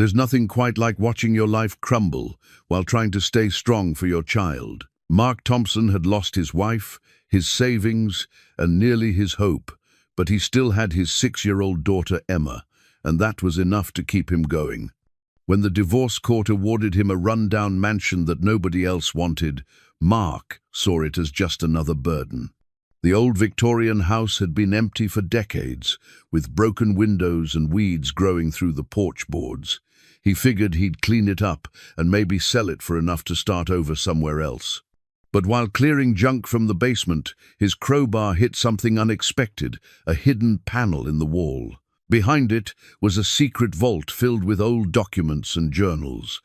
There's nothing quite like watching your life crumble while trying to stay strong for your child. Mark Thompson had lost his wife, his savings, and nearly his hope, but he still had his 6-year-old daughter Emma, and that was enough to keep him going. When the divorce court awarded him a run-down mansion that nobody else wanted, Mark saw it as just another burden. The old Victorian house had been empty for decades, with broken windows and weeds growing through the porch boards. He figured he'd clean it up and maybe sell it for enough to start over somewhere else. But while clearing junk from the basement, his crowbar hit something unexpected, a hidden panel in the wall. Behind it was a secret vault filled with old documents and journals.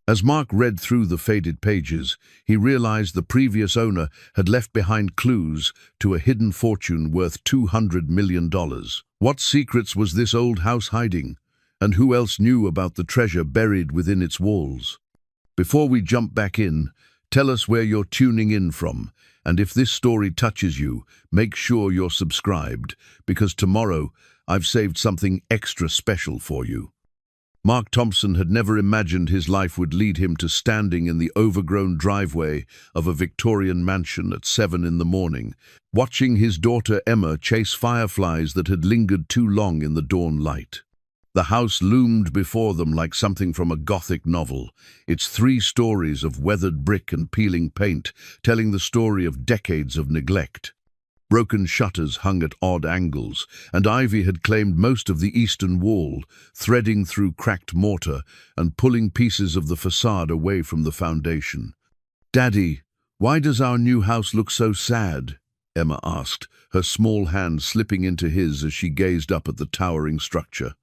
As Mark read through the faded pages, he realized the previous owner had left behind clues to a hidden fortune worth $200 million. What secrets was this old house hiding? And who else knew about the treasure buried within its walls? Before we jump back in, tell us where you're tuning in from, and if this story touches you, make sure you're subscribed, because tomorrow I've saved something extra special for you. Mark Thompson had never imagined his life would lead him to standing in the overgrown driveway of a Victorian mansion at 7 in the morning, watching his daughter Emma chase fireflies that had lingered too long in the dawn light. The house loomed before them like something from a Gothic novel, its 3 stories of weathered brick and peeling paint, telling the story of decades of neglect. Broken shutters hung at odd angles, and ivy had claimed most of the eastern wall, threading through cracked mortar and pulling pieces of the facade away from the foundation. "Daddy, why does our new house look so sad?" Emma asked, her small hand slipping into his as she gazed up at the towering structure.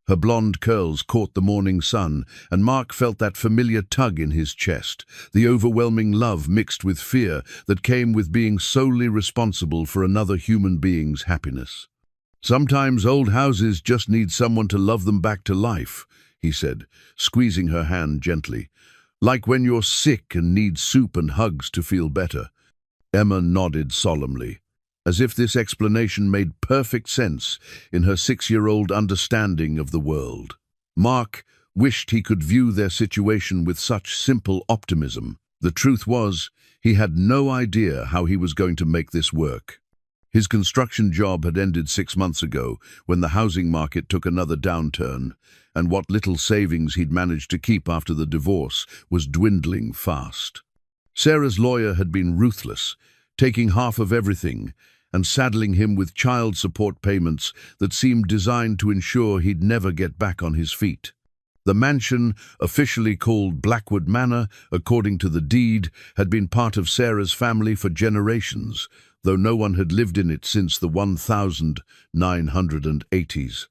Her blonde curls caught the morning sun, and Mark felt that familiar tug in his chest, the overwhelming love mixed with fear that came with being solely responsible for another human being's happiness. "Sometimes old houses just need someone to love them back to life," he said, squeezing her hand gently. "Like when you're sick and need soup and hugs to feel better." Emma nodded solemnly, as if this explanation made perfect sense in her 6-year-old understanding of the world. Mark wished he could view their situation with such simple optimism. The truth was, he had no idea how he was going to make this work. His construction job had ended 6 months ago when the housing market took another downturn, and what little savings he'd managed to keep after the divorce was dwindling fast. Sarah's lawyer had been ruthless, taking half of everything and saddling him with child support payments that seemed designed to ensure he'd never get back on his feet. The mansion, officially called Blackwood Manor, according to the deed, had been part of Sarah's family for generations, though no one had lived in it since the 1980s.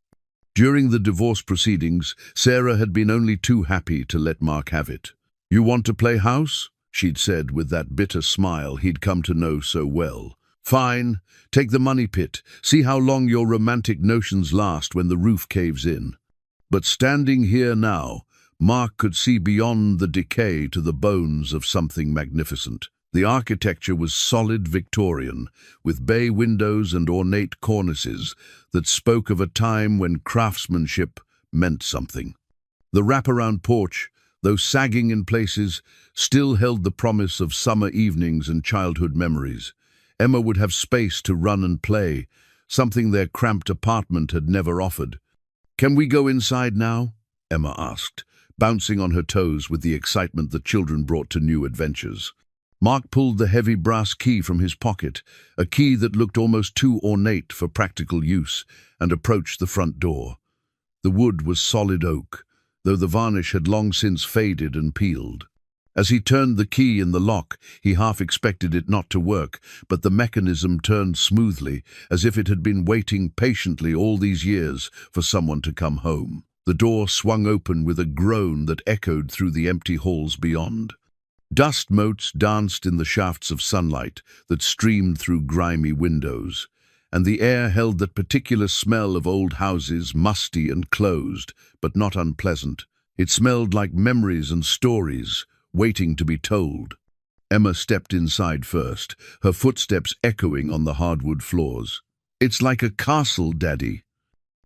During the divorce proceedings, Sarah had been only too happy to let Mark have it. "You want to play house?" she'd said with that bitter smile he'd come to know so well. "Fine, take the money pit, see how long your romantic notions last when the roof caves in." But standing here now, Mark could see beyond the decay to the bones of something magnificent. The architecture was solid Victorian, with bay windows and ornate cornices that spoke of a time when craftsmanship meant something. The wraparound porch, though sagging in places, still held the promise of summer evenings and childhood memories. Emma would have space to run and play, something their cramped apartment had never offered. "Can we go inside now?" Emma asked, bouncing on her toes with the excitement the children brought to new adventures. Mark pulled the heavy brass key from his pocket, a key that looked almost too ornate for practical use, and approached the front door. The wood was solid oak, though the varnish had long since faded and peeled. As he turned the key in the lock, he half expected it not to work, but the mechanism turned smoothly, as if it had been waiting patiently all these years for someone to come home. The door swung open with a groan that echoed through the empty halls beyond. Dust motes danced in the shafts of sunlight that streamed through grimy windows, and the air held that particular smell of old houses, musty and closed, but not unpleasant. It smelled like memories and stories, waiting to be told. Emma stepped inside first, her footsteps echoing on the hardwood floors. "It's like a castle, Daddy."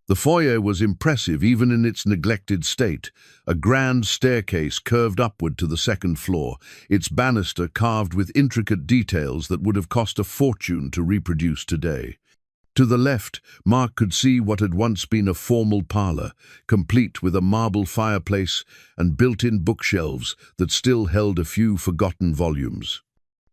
The foyer was impressive even in its neglected state. A grand staircase curved upward to the second floor, its banister carved with intricate details that would have cost a fortune to reproduce today. To the left, Mark could see what had once been a formal parlor, complete with a marble fireplace and built-in bookshelves that still held a few forgotten volumes.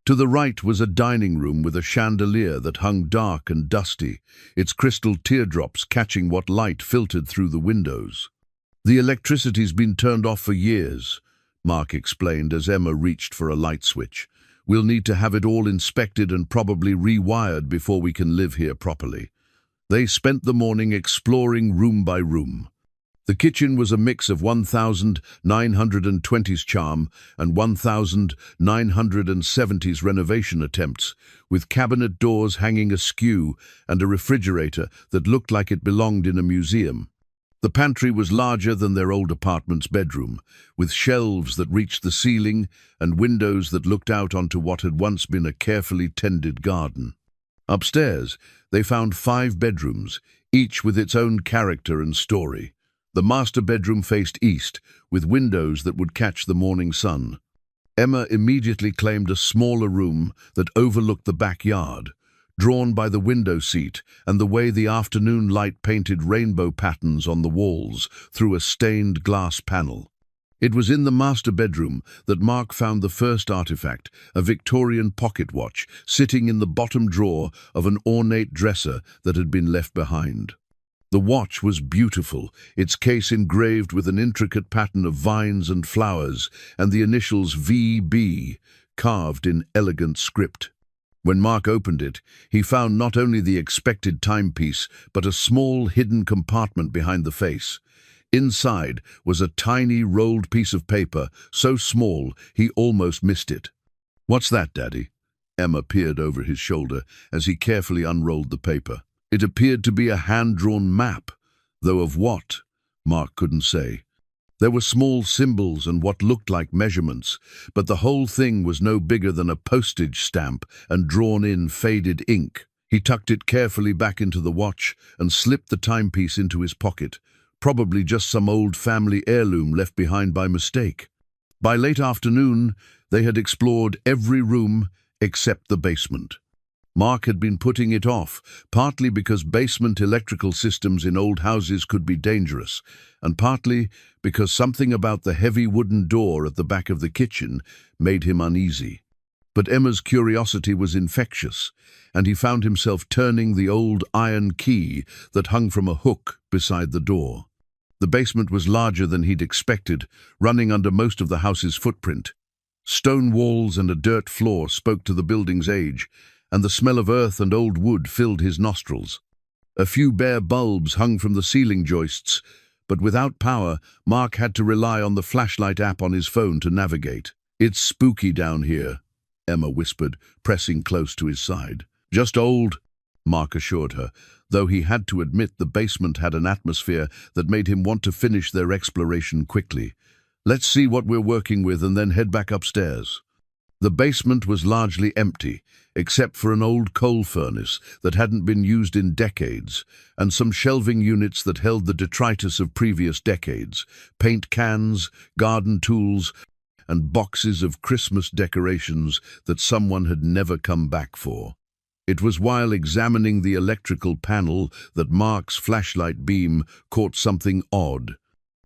To the right was a dining room with a chandelier that hung dark and dusty, its crystal teardrops catching what light filtered through the windows. "The electricity's been turned off for years," Mark explained as Emma reached for a light switch. "We'll need to have it all inspected and probably rewired before we can live here properly." They spent the morning exploring room by room. The kitchen was a mix of 1920s charm and 1970s renovation attempts, with cabinet doors hanging askew and a refrigerator that looked like it belonged in a museum. The pantry was larger than their old apartment's bedroom, with shelves that reached the ceiling and windows that looked out onto what had once been a carefully tended garden. Upstairs, they found 5 bedrooms, each with its own character and story. The master bedroom faced east, with windows that would catch the morning sun. Emma immediately claimed a smaller room that overlooked the backyard, drawn by the window seat and the way the afternoon light painted rainbow patterns on the walls through a stained glass panel. It was in the master bedroom that Mark found the first artifact, a Victorian pocket watch, sitting in the bottom drawer of an ornate dresser that had been left behind. The watch was beautiful, its case engraved with an intricate pattern of vines and flowers, and the initials VB carved in elegant script. When Mark opened it, he found not only the expected timepiece, but a small hidden compartment behind the face. Inside was a tiny rolled piece of paper, so small he almost missed it. "What's that, Daddy?" Emma peered over his shoulder as he carefully unrolled the paper. It appeared to be a hand-drawn map, though of what, Mark couldn't say. There were small symbols and what looked like measurements, but the whole thing was no bigger than a postage stamp and drawn in faded ink. He tucked it carefully back into the watch and slipped the timepiece into his pocket, probably just some old family heirloom left behind by mistake. By late afternoon, they had explored every room except the basement. Mark had been putting it off, partly because basement electrical systems in old houses could be dangerous, and partly because something about the heavy wooden door at the back of the kitchen made him uneasy. But Emma's curiosity was infectious, and he found himself turning the old iron key that hung from a hook beside the door. The basement was larger than he'd expected, running under most of the house's footprint. Stone walls and a dirt floor spoke to the building's age, and the smell of earth and old wood filled his nostrils. A few bare bulbs hung from the ceiling joists, but without power, Mark had to rely on the flashlight app on his phone to navigate. "It's spooky down here," Emma whispered, pressing close to his side. "Just old," Mark assured her, though he had to admit the basement had an atmosphere that made him want to finish their exploration quickly. "Let's see what we're working with and then head back upstairs." The basement was largely empty, except for an old coal furnace that hadn't been used in decades, and some shelving units that held the detritus of previous decades, paint cans, garden tools, and boxes of Christmas decorations that someone had never come back for. It was while examining the electrical panel that Mark's flashlight beam caught something odd.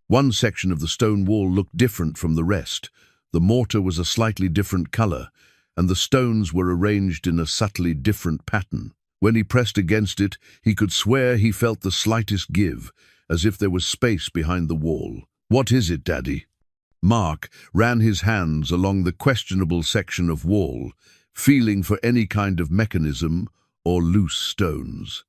One section of the stone wall looked different from the rest. The mortar was a slightly different color, and the stones were arranged in a subtly different pattern. When he pressed against it, he could swear he felt the slightest give, as if there was space behind the wall. "What is it, Daddy?" Mark ran his hands along the questionable section of wall, feeling for any kind of mechanism or loose stones.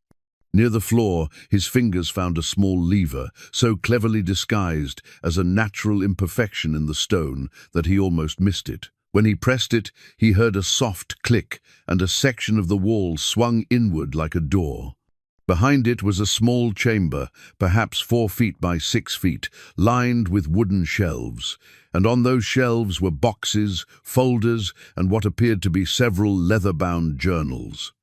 Near the floor, his fingers found a small lever, so cleverly disguised as a natural imperfection in the stone that he almost missed it. When he pressed it, he heard a soft click, and a section of the wall swung inward like a door. Behind it was a small chamber, perhaps 4 feet by 6 feet, lined with wooden shelves, and on those shelves were boxes, folders, and what appeared to be several leather-bound journals.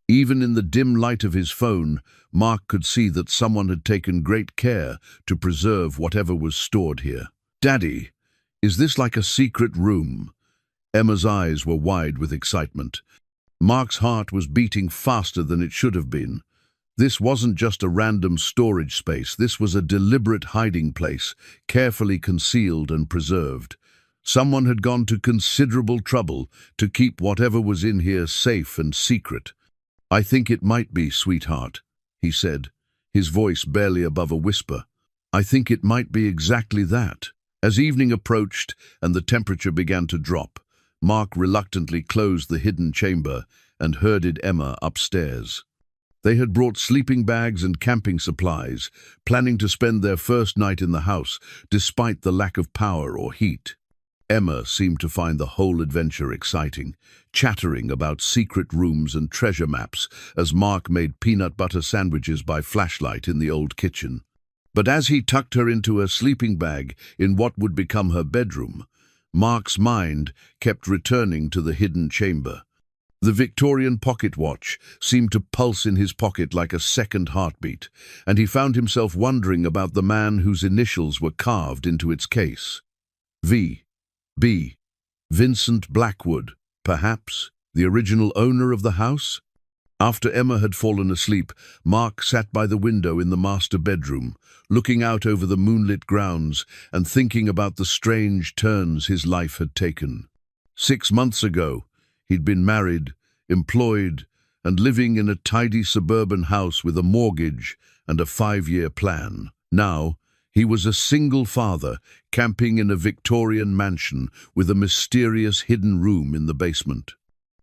Even in the dim light of his phone, Mark could see that someone had taken great care to preserve whatever was stored here. "Daddy, is this like a secret room?" Emma's eyes were wide with excitement. Mark's heart was beating faster than it should have been. This wasn't just a random storage space, this was a deliberate hiding place, carefully concealed and preserved. Someone had gone to considerable trouble to keep whatever was in here safe and secret. "I think it might be, sweetheart," he said, his voice barely above a whisper. "I think it might be exactly that." As evening approached and the temperature began to drop, Mark reluctantly closed the hidden chamber and herded Emma upstairs. They had brought sleeping bags and camping supplies, planning to spend their first night in the house, despite the lack of power or heat. Emma seemed to find the whole adventure exciting, chattering about secret rooms and treasure maps as Mark made peanut butter sandwiches by flashlight in the old kitchen. But as he tucked her into her sleeping bag in what would become her bedroom, Mark's mind kept returning to the hidden chamber. The Victorian pocket watch seemed to pulse in his pocket like a second heartbeat, and he found himself wondering about the man whose initials were carved into its case. V.B. Vincent Blackwood, perhaps the original owner of the house? After Emma had fallen asleep, Mark sat by the window in the master bedroom, looking out over the moonlit grounds and thinking about the strange turns his life had taken. 6 months ago, he'd been married, employed, and living in a tidy suburban house with a mortgage and a 5-year plan. Now, he was a single father, camping in a Victorian mansion with a mysterious hidden room in the basement.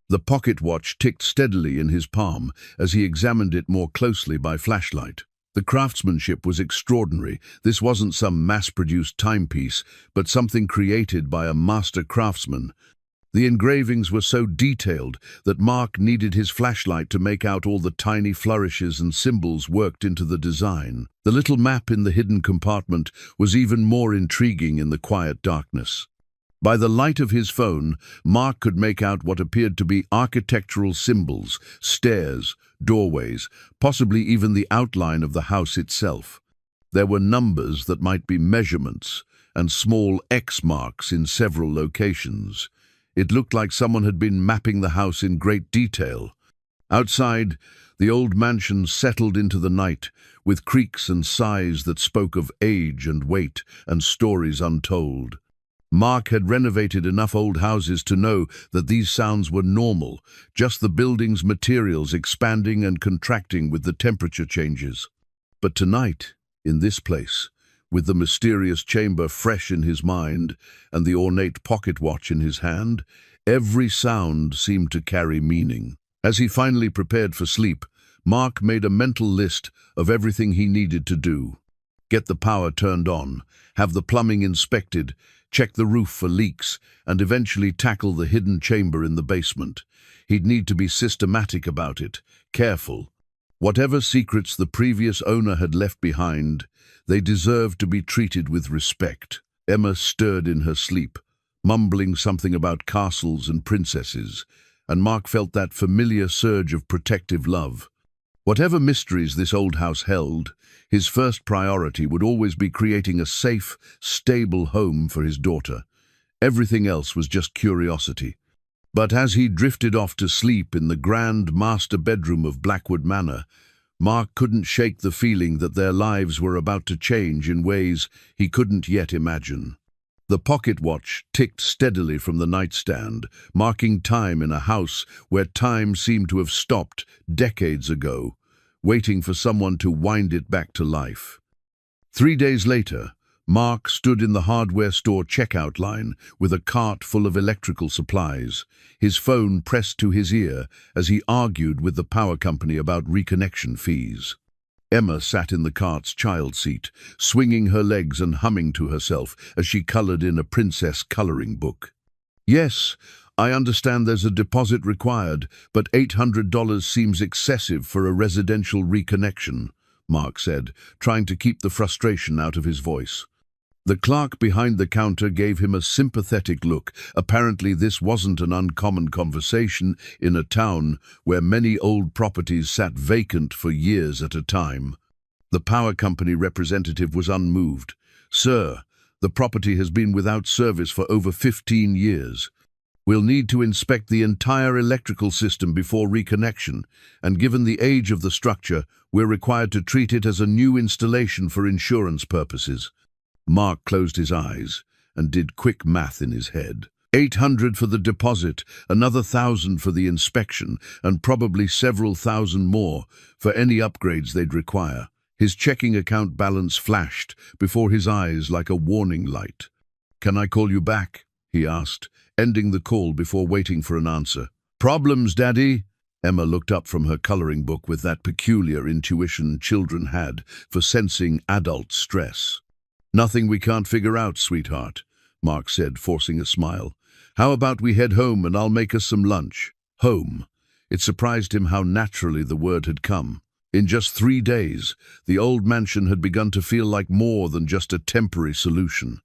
The pocket watch ticked steadily in his palm as he examined it more closely by flashlight. The craftsmanship was extraordinary. This wasn't some mass-produced timepiece, but something created by a master craftsman. The engravings were so detailed that Mark needed his flashlight to make out all the tiny flourishes and symbols worked into the design. The little map in the hidden compartment was even more intriguing in the quiet darkness. By the light of his phone, Mark could make out what appeared to be architectural symbols, stairs, doorways, possibly even the outline of the house itself. There were numbers that might be measurements and small X marks in several locations. It looked like someone had been mapping the house in great detail. Outside, the old mansion settled into the night, with creaks and sighs that spoke of age and weight and stories untold. Mark had renovated enough old houses to know that these sounds were normal, just the building's materials expanding and contracting with the temperature changes. But tonight, in this place, with the mysterious chamber fresh in his mind and the ornate pocket watch in his hand, every sound seemed to carry meaning. As he finally prepared for sleep, Mark made a mental list of everything he needed to do. Get the power turned on, have the plumbing inspected, check the roof for leaks, and eventually tackle the hidden chamber in the basement. He'd need to be systematic about it, careful. Whatever secrets the previous owner had left behind, they deserved to be treated with respect. Emma stirred in her sleep, mumbling something about castles and princesses, and Mark felt that familiar surge of protective love. Whatever mysteries this old house held, his first priority would always be creating a safe, stable home for his daughter. Everything else was just curiosity. But as he drifted off to sleep in the grand master bedroom of Blackwood Manor, Mark couldn't shake the feeling that their lives were about to change in ways he couldn't yet imagine. The pocket watch ticked steadily from the nightstand, marking time in a house where time seemed to have stopped decades ago, waiting for someone to wind it back to life. 3 days later, Mark stood in the hardware store checkout line with a cart full of electrical supplies, his phone pressed to his ear as he argued with the power company about reconnection fees. Emma sat in the cart's child seat, swinging her legs and humming to herself as she colored in a princess coloring book. "Yes, I understand there's a deposit required, but $800 seems excessive for a residential reconnection," Mark said, trying to keep the frustration out of his voice. The clerk behind the counter gave him a sympathetic look. Apparently this wasn't an uncommon conversation in a town where many old properties sat vacant for years at a time. The power company representative was unmoved. "Sir, the property has been without service for over 15 years. We'll need to inspect the entire electrical system before reconnection, and given the age of the structure, we're required to treat it as a new installation for insurance purposes." Mark closed his eyes and did quick math in his head. 800 for the deposit, another 1,000 for the inspection, and probably several thousand more for any upgrades they'd require. His checking account balance flashed before his eyes like a warning light. "Can I call you back?" he asked, ending the call before waiting for an answer. "Problems, Daddy?" Emma looked up from her coloring book with that peculiar intuition children had for sensing adult stress. "Nothing we can't figure out, sweetheart," Mark said, forcing a smile. "How about we head home and I'll make us some lunch?" Home. It surprised him how naturally the word had come. In just 3 days, the old mansion had begun to feel like more than just a temporary solution.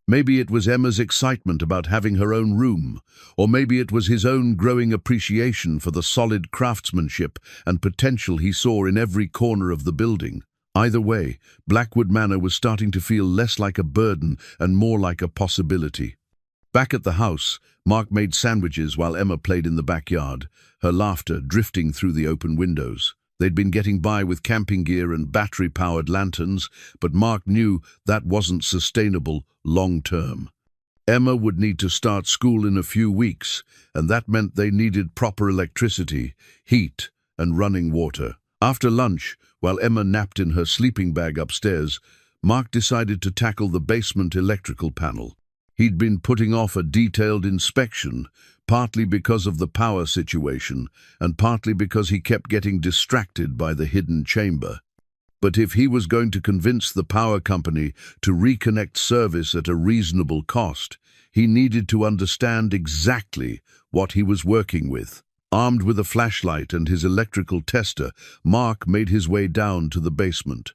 Maybe it was Emma's excitement about having her own room, or maybe it was his own growing appreciation for the solid craftsmanship and potential he saw in every corner of the building. Either way, Blackwood Manor was starting to feel less like a burden and more like a possibility. Back at the house, Mark made sandwiches while Emma played in the backyard, her laughter drifting through the open windows. They'd been getting by with camping gear and battery-powered lanterns, but Mark knew that wasn't sustainable long-term. Emma would need to start school in a few weeks, and that meant they needed proper electricity, heat, and running water. After lunch, while Emma napped in her sleeping bag upstairs, Mark decided to tackle the basement electrical panel. He'd been putting off a detailed inspection, partly because of the power situation, and partly because he kept getting distracted by the hidden chamber. But if he was going to convince the power company to reconnect service at a reasonable cost, he needed to understand exactly what he was working with. Armed with a flashlight and his electrical tester, Mark made his way down to the basement.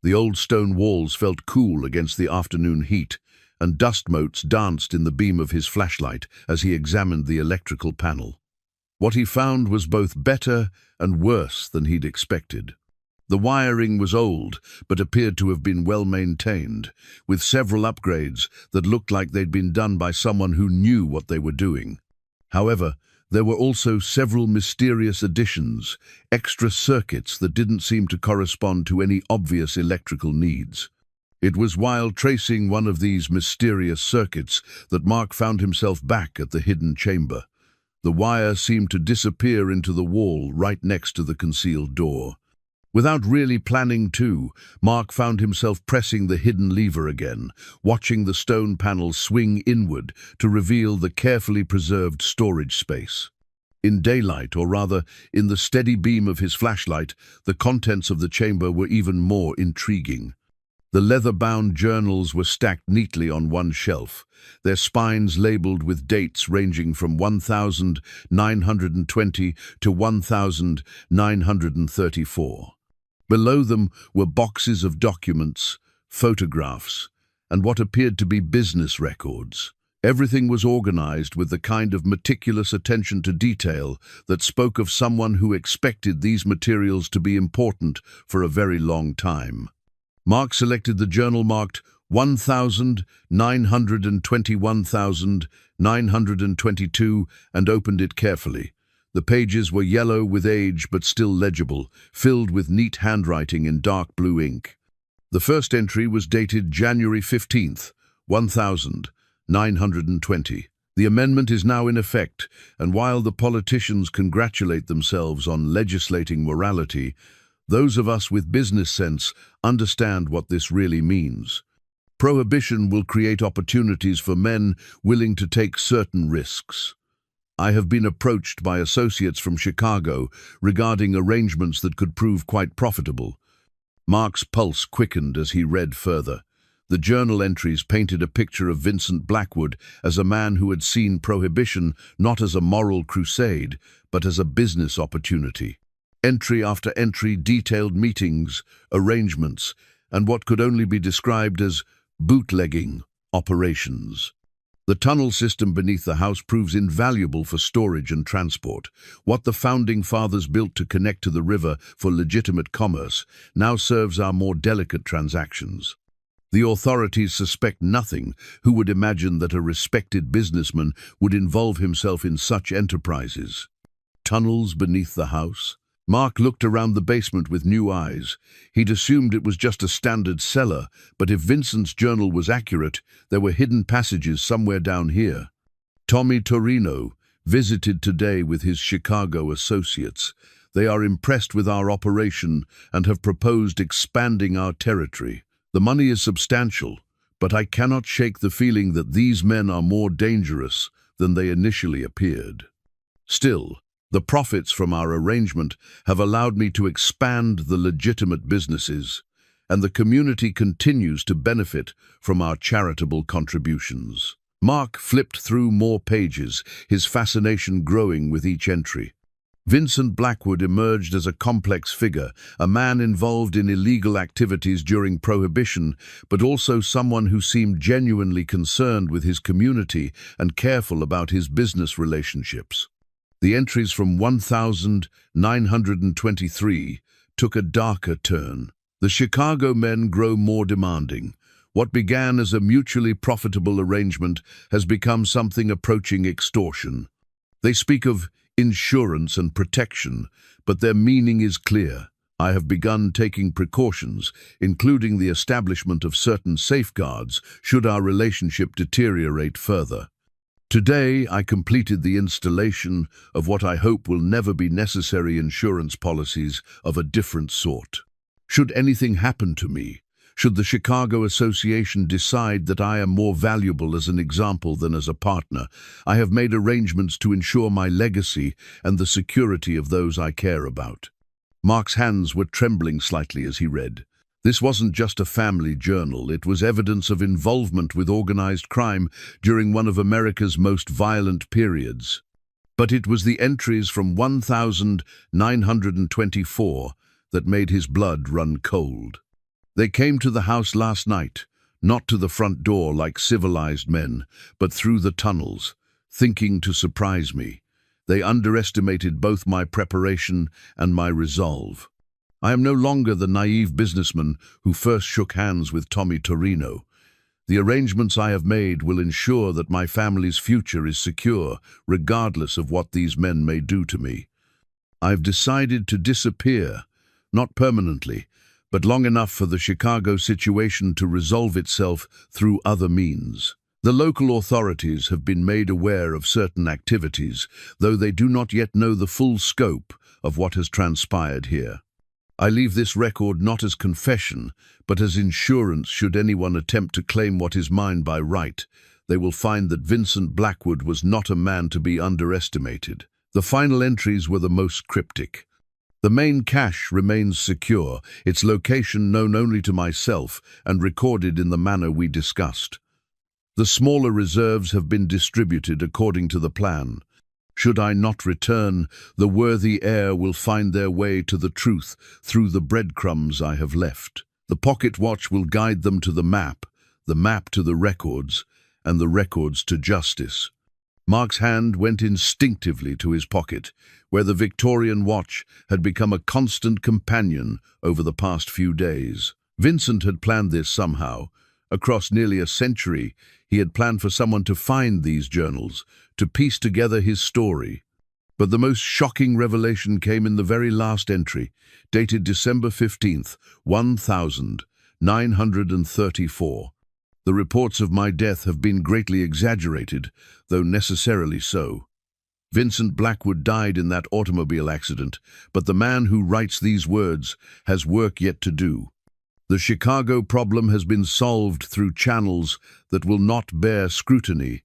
The old stone walls felt cool against the afternoon heat, and dust motes danced in the beam of his flashlight as he examined the electrical panel. What he found was both better and worse than he'd expected. The wiring was old, but appeared to have been well maintained, with several upgrades that looked like they'd been done by someone who knew what they were doing. However, there were also several mysterious additions, extra circuits that didn't seem to correspond to any obvious electrical needs. It was while tracing one of these mysterious circuits that Mark found himself back at the hidden chamber. The wire seemed to disappear into the wall right next to the concealed door. Without really planning to, Mark found himself pressing the hidden lever again, watching the stone panel swing inward to reveal the carefully preserved storage space. In daylight, or rather, in the steady beam of his flashlight, the contents of the chamber were even more intriguing. The leather-bound journals were stacked neatly on one shelf, their spines labeled with dates ranging from 1920 to 1934. Below them were boxes of documents, photographs, and what appeared to be business records. Everything was organized with the kind of meticulous attention to detail that spoke of someone who expected these materials to be important for a very long time. Mark selected the journal marked 1922 and opened it carefully. The pages were yellow with age but still legible, filled with neat handwriting in dark blue ink. The first entry was dated January 15th, 1920. The amendment is now in effect, and while the politicians congratulate themselves on legislating morality, those of us with business sense understand what this really means. Prohibition will create opportunities for men willing to take certain risks. I have been approached by associates from Chicago regarding arrangements that could prove quite profitable. Mark's pulse quickened as he read further. The journal entries painted a picture of Vincent Blackwood as a man who had seen prohibition not as a moral crusade, but as a business opportunity. Entry after entry detailed meetings, arrangements, and what could only be described as Bootlegging operations. The tunnel system beneath the house proves invaluable for storage and transport. What the founding fathers built to connect to the river for legitimate commerce now serves our more delicate transactions. The authorities suspect nothing. Who would imagine that a respected businessman would involve himself in such enterprises? Tunnels beneath the house? Mark looked around the basement with new eyes. He'd assumed it was just a standard cellar, but if Vincent's journal was accurate, there were hidden passages somewhere down here. Tommy Torino visited today with his Chicago associates. They are impressed with our operation and have proposed expanding our territory. The money is substantial, but I cannot shake the feeling that these men are more dangerous than they initially appeared. Still, the profits from our arrangement have allowed me to expand the legitimate businesses, and the community continues to benefit from our charitable contributions. Mark flipped through more pages, his fascination growing with each entry. Vincent Blackwood emerged as a complex figure, a man involved in illegal activities during Prohibition, but also someone who seemed genuinely concerned with his community and careful about his business relationships. The entries from 1923 took a darker turn. The Chicago men grow more demanding. What began as a mutually profitable arrangement has become something approaching extortion. They speak of insurance and protection, but their meaning is clear. I have begun taking precautions, including the establishment of certain safeguards should our relationship deteriorate further. Today, I completed the installation of what I hope will never be necessary insurance policies of a different sort. Should anything happen to me, should the Chicago Association decide that I am more valuable as an example than as a partner, I have made arrangements to ensure my legacy and the security of those I care about. Mark's hands were trembling slightly as he read. This wasn't just a family journal, it was evidence of involvement with organized crime during one of America's most violent periods. But it was the entries from 1924 that made his blood run cold. They came to the house last night, not to the front door like civilized men, but through the tunnels, thinking to surprise me. They underestimated both my preparation and my resolve. I am no longer the naive businessman who first shook hands with Tommy Torino. The arrangements I have made will ensure that my family's future is secure, regardless of what these men may do to me. I've decided to disappear, not permanently, but long enough for the Chicago situation to resolve itself through other means. The local authorities have been made aware of certain activities, though they do not yet know the full scope of what has transpired here. I leave this record not as confession, but as insurance should anyone attempt to claim what is mine by right. They will find that Vincent Blackwood was not a man to be underestimated. The final entries were the most cryptic. The main cache remains secure, its location known only to myself and recorded in the manner we discussed. The smaller reserves have been distributed according to the plan. Should I not return, the worthy heir will find their way to the truth through the breadcrumbs I have left. The pocket watch will guide them to the map to the records, and the records to justice. Mark's hand went instinctively to his pocket, where the Victorian watch had become a constant companion over the past few days. Vincent had planned this somehow. Across nearly a century, he had planned for someone to find these journals, to piece together his story. But the most shocking revelation came in the very last entry, dated December 15th, 1934. The reports of my death have been greatly exaggerated, though necessarily so. Vincent Blackwood died in that automobile accident, but the man who writes these words has work yet to do. The Chicago problem has been solved through channels that will not bear scrutiny,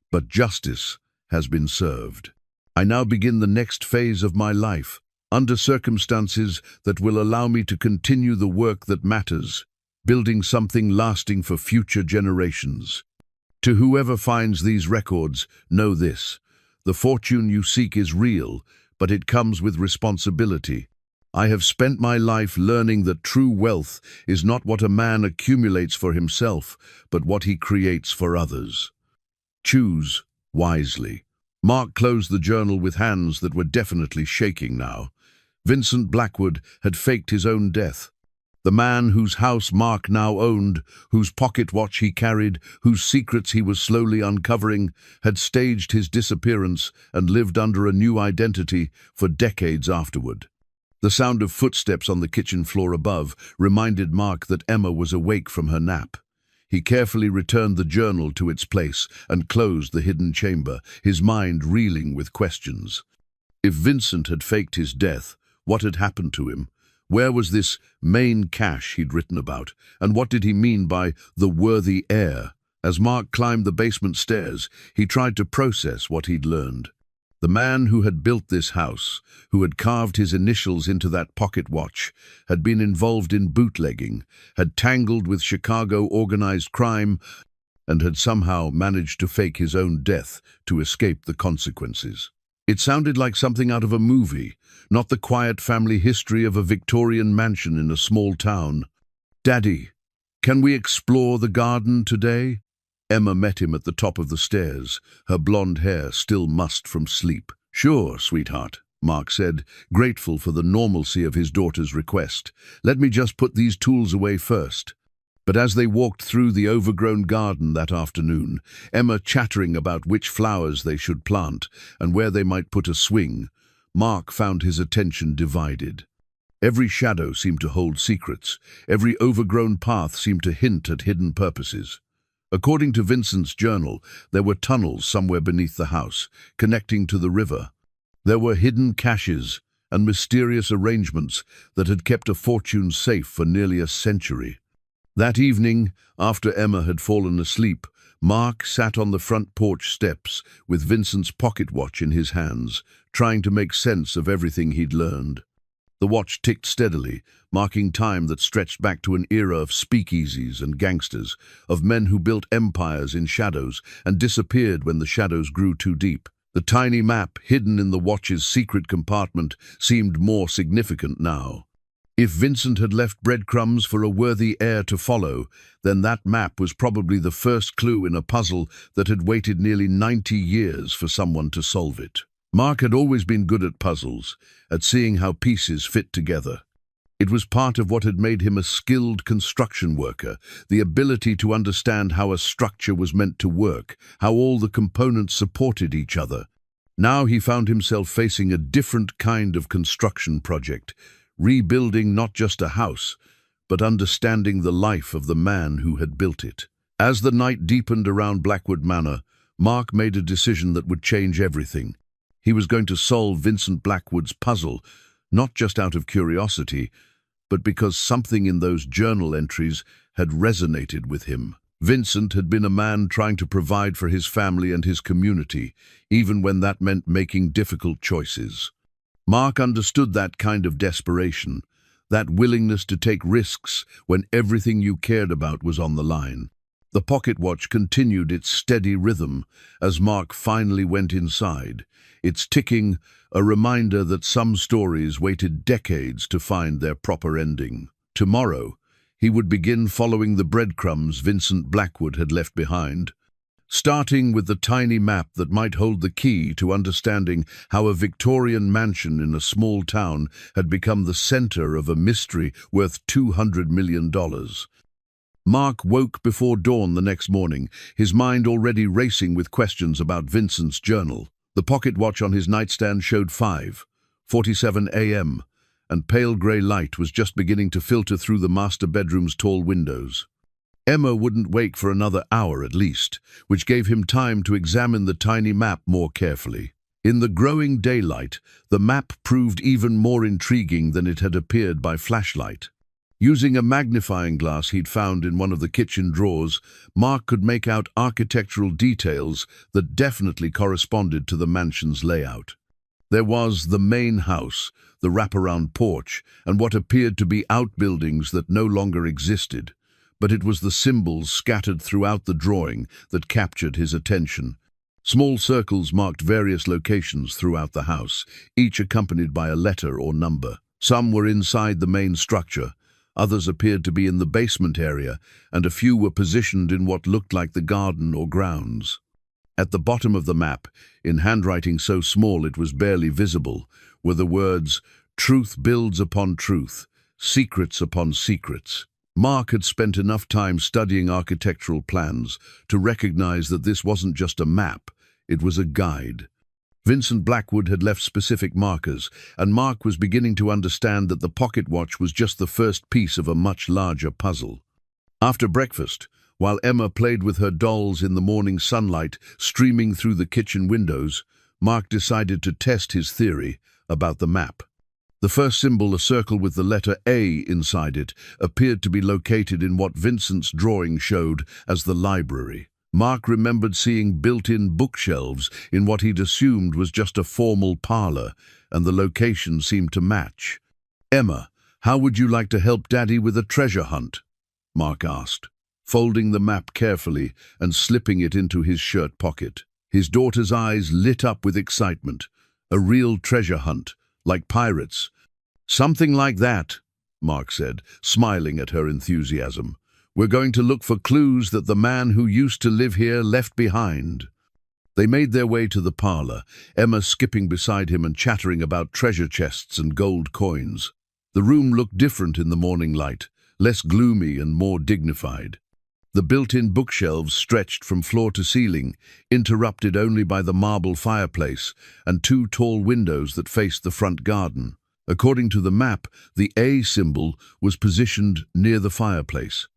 but justice has been served. I now begin the next phase of my life, under circumstances that will allow me to continue the work that matters, building something lasting for future generations. To whoever finds these records, know this: the fortune you seek is real, but it comes with responsibility. I have spent my life learning that true wealth is not what a man accumulates for himself, but what he creates for others. Choose wisely. Mark closed the journal with hands that were definitely shaking now. Vincent Blackwood had faked his own death. The man whose house Mark now owned, whose pocket watch he carried, whose secrets he was slowly uncovering, had staged his disappearance and lived under a new identity for decades afterward. The sound of footsteps on the kitchen floor above reminded Mark that Emma was awake from her nap. He carefully returned the journal to its place and closed the hidden chamber, his mind reeling with questions. If Vincent had faked his death, what had happened to him? Where was this main cache he'd written about? And what did he mean by the worthy heir? As Mark climbed the basement stairs, he tried to process what he'd learned. The man who had built this house, who had carved his initials into that pocket watch, had been involved in bootlegging, had tangled with Chicago organized crime, and had somehow managed to fake his own death to escape the consequences. It sounded like something out of a movie, not the quiet family history of a Victorian mansion in a small town. "Daddy, can we explore the garden today?" Emma met him at the top of the stairs, her blonde hair still mussed from sleep. "Sure, sweetheart," Mark said, grateful for the normalcy of his daughter's request. "Let me just put these tools away first." But as they walked through the overgrown garden that afternoon, Emma chattering about which flowers they should plant and where they might put a swing, Mark found his attention divided. Every shadow seemed to hold secrets. Every overgrown path seemed to hint at hidden purposes. According to Vincent's journal, there were tunnels somewhere beneath the house, connecting to the river. There were hidden caches and mysterious arrangements that had kept a fortune safe for nearly a century. That evening, after Emma had fallen asleep, Mark sat on the front porch steps with Vincent's pocket watch in his hands, trying to make sense of everything he'd learned. The watch ticked steadily, marking time that stretched back to an era of speakeasies and gangsters, of men who built empires in shadows and disappeared when the shadows grew too deep. The tiny map hidden in the watch's secret compartment seemed more significant now. If Vincent had left breadcrumbs for a worthy heir to follow, then that map was probably the first clue in a puzzle that had waited nearly 90 years for someone to solve it. Mark had always been good at puzzles, at seeing how pieces fit together. It was part of what had made him a skilled construction worker, the ability to understand how a structure was meant to work, how all the components supported each other. Now he found himself facing a different kind of construction project, rebuilding not just a house, but understanding the life of the man who had built it. As the night deepened around Blackwood Manor, Mark made a decision that would change everything. He was going to solve Vincent Blackwood's puzzle, not just out of curiosity, but because something in those journal entries had resonated with him. Vincent had been a man trying to provide for his family and his community, even when that meant making difficult choices. Mark understood that kind of desperation, that willingness to take risks when everything you cared about was on the line. The pocket watch continued its steady rhythm as Mark finally went inside, its ticking a reminder that some stories waited decades to find their proper ending. Tomorrow, he would begin following the breadcrumbs Vincent Blackwood had left behind, starting with the tiny map that might hold the key to understanding how a Victorian mansion in a small town had become the center of a mystery worth $200 million. Mark woke before dawn the next morning, his mind already racing with questions about Vincent's journal. The pocket watch on his nightstand showed 5:47 a.m., and pale grey light was just beginning to filter through the master bedroom's tall windows. Emma wouldn't wake for another hour at least, which gave him time to examine the tiny map more carefully. In the growing daylight, the map proved even more intriguing than it had appeared by flashlight. Using a magnifying glass he'd found in one of the kitchen drawers, Mark could make out architectural details that definitely corresponded to the mansion's layout. There was the main house, the wraparound porch, and what appeared to be outbuildings that no longer existed. But it was the symbols scattered throughout the drawing that captured his attention. Small circles marked various locations throughout the house, each accompanied by a letter or number. Some were inside the main structure, others appeared to be in the basement area, and a few were positioned in what looked like the garden or grounds. At the bottom of the map, in handwriting so small it was barely visible, were the words, "Truth builds upon truth, secrets upon secrets." Mark had spent enough time studying architectural plans to recognize that this wasn't just a map, it was a guide. Vincent Blackwood had left specific markers, and Mark was beginning to understand that the pocket watch was just the first piece of a much larger puzzle. After breakfast, while Emma played with her dolls in the morning sunlight streaming through the kitchen windows, Mark decided to test his theory about the map. The first symbol, a circle with the letter A inside it, appeared to be located in what Vincent's drawing showed as the library. Mark remembered seeing built-in bookshelves in what he'd assumed was just a formal parlor, and the location seemed to match. "Emma, how would you like to help Daddy with a treasure hunt?" Mark asked, folding the map carefully and slipping it into his shirt pocket. His daughter's eyes lit up with excitement. A real treasure hunt, like pirates. "Something like that," Mark said, smiling at her enthusiasm. "We're going to look for clues that the man who used to live here left behind." They made their way to the parlor, Emma skipping beside him and chattering about treasure chests and gold coins. The room looked different in the morning light, less gloomy and more dignified. The built-in bookshelves stretched from floor to ceiling, interrupted only by the marble fireplace and two tall windows that faced the front garden. According to the map, the A symbol was positioned near the fireplace.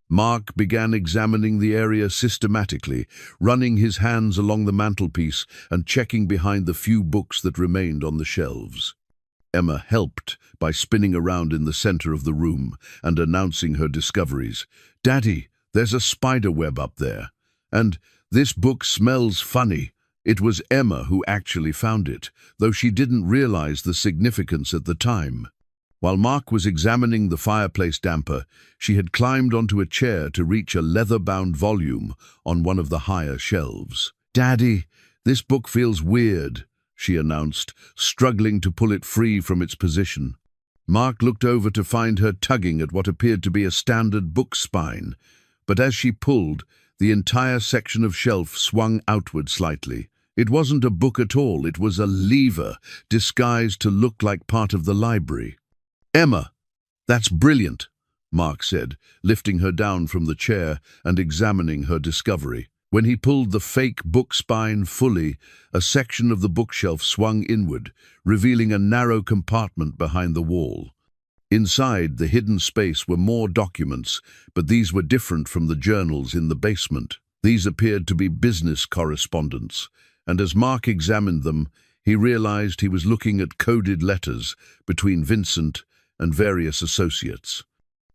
Mark began examining the area systematically, running his hands along the mantelpiece and checking behind the few books that remained on the shelves. Emma helped by spinning around in the center of the room and announcing her discoveries. "Daddy, there's a spider web up there. And this book smells funny." It was Emma who actually found it, though she didn't realize the significance at the time. While Mark was examining the fireplace damper, she had climbed onto a chair to reach a leather-bound volume on one of the higher shelves. "Daddy, this book feels weird," she announced, struggling to pull it free from its position. Mark looked over to find her tugging at what appeared to be a standard book spine, but as she pulled, the entire section of shelf swung outward slightly. It wasn't a book at all, it was a lever, disguised to look like part of the library. "Emma, that's brilliant," Mark said, lifting her down from the chair and examining her discovery. When he pulled the fake book spine fully, a section of the bookshelf swung inward, revealing a narrow compartment behind the wall. Inside the hidden space were more documents, but these were different from the journals in the basement. These appeared to be business correspondence, and as Mark examined them, he realized he was looking at coded letters between Vincent and various associates.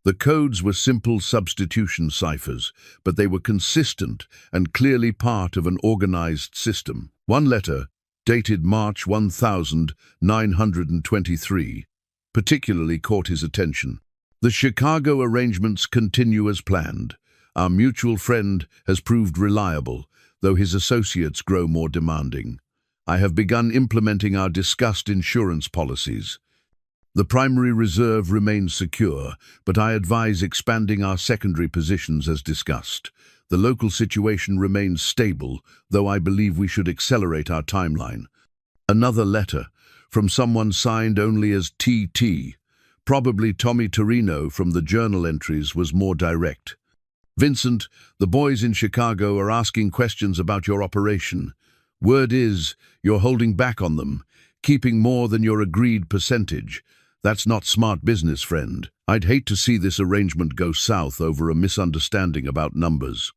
The codes were simple substitution ciphers, but they were consistent and clearly part of an organized system. One letter, dated March 1923, particularly caught his attention. "The Chicago arrangements continue as planned. Our mutual friend has proved reliable, though his associates grow more demanding. I have begun implementing our discussed insurance policies. The primary reserve remains secure, but I advise expanding our secondary positions as discussed. The local situation remains stable, though I believe we should accelerate our timeline." Another letter, from someone signed only as TT. Probably Tommy Torino from the journal entries, was more direct. "Vincent, the boys in Chicago are asking questions about your operation. Word is, you're holding back on them, keeping more than your agreed percentage. That's not smart business, friend. I'd hate to see this arrangement go south over a misunderstanding about numbers."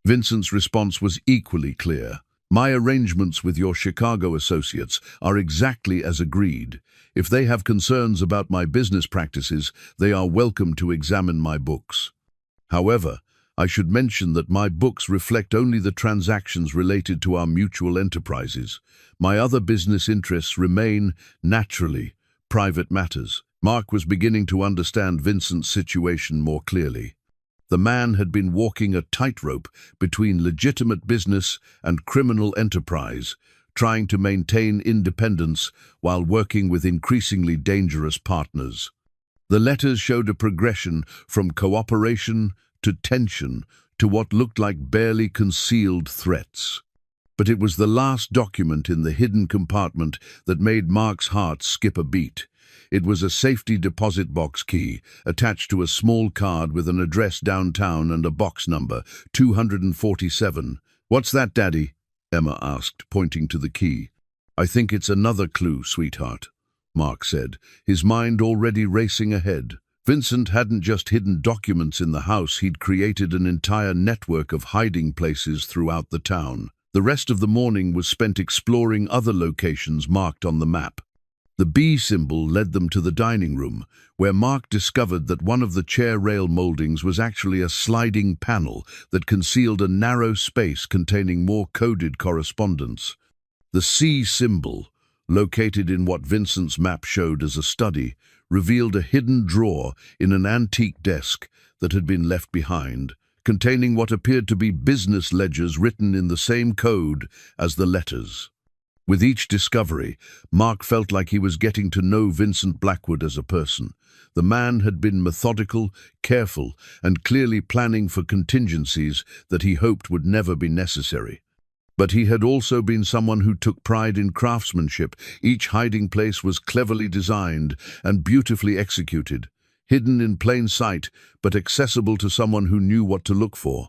Vincent's response was equally clear. "My arrangements with your Chicago associates are exactly as agreed. If they have concerns about my business practices, they are welcome to examine my books. However, I should mention that my books reflect only the transactions related to our mutual enterprises. My other business interests remain, naturally, private matters." Mark was beginning to understand Vincent's situation more clearly. The man had been walking a tightrope between legitimate business and criminal enterprise, trying to maintain independence while working with increasingly dangerous partners. The letters showed a progression from cooperation to tension to what looked like barely concealed threats. But it was the last document in the hidden compartment that made Mark's heart skip a beat. It was a safety deposit box key attached to a small card with an address downtown and a box number, 247. "What's that, Daddy?" Emma asked, pointing to the key. "I think it's another clue, sweetheart," Mark said, his mind already racing ahead. Vincent hadn't just hidden documents in the house, he'd created an entire network of hiding places throughout the town. The rest of the morning was spent exploring other locations marked on the map. The B symbol led them to the dining room, where Mark discovered that one of the chair rail moldings was actually a sliding panel that concealed a narrow space containing more coded correspondence. The C symbol, located in what Vincent's map showed as a study, revealed a hidden drawer in an antique desk that had been left behind, containing what appeared to be business ledgers written in the same code as the letters. With each discovery, Mark felt like he was getting to know Vincent Blackwood as a person. The man had been methodical, careful, and clearly planning for contingencies that he hoped would never be necessary. But he had also been someone who took pride in craftsmanship. Each hiding place was cleverly designed and beautifully executed, hidden in plain sight, but accessible to someone who knew what to look for.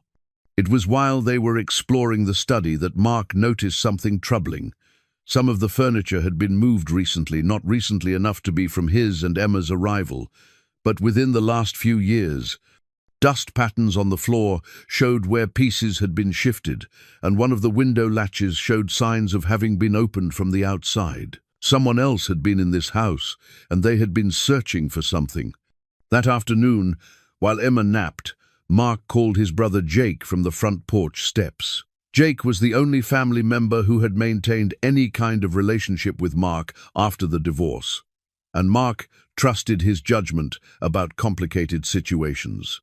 It was while they were exploring the study that Mark noticed something troubling. Some of the furniture had been moved recently, not recently enough to be from his and Emma's arrival, but within the last few years. Dust patterns on the floor showed where pieces had been shifted, and one of the window latches showed signs of having been opened from the outside. Someone else had been in this house, and they had been searching for something. That afternoon, while Emma napped, Mark called his brother Jake from the front porch steps. Jake was the only family member who had maintained any kind of relationship with Mark after the divorce, and Mark trusted his judgment about complicated situations.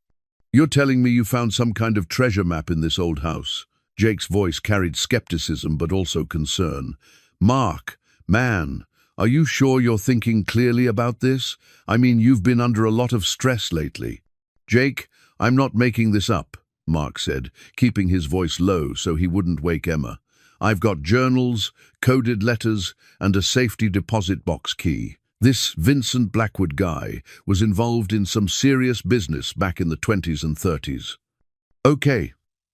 "You're telling me you found some kind of treasure map in this old house?" Jake's voice carried skepticism but also concern. "Mark, man, are you sure you're thinking clearly about this? I mean, you've been under a lot of stress lately." "Jake, I'm not making this up," Mark said, keeping his voice low so he wouldn't wake Emma. "I've got journals, coded letters, and a safety deposit box key. This Vincent Blackwood guy was involved in some serious business back in the 20s and 30s. "Okay,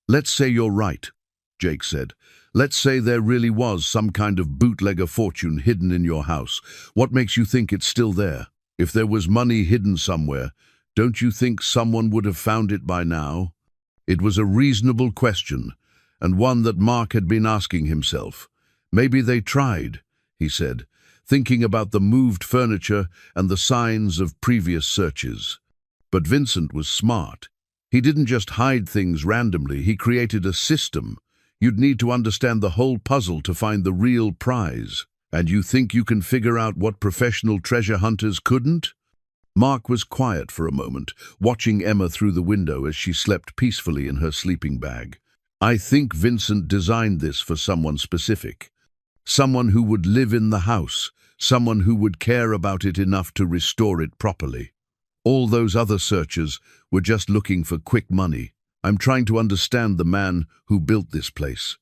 let's say you're right," Jake said. "Let's say there really was some kind of bootlegger fortune hidden in your house. What makes you think it's still there? If there was money hidden somewhere, don't you think someone would have found it by now?" It was a reasonable question, and one that Mark had been asking himself. "Maybe they tried," he said, thinking about the moved furniture and the signs of previous searches. But Vincent was smart. He didn't just hide things randomly, he created a system. You'd need to understand the whole puzzle to find the real prize. And you think you can figure out what professional treasure hunters couldn't? Mark was quiet for a moment, watching Emma through the window as she slept peacefully in her sleeping bag. "I think Vincent designed this for someone specific. Someone who would live in the house, someone who would care about it enough to restore it properly. All those other searchers were just looking for quick money. I'm trying to understand the man who built this place."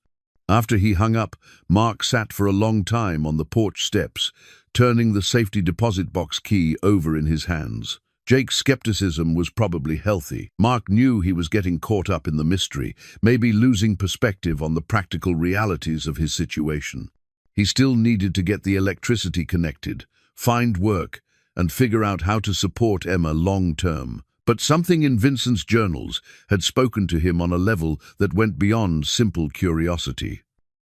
After he hung up, Mark sat for a long time on the porch steps, turning the safety deposit box key over in his hands. Jake's skepticism was probably healthy. Mark knew he was getting caught up in the mystery, maybe losing perspective on the practical realities of his situation. He still needed to get the electricity connected, find work, and figure out how to support Emma long-term. But something in Vincent's journals had spoken to him on a level that went beyond simple curiosity.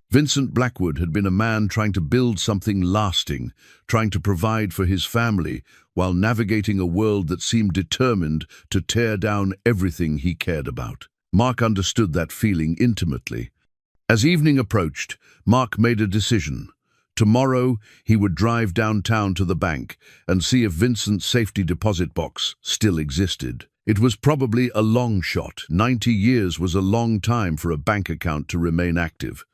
Vincent Blackwood had been a man trying to build something lasting, trying to provide for his family, while navigating a world that seemed determined to tear down everything he cared about. Mark understood that feeling intimately. As evening approached, Mark made a decision. Tomorrow, he would drive downtown to the bank and see if Vincent's safety deposit box still existed. It was probably a long shot. 90 years was a long time for a bank account to remain active.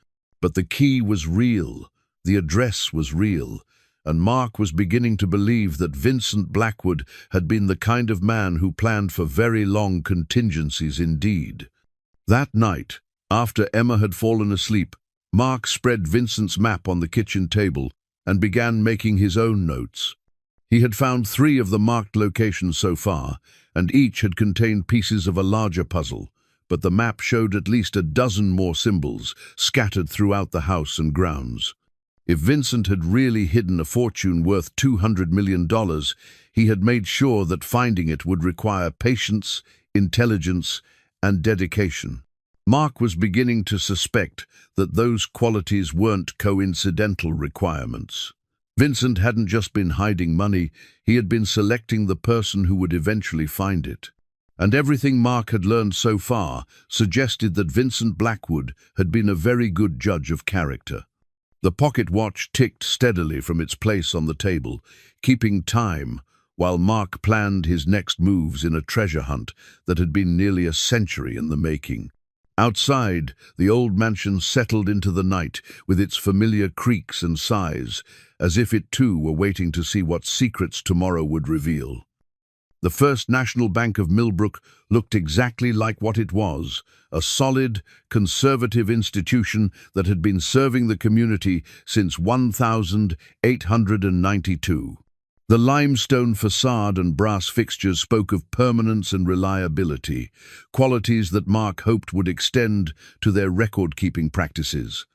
But the key was real, the address was real, and Mark was beginning to believe that Vincent Blackwood had been the kind of man who planned for very long contingencies indeed. That night, after Emma had fallen asleep, Mark spread Vincent's map on the kitchen table and began making his own notes. He had found 3 of the marked locations so far, and each had contained pieces of a larger puzzle, but the map showed at least a dozen more symbols scattered throughout the house and grounds. If Vincent had really hidden a fortune worth $200 million, he had made sure that finding it would require patience, intelligence, and dedication. Mark was beginning to suspect that those qualities weren't coincidental requirements. Vincent hadn't just been hiding money, he had been selecting the person who would eventually find it. And everything Mark had learned so far suggested that Vincent Blackwood had been a very good judge of character. The pocket watch ticked steadily from its place on the table, keeping time while Mark planned his next moves in a treasure hunt that had been nearly a century in the making. Outside, the old mansion settled into the night with its familiar creaks and sighs, as if it too were waiting to see what secrets tomorrow would reveal. The First National Bank of Millbrook looked exactly like what it was, a solid, conservative institution that had been serving the community since 1892. The limestone facade and brass fixtures spoke of permanence and reliability, qualities that Mark hoped would extend to their record-keeping practices.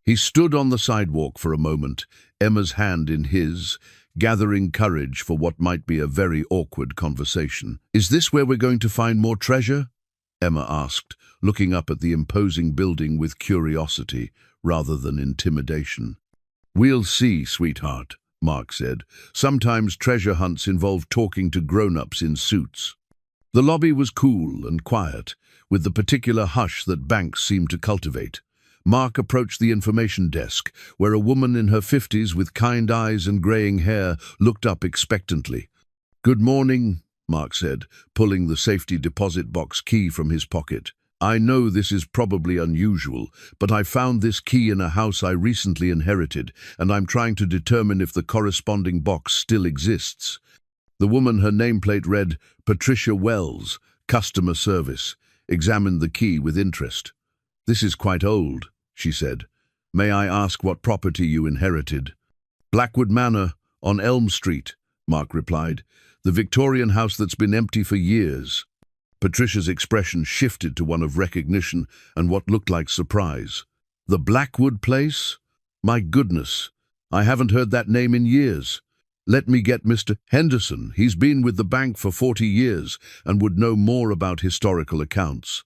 He stood on the sidewalk for a moment, Emma's hand in his, gathering courage for what might be a very awkward conversation. "Is this where we're going to find more treasure?" Emma asked, looking up at the imposing building with curiosity rather than intimidation. "We'll see, sweetheart," Mark said. "Sometimes treasure hunts involve talking to grown-ups in suits." The lobby was cool and quiet, with the particular hush that banks seem to cultivate. Mark approached the information desk, where a woman in her 50s with kind eyes and graying hair looked up expectantly. "Good morning," Mark said, pulling the safety deposit box key from his pocket. "I know this is probably unusual, but I found this key in a house I recently inherited, and I'm trying to determine if the corresponding box still exists." The woman, her nameplate read, "Patricia Wells, Customer Service," examined the key with interest. "This is quite old," she said. "May I ask what property you inherited?" "Blackwood Manor, on Elm Street," Mark replied. "The Victorian house that's been empty for years." Patricia's expression shifted to one of recognition and what looked like surprise. "The Blackwood place? My goodness, I haven't heard that name in years. Let me get Mr. Henderson. He's been with the bank for 40 years and would know more about historical accounts."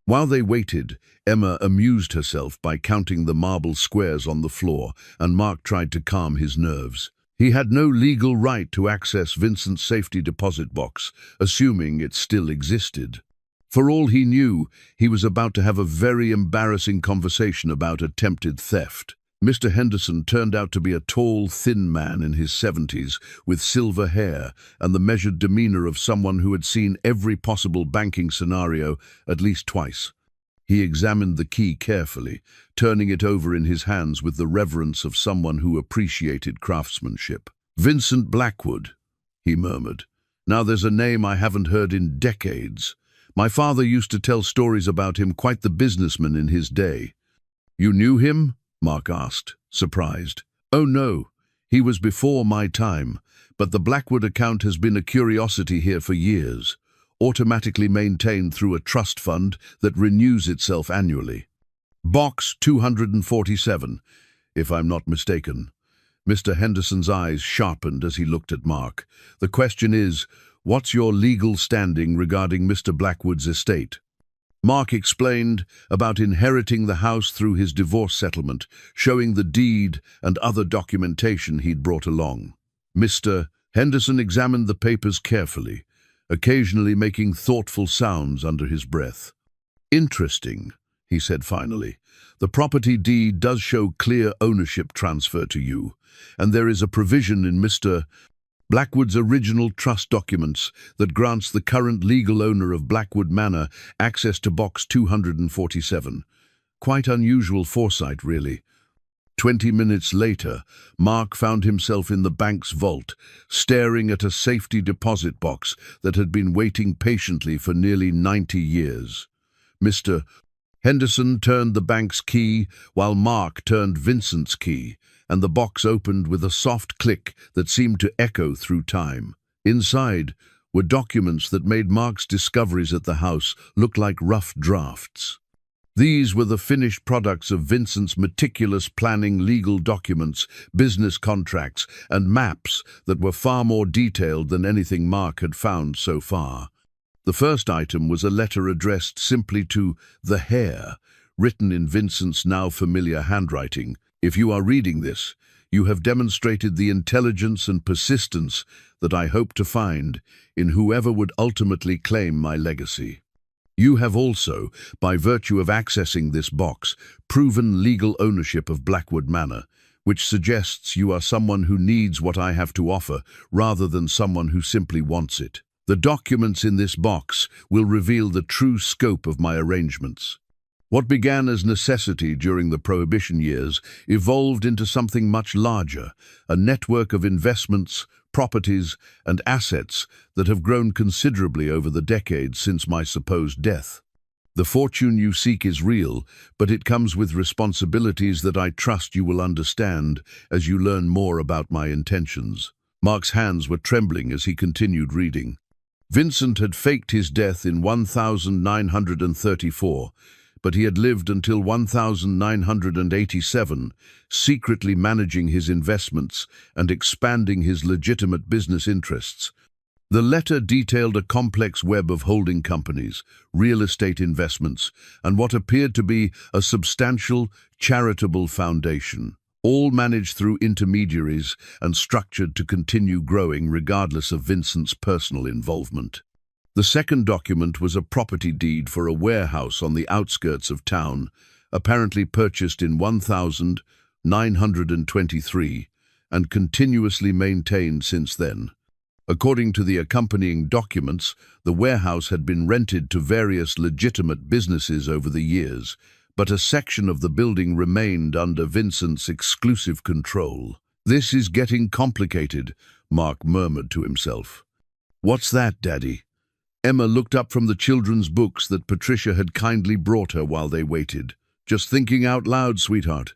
While they waited, Emma amused herself by counting the marble squares on the floor, and Mark tried to calm his nerves. He had no legal right to access Vincent's safety deposit box, assuming it still existed. For all he knew, he was about to have a very embarrassing conversation about attempted theft. Mr. Henderson turned out to be a tall, thin man in his 70s, with silver hair and the measured demeanor of someone who had seen every possible banking scenario at least twice. He examined the key carefully, turning it over in his hands with the reverence of someone who appreciated craftsmanship. "Vincent Blackwood," he murmured. "Now there's a name I haven't heard in decades. My father used to tell stories about him, quite the businessman in his day." "You knew him?" Mark asked, surprised. "Oh no, he was before my time, but the Blackwood account has been a curiosity here for years. Automatically maintained through a trust fund that renews itself annually. Box 247, if I'm not mistaken." Mr. Henderson's eyes sharpened as he looked at Mark. "The question is, what's your legal standing regarding Mr. Blackwood's estate?" Mark explained about inheriting the house through his divorce settlement, showing the deed and other documentation he'd brought along. Mr. Henderson examined the papers carefully, occasionally making thoughtful sounds under his breath. "Interesting," he said finally. "The property deed does show clear ownership transfer to you, and there is a provision in Mr. Blackwood's original trust documents that grants the current legal owner of Blackwood Manor access to Box 247. quite unusual foresight, really. 20 minutes later, Mark found himself in the bank's vault, staring at a safety deposit box that had been waiting patiently for nearly 90 years. Mr. Henderson turned the bank's key while Mark turned Vincent's key, and the box opened with a soft click that seemed to echo through time. Inside were documents that made Mark's discoveries at the house look like rough drafts. These were the finished products of Vincent's meticulous planning, legal documents, business contracts, and maps that were far more detailed than anything Mark had found so far. The first item was a letter addressed simply to the Hare, written in Vincent's now familiar handwriting. "If you are reading this, you have demonstrated the intelligence and persistence that I hope to find in whoever would ultimately claim my legacy. You have also, by virtue of accessing this box, proven legal ownership of Blackwood Manor, which suggests you are someone who needs what I have to offer rather than someone who simply wants it. The documents in this box will reveal the true scope of my arrangements. What began as necessity during the Prohibition years evolved into something much larger, a network of investments, properties, and assets that have grown considerably over the decades since my supposed death. The fortune you seek is real, but it comes with responsibilities that I trust you will understand as you learn more about my intentions." Mark's hands were trembling as he continued reading. Vincent had faked his death in 1934, but he had lived until 1987, secretly managing his investments and expanding his legitimate business interests. The letter detailed a complex web of holding companies, real estate investments, and what appeared to be a substantial charitable foundation, all managed through intermediaries and structured to continue growing regardless of Vincent's personal involvement. The second document was a property deed for a warehouse on the outskirts of town, apparently purchased in 1923 and continuously maintained since then. According to the accompanying documents, the warehouse had been rented to various legitimate businesses over the years, but a section of the building remained under Vincent's exclusive control. "This is getting complicated," Mark murmured to himself. "What's that, Daddy?" Emma looked up from the children's books that Patricia had kindly brought her while they waited. "Just thinking out loud, sweetheart."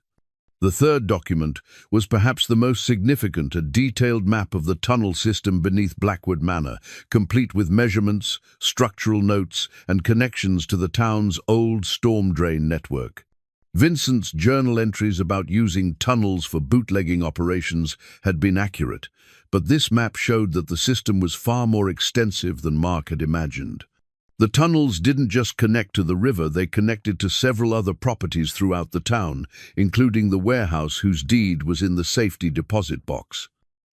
The third document was perhaps the most significant, a detailed map of the tunnel system beneath Blackwood Manor, complete with measurements, structural notes, and connections to the town's old storm drain network. Vincent's journal entries about using tunnels for bootlegging operations had been accurate, but this map showed that the system was far more extensive than Mark had imagined. The tunnels didn't just connect to the river, they connected to several other properties throughout the town, including the warehouse whose deed was in the safety deposit box.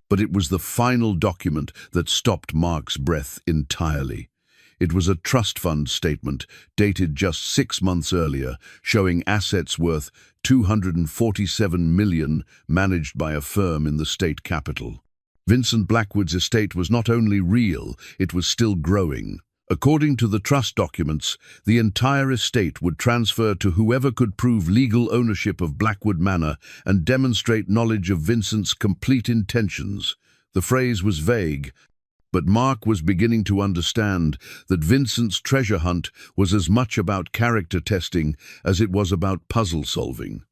But it was the final document that stopped Mark's breath entirely. It was a trust fund statement dated just 6 months earlier, showing assets worth $247 million managed by a firm in the state capital. Vincent Blackwood's estate was not only real, it was still growing. According to the trust documents, the entire estate would transfer to whoever could prove legal ownership of Blackwood Manor and demonstrate knowledge of Vincent's complete intentions. The phrase was vague, but Mark was beginning to understand that Vincent's treasure hunt was as much about character testing as it was about puzzle solving.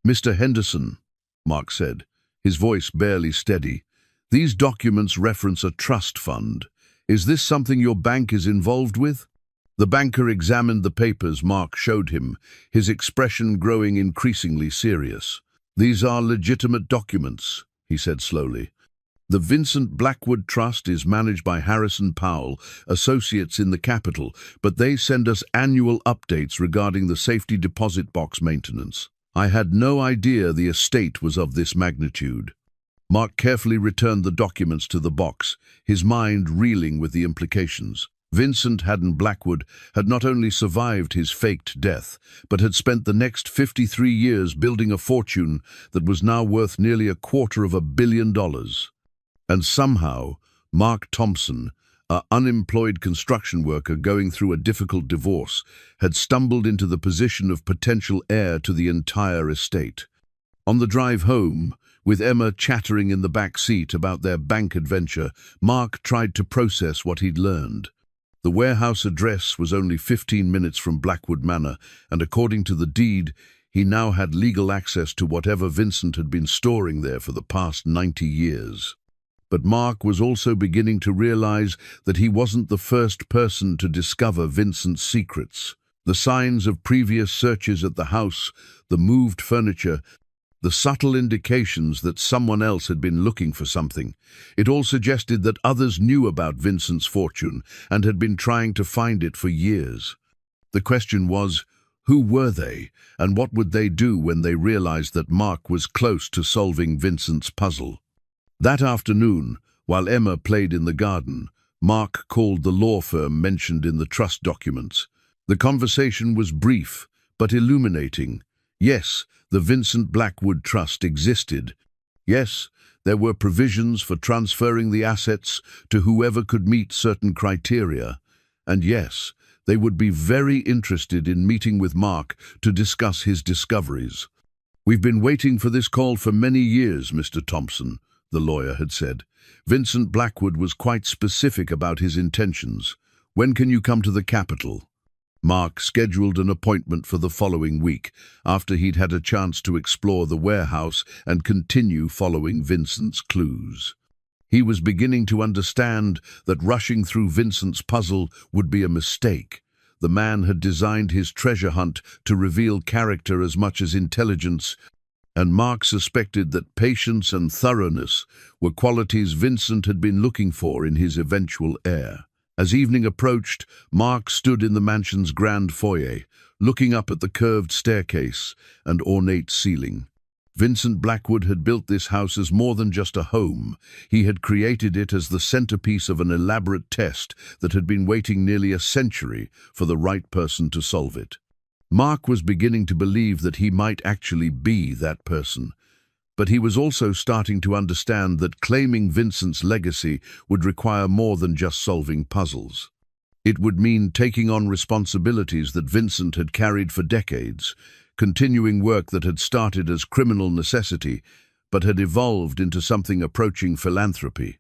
"Mr. Henderson," Mark said, his voice barely steady, "these documents reference a trust fund. Is this something your bank is involved with?" The banker examined the papers Mark showed him, his expression growing increasingly serious. "These are legitimate documents," he said slowly. "The Vincent Blackwood Trust is managed by Harrison Powell, associates in the capital, but they send us annual updates regarding the safety deposit box maintenance. I had no idea the estate was of this magnitude." Mark carefully returned the documents to the box, his mind reeling with the implications. Vincent Haddon Blackwood had not only survived his faked death, but had spent the next 53 years building a fortune that was now worth nearly $250 million. And somehow, Mark Thompson, an unemployed construction worker going through a difficult divorce, had stumbled into the position of potential heir to the entire estate. On the drive home, with Emma chattering in the back seat about their bank adventure, Mark tried to process what he'd learned. The warehouse address was only 15 minutes from Blackwood Manor, and according to the deed, he now had legal access to whatever Vincent had been storing there for the past 90 years. But Mark was also beginning to realize that he wasn't the first person to discover Vincent's secrets. The signs of previous searches at the house, the moved furniture, the subtle indications that someone else had been looking for something. It all suggested that others knew about Vincent's fortune and had been trying to find it for years. The question was, who were they, and what would they do when they realized that Mark was close to solving Vincent's puzzle? That afternoon, while Emma played in the garden, Mark called the law firm mentioned in the trust documents. The conversation was brief, but illuminating. Yes, the Vincent Blackwood Trust existed. Yes, there were provisions for transferring the assets to whoever could meet certain criteria. And yes, they would be very interested in meeting with Mark to discuss his discoveries. "We've been waiting for this call for many years, Mr. Thompson," the lawyer had said. Vincent Blackwood was quite specific about his intentions. "When can you come to the capital?" Mark scheduled an appointment for the following week, after he'd had a chance to explore the warehouse and continue following Vincent's clues. He was beginning to understand that rushing through Vincent's puzzle would be a mistake. The man had designed his treasure hunt to reveal character as much as intelligence, and Mark suspected that patience and thoroughness were qualities Vincent had been looking for in his eventual heir. As evening approached, Mark stood in the mansion's grand foyer, looking up at the curved staircase and ornate ceiling. Vincent Blackwood had built this house as more than just a home. He had created it as the centerpiece of an elaborate test that had been waiting nearly a century for the right person to solve it. Mark was beginning to believe that he might actually be that person. But he was also starting to understand that claiming Vincent's legacy would require more than just solving puzzles. It would mean taking on responsibilities that Vincent had carried for decades, continuing work that had started as criminal necessity, but had evolved into something approaching philanthropy.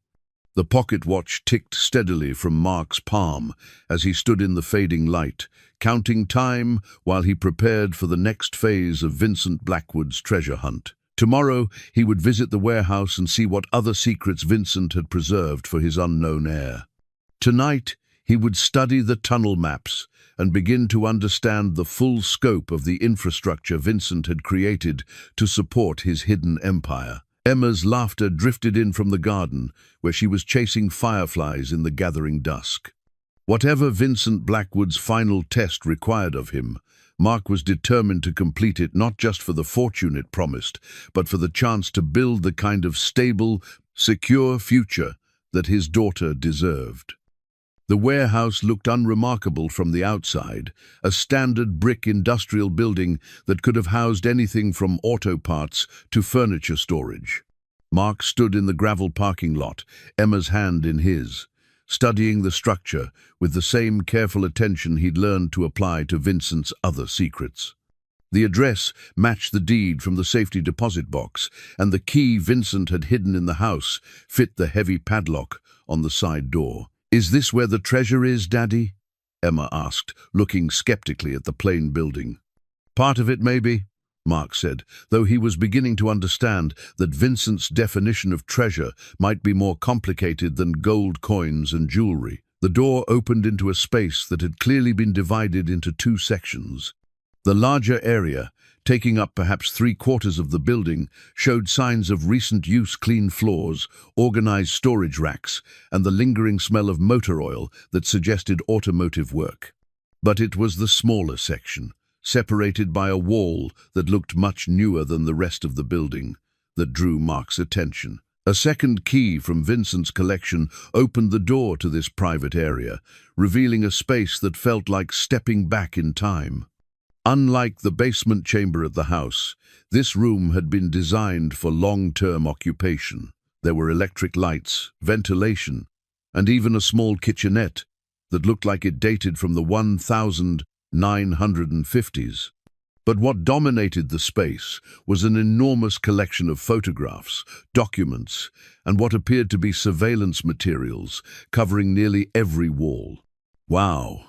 The pocket watch ticked steadily from Mark's palm as he stood in the fading light, counting time while he prepared for the next phase of Vincent Blackwood's treasure hunt. Tomorrow, he would visit the warehouse and see what other secrets Vincent had preserved for his unknown heir. Tonight, he would study the tunnel maps and begin to understand the full scope of the infrastructure Vincent had created to support his hidden empire. Emma's laughter drifted in from the garden, where she was chasing fireflies in the gathering dusk. Whatever Vincent Blackwood's final test required of him, Mark was determined to complete it, not just for the fortune it promised, but for the chance to build the kind of stable, secure future that his daughter deserved. The warehouse looked unremarkable from the outside, a standard brick industrial building that could have housed anything from auto parts to furniture storage. Mark stood in the gravel parking lot, Emma's hand in his, studying the structure with the same careful attention he'd learned to apply to Vincent's other secrets. The address matched the deed from the safety deposit box, and the key Vincent had hidden in the house fit the heavy padlock on the side door. "Is this where the treasure is, Daddy?" Emma asked, looking skeptically at the plain building. "Part of it, maybe," Mark said, though he was beginning to understand that Vincent's definition of treasure might be more complicated than gold coins and jewelry. The door opened into a space that had clearly been divided into two sections. The larger area, taking up perhaps 3/4 of the building, showed signs of recent use: clean floors, organized storage racks, and the lingering smell of motor oil that suggested automotive work. But it was the smaller section, separated by a wall that looked much newer than the rest of the building, that drew Mark's attention. A second key from Vincent's collection opened the door to this private area, revealing a space that felt like stepping back in time. Unlike the basement chamber at the house, this room had been designed for long-term occupation. There were electric lights, ventilation, and even a small kitchenette that looked like it dated from the 1950s. But what dominated the space was an enormous collection of photographs, documents, and what appeared to be surveillance materials covering nearly every wall. "Wow,"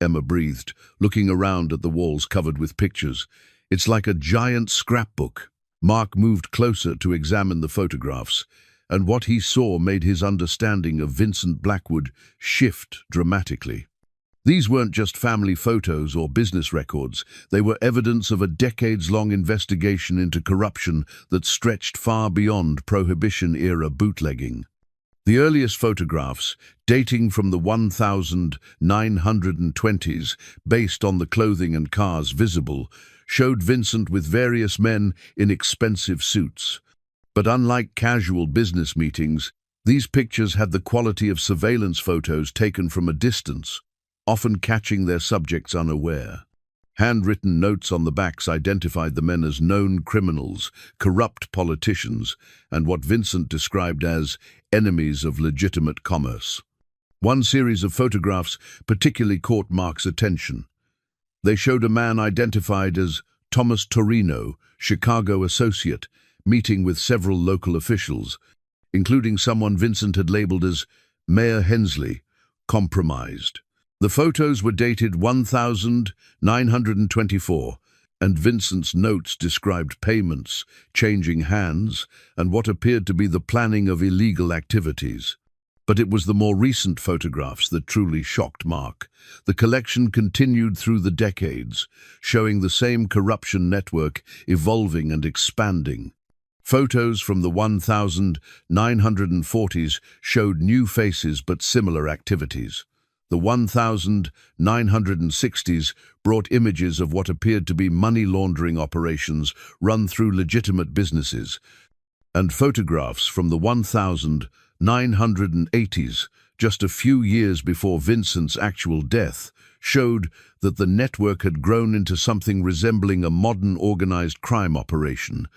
Emma breathed, looking around at the walls covered with pictures. "It's like a giant scrapbook." Mark moved closer to examine the photographs, and what he saw made his understanding of Vincent Blackwood shift dramatically. These weren't just family photos or business records, they were evidence of a decades-long investigation into corruption that stretched far beyond Prohibition-era bootlegging. The earliest photographs, dating from the 1920s, based on the clothing and cars visible, showed Vincent with various men in expensive suits. But unlike casual business meetings, these pictures had the quality of surveillance photos taken from a distance, often catching their subjects unaware. Handwritten notes on the backs identified the men as known criminals, corrupt politicians, and what Vincent described as enemies of legitimate commerce. One series of photographs particularly caught Mark's attention. They showed a man identified as Thomas Torino, Chicago associate, meeting with several local officials, including someone Vincent had labeled as Mayor Hensley, compromised. The photos were dated 1924, and Vincent's notes described payments, changing hands, and what appeared to be the planning of illegal activities. But it was the more recent photographs that truly shocked Mark. The collection continued through the decades, showing the same corruption network evolving and expanding. Photos from the 1940s showed new faces but similar activities. The 1960s brought images of what appeared to be money laundering operations run through legitimate businesses, and photographs from the 1980s, just a few years before Vincent's actual death, showed that the network had grown into something resembling a modern organized crime operation.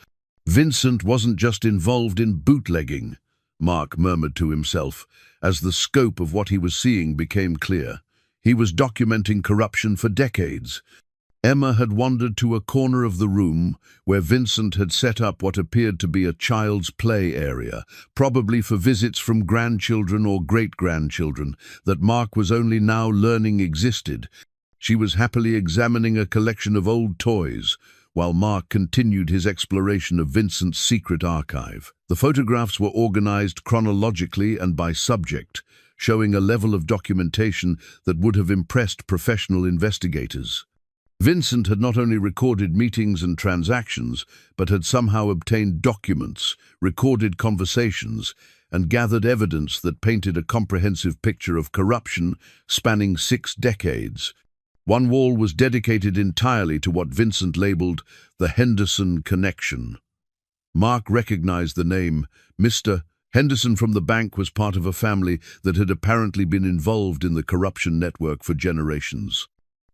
Vincent wasn't just involved in bootlegging, Mark murmured to himself, as the scope of what he was seeing became clear. He was documenting corruption for decades. Emma had wandered to a corner of the room where Vincent had set up what appeared to be a child's play area, probably for visits from grandchildren or great-grandchildren that Mark was only now learning existed. She was happily examining a collection of old toys, while Mark continued his exploration of Vincent's secret archive. The photographs were organized chronologically and by subject, showing a level of documentation that would have impressed professional investigators. Vincent had not only recorded meetings and transactions, but had somehow obtained documents, recorded conversations, and gathered evidence that painted a comprehensive picture of corruption spanning 6 decades. One wall was dedicated entirely to what Vincent labeled the Henderson Connection. Mark recognized the name. Mr. Henderson from the bank was part of a family that had apparently been involved in the corruption network for generations.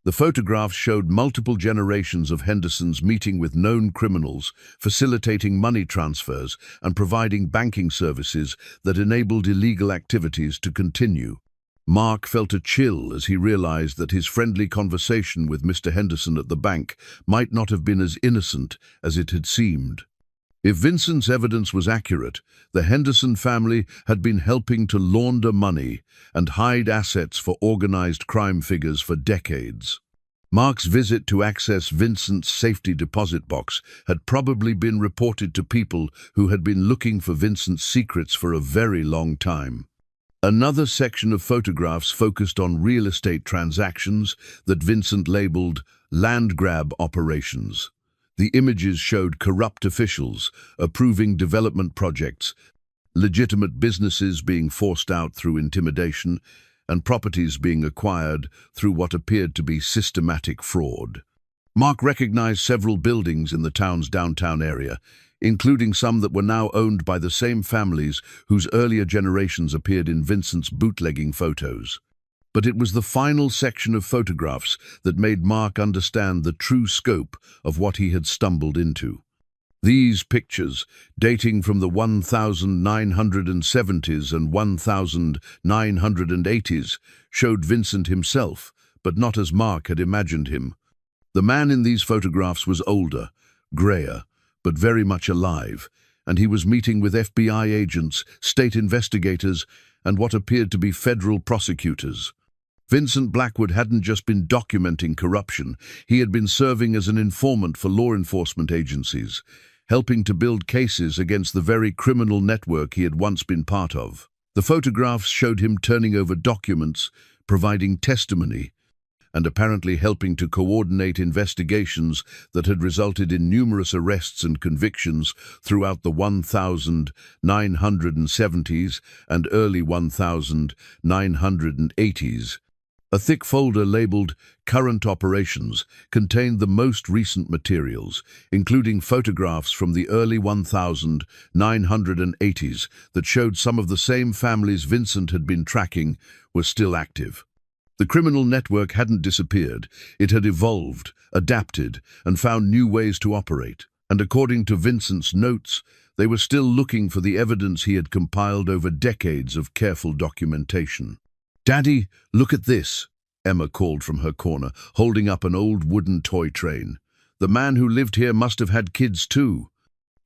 The photographs showed multiple generations of Hendersons meeting with known criminals, facilitating money transfers, and providing banking services that enabled illegal activities to continue. Mark felt a chill as he realized that his friendly conversation with Mr. Henderson at the bank might not have been as innocent as it had seemed. If Vincent's evidence was accurate, the Henderson family had been helping to launder money and hide assets for organized crime figures for decades. Mark's visit to access Vincent's safety deposit box had probably been reported to people who had been looking for Vincent's secrets for a very long time. Another section of photographs focused on real estate transactions that Vincent labeled land grab operations. The images showed corrupt officials approving development projects, legitimate businesses being forced out through intimidation, and properties being acquired through what appeared to be systematic fraud. Mark recognized several buildings in the town's downtown area, including some that were now owned by the same families whose earlier generations appeared in Vincent's bootlegging photos. But it was the final section of photographs that made Mark understand the true scope of what he had stumbled into. These pictures, dating from the 1970s and 1980s, showed Vincent himself, but not as Mark had imagined him. The man in these photographs was older, grayer, but very much alive, and he was meeting with FBI agents, state investigators, and what appeared to be federal prosecutors. Vincent Blackwood hadn't just been documenting corruption, he had been serving as an informant for law enforcement agencies, helping to build cases against the very criminal network he had once been part of. The photographs showed him turning over documents, providing testimony, and apparently helping to coordinate investigations that had resulted in numerous arrests and convictions throughout the 1970s and early 1980s. A thick folder labeled Current Operations contained the most recent materials, including photographs from the early 1980s that showed some of the same families Vincent had been tracking were still active. The criminal network hadn't disappeared. It had evolved, adapted, and found new ways to operate. And according to Vincent's notes, they were still looking for the evidence he had compiled over decades of careful documentation. "Daddy, look at this," Emma called from her corner, holding up an old wooden toy train. "The man who lived here must have had kids too."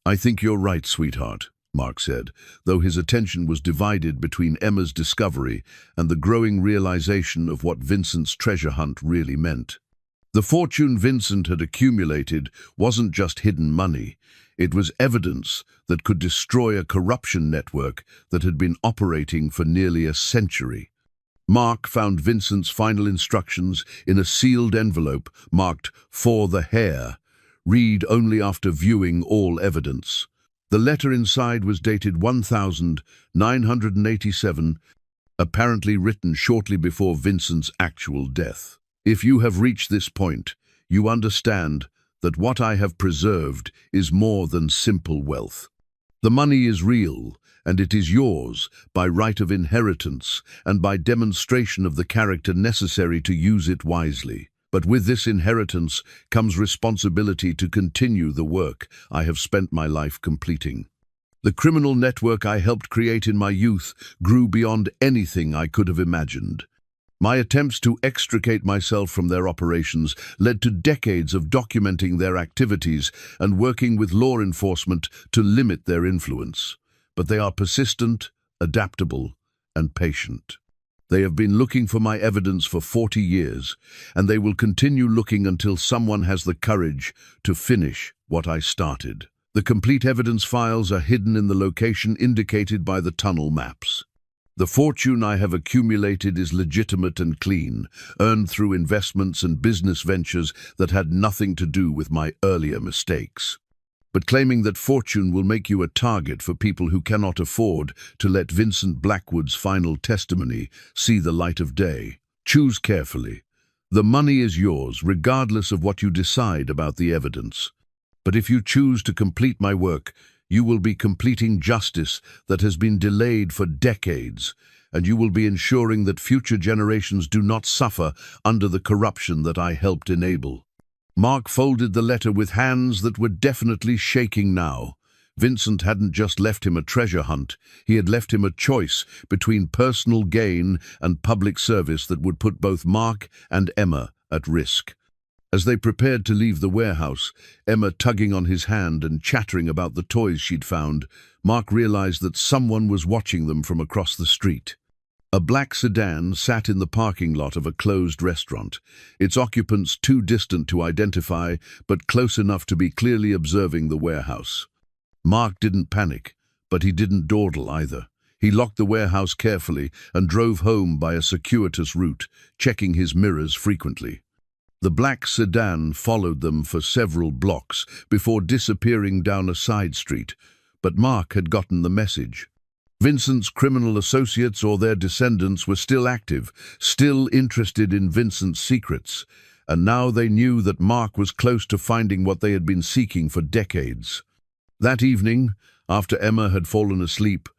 "I think you're right, sweetheart," Mark said, though his attention was divided between Emma's discovery and the growing realization of what Vincent's treasure hunt really meant. The fortune Vincent had accumulated wasn't just hidden money. It was evidence that could destroy a corruption network that had been operating for nearly a century. Mark found Vincent's final instructions in a sealed envelope marked "For the Hair." Read only after viewing all evidence. The letter inside was dated 1987, apparently written shortly before Vincent's actual death. "If you have reached this point, you understand that what I have preserved is more than simple wealth. The money is real, and it is yours by right of inheritance and by demonstration of the character necessary to use it wisely. But with this inheritance comes responsibility to continue the work I have spent my life completing. The criminal network I helped create in my youth grew beyond anything I could have imagined. My attempts to extricate myself from their operations led to decades of documenting their activities and working with law enforcement to limit their influence. But they are persistent, adaptable, and patient. They have been looking for my evidence for 40 years, and they will continue looking until someone has the courage to finish what I started. The complete evidence files are hidden in the location indicated by the tunnel maps. The fortune I have accumulated is legitimate and clean, earned through investments and business ventures that had nothing to do with my earlier mistakes. But claiming that fortune will make you a target for people who cannot afford to let Vincent Blackwood's final testimony see the light of day. Choose carefully. The money is yours, regardless of what you decide about the evidence. But if you choose to complete my work, you will be completing justice that has been delayed for decades, and you will be ensuring that future generations do not suffer under the corruption that I helped enable. Mark folded the letter with hands that were definitely shaking now. Vincent hadn't just left him a treasure hunt, he had left him a choice between personal gain and public service that would put both Mark and Emma at risk. As they prepared to leave the warehouse, Emma tugging on his hand and chattering about the toys she'd found, Mark realized that someone was watching them from across the street. A black sedan sat in the parking lot of a closed restaurant, its occupants too distant to identify, but close enough to be clearly observing the warehouse. Mark didn't panic, but he didn't dawdle either. He locked the warehouse carefully and drove home by a circuitous route, checking his mirrors frequently. The black sedan followed them for several blocks before disappearing down a side street, but Mark had gotten the message. Vincent's criminal associates or their descendants were still active, still interested in Vincent's secrets, and now they knew that Mark was close to finding what they had been seeking for decades. That evening, after Emma had fallen asleep,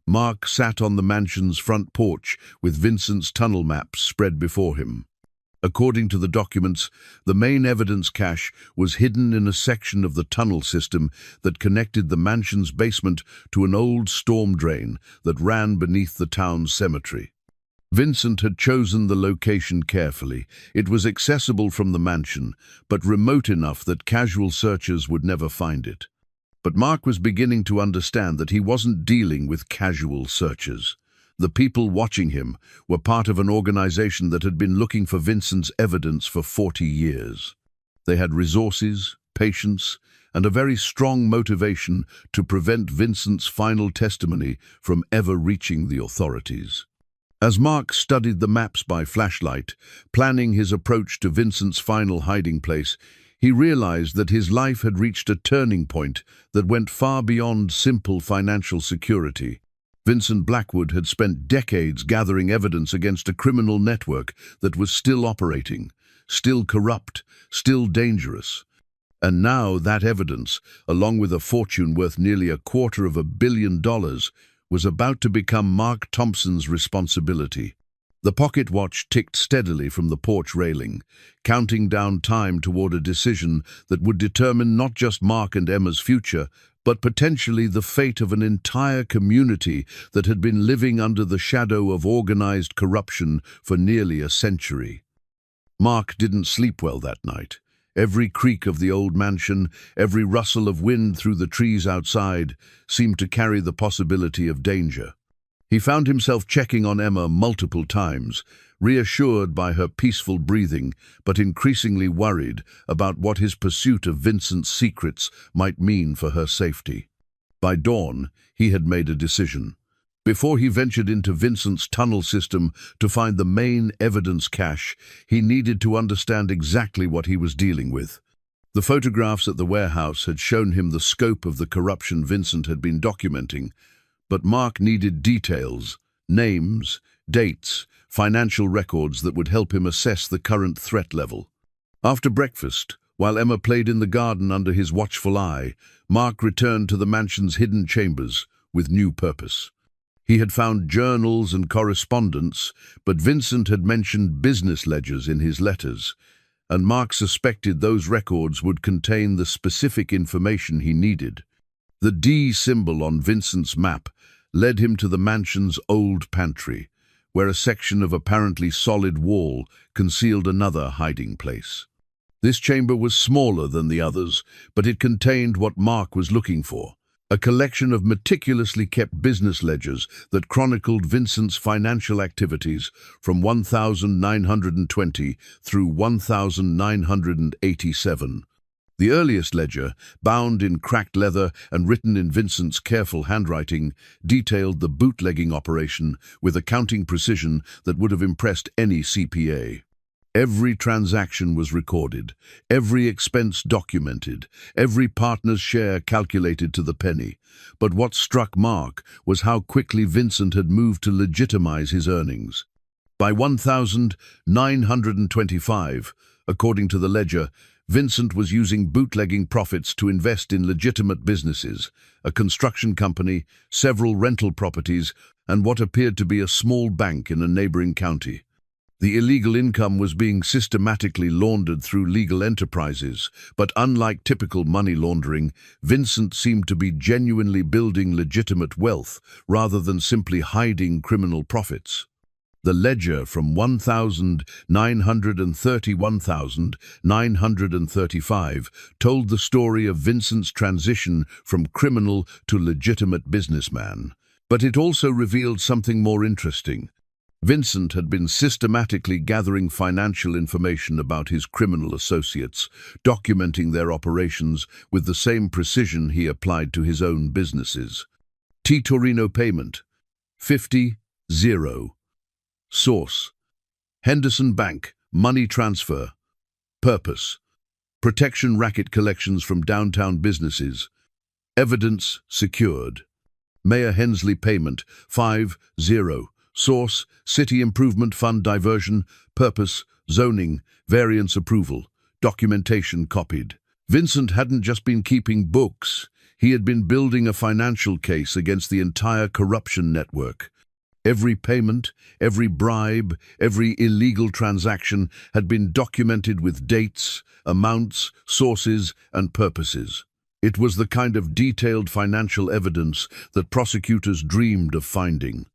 Mark sat on the mansion's front porch with Vincent's tunnel maps spread before him. According to the documents, the main evidence cache was hidden in a section of the tunnel system that connected the mansion's basement to an old storm drain that ran beneath the town's cemetery. Vincent had chosen the location carefully. It was accessible from the mansion, but remote enough that casual searchers would never find it. But Mark was beginning to understand that he wasn't dealing with casual searchers. The people watching him were part of an organization that had been looking for Vincent's evidence for 40 years. They had resources, patience, and a very strong motivation to prevent Vincent's final testimony from ever reaching the authorities. As Mark studied the maps by flashlight, planning his approach to Vincent's final hiding place, he realized that his life had reached a turning point that went far beyond simple financial security. Vincent Blackwood had spent decades gathering evidence against a criminal network that was still operating, still corrupt, still dangerous. And now that evidence, along with a fortune worth nearly $250 million, was about to become Mark Thompson's responsibility. The pocket watch ticked steadily from the porch railing, counting down time toward a decision that would determine not just Mark and Emma's future, but potentially the fate of an entire community that had been living under the shadow of organized corruption for nearly a century. Mark didn't sleep well that night. Every creak of the old mansion, every rustle of wind through the trees outside, seemed to carry the possibility of danger. He found himself checking on Emma multiple times, reassured by her peaceful breathing, but increasingly worried about what his pursuit of Vincent's secrets might mean for her safety. By dawn, he had made a decision. Before he ventured into Vincent's tunnel system to find the main evidence cache, he needed to understand exactly what he was dealing with. The photographs at the warehouse had shown him the scope of the corruption Vincent had been documenting, but Mark needed details, names, dates, financial records that would help him assess the current threat level. After breakfast, while Emma played in the garden under his watchful eye, Mark returned to the mansion's hidden chambers with new purpose. He had found journals and correspondence, but Vincent had mentioned business ledgers in his letters, and Mark suspected those records would contain the specific information he needed. The D symbol on Vincent's map led him to the mansion's old pantry, where a section of apparently solid wall concealed another hiding place. This chamber was smaller than the others, but it contained what Mark was looking for: a collection of meticulously kept business ledgers that chronicled Vincent's financial activities from 1920 through 1987. The earliest ledger, bound in cracked leather and written in Vincent's careful handwriting, detailed the bootlegging operation with accounting precision that would have impressed any CPA. Every transaction was recorded, every expense documented, every partner's share calculated to the penny. But what struck Mark was how quickly Vincent had moved to legitimize his earnings. By 1925, according to the ledger, Vincent was using bootlegging profits to invest in legitimate businesses, a construction company, several rental properties, and what appeared to be a small bank in a neighboring county. The illegal income was being systematically laundered through legal enterprises, but unlike typical money laundering, Vincent seemed to be genuinely building legitimate wealth rather than simply hiding criminal profits. The ledger from 1930 to 1935 told the story of Vincent's transition from criminal to legitimate businessman. But it also revealed something more interesting. Vincent had been systematically gathering financial information about his criminal associates, documenting their operations with the same precision he applied to his own businesses. T. Torino payment, 50-0. Source: Henderson Bank, money transfer. Purpose: protection racket collections from downtown businesses. Evidence secured. Mayor Hensley payment, 5-0. Source: City Improvement Fund diversion. Purpose: zoning, variance approval. Documentation copied. Vincent hadn't just been keeping books. He had been building a financial case against the entire corruption network. Every payment, every bribe, every illegal transaction had been documented with dates, amounts, sources, and purposes. It was the kind of detailed financial evidence that prosecutors dreamed of finding.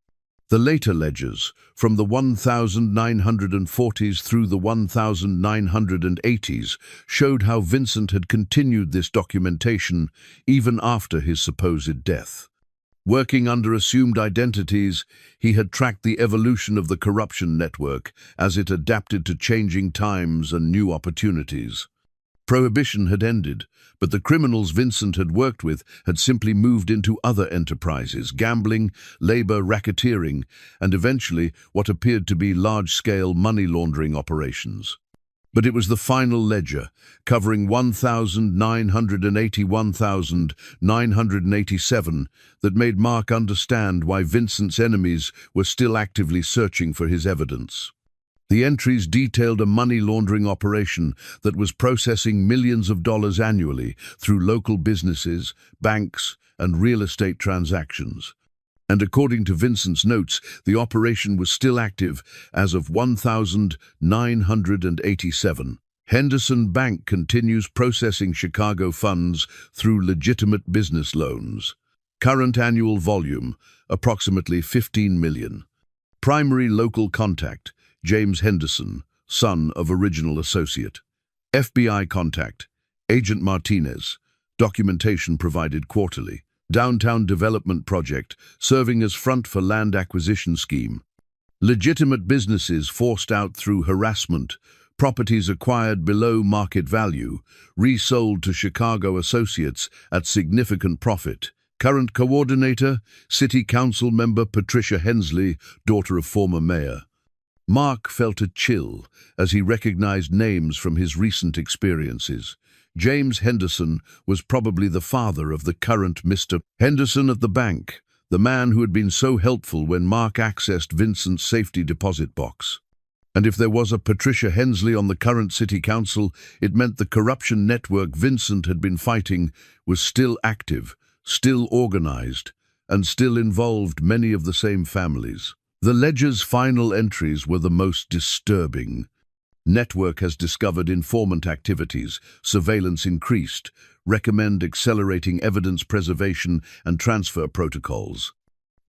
The later ledgers, from the 1940s through the 1980s, showed how Vincent had continued this documentation even after his supposed death. Working under assumed identities, he had tracked the evolution of the corruption network as it adapted to changing times and new opportunities. Prohibition had ended, but the criminals Vincent had worked with had simply moved into other enterprises, gambling, labor, racketeering, and eventually what appeared to be large-scale money laundering operations. But it was the final ledger, covering 1,981,987, that made Mark understand why Vincent's enemies were still actively searching for his evidence. The entries detailed a money laundering operation that was processing millions of dollars annually through local businesses, banks, and real estate transactions. And according to Vincent's notes, the operation was still active as of 1987. Henderson Bank continues processing Chicago funds through legitimate business loans. Current annual volume, approximately 15 million. Primary local contact, James Henderson, son of original associate. FBI contact, Agent Martinez. Documentation provided quarterly. Downtown development project, serving as front for land acquisition scheme. Legitimate businesses forced out through harassment. Properties acquired below market value, resold to Chicago associates at significant profit. Current coordinator, City Council member Patricia Hensley, daughter of former mayor. Mark felt a chill as he recognized names from his recent experiences. James Henderson was probably the father of the current Mr. Henderson at the bank, the man who had been so helpful when Mark accessed Vincent's safety deposit box. And if there was a Patricia Hensley on the current city council, it meant the corruption network Vincent had been fighting was still active, still organized, and still involved many of the same families. The ledger's final entries were the most disturbing. Network has discovered informant activities, surveillance increased, recommend accelerating evidence preservation and transfer protocols.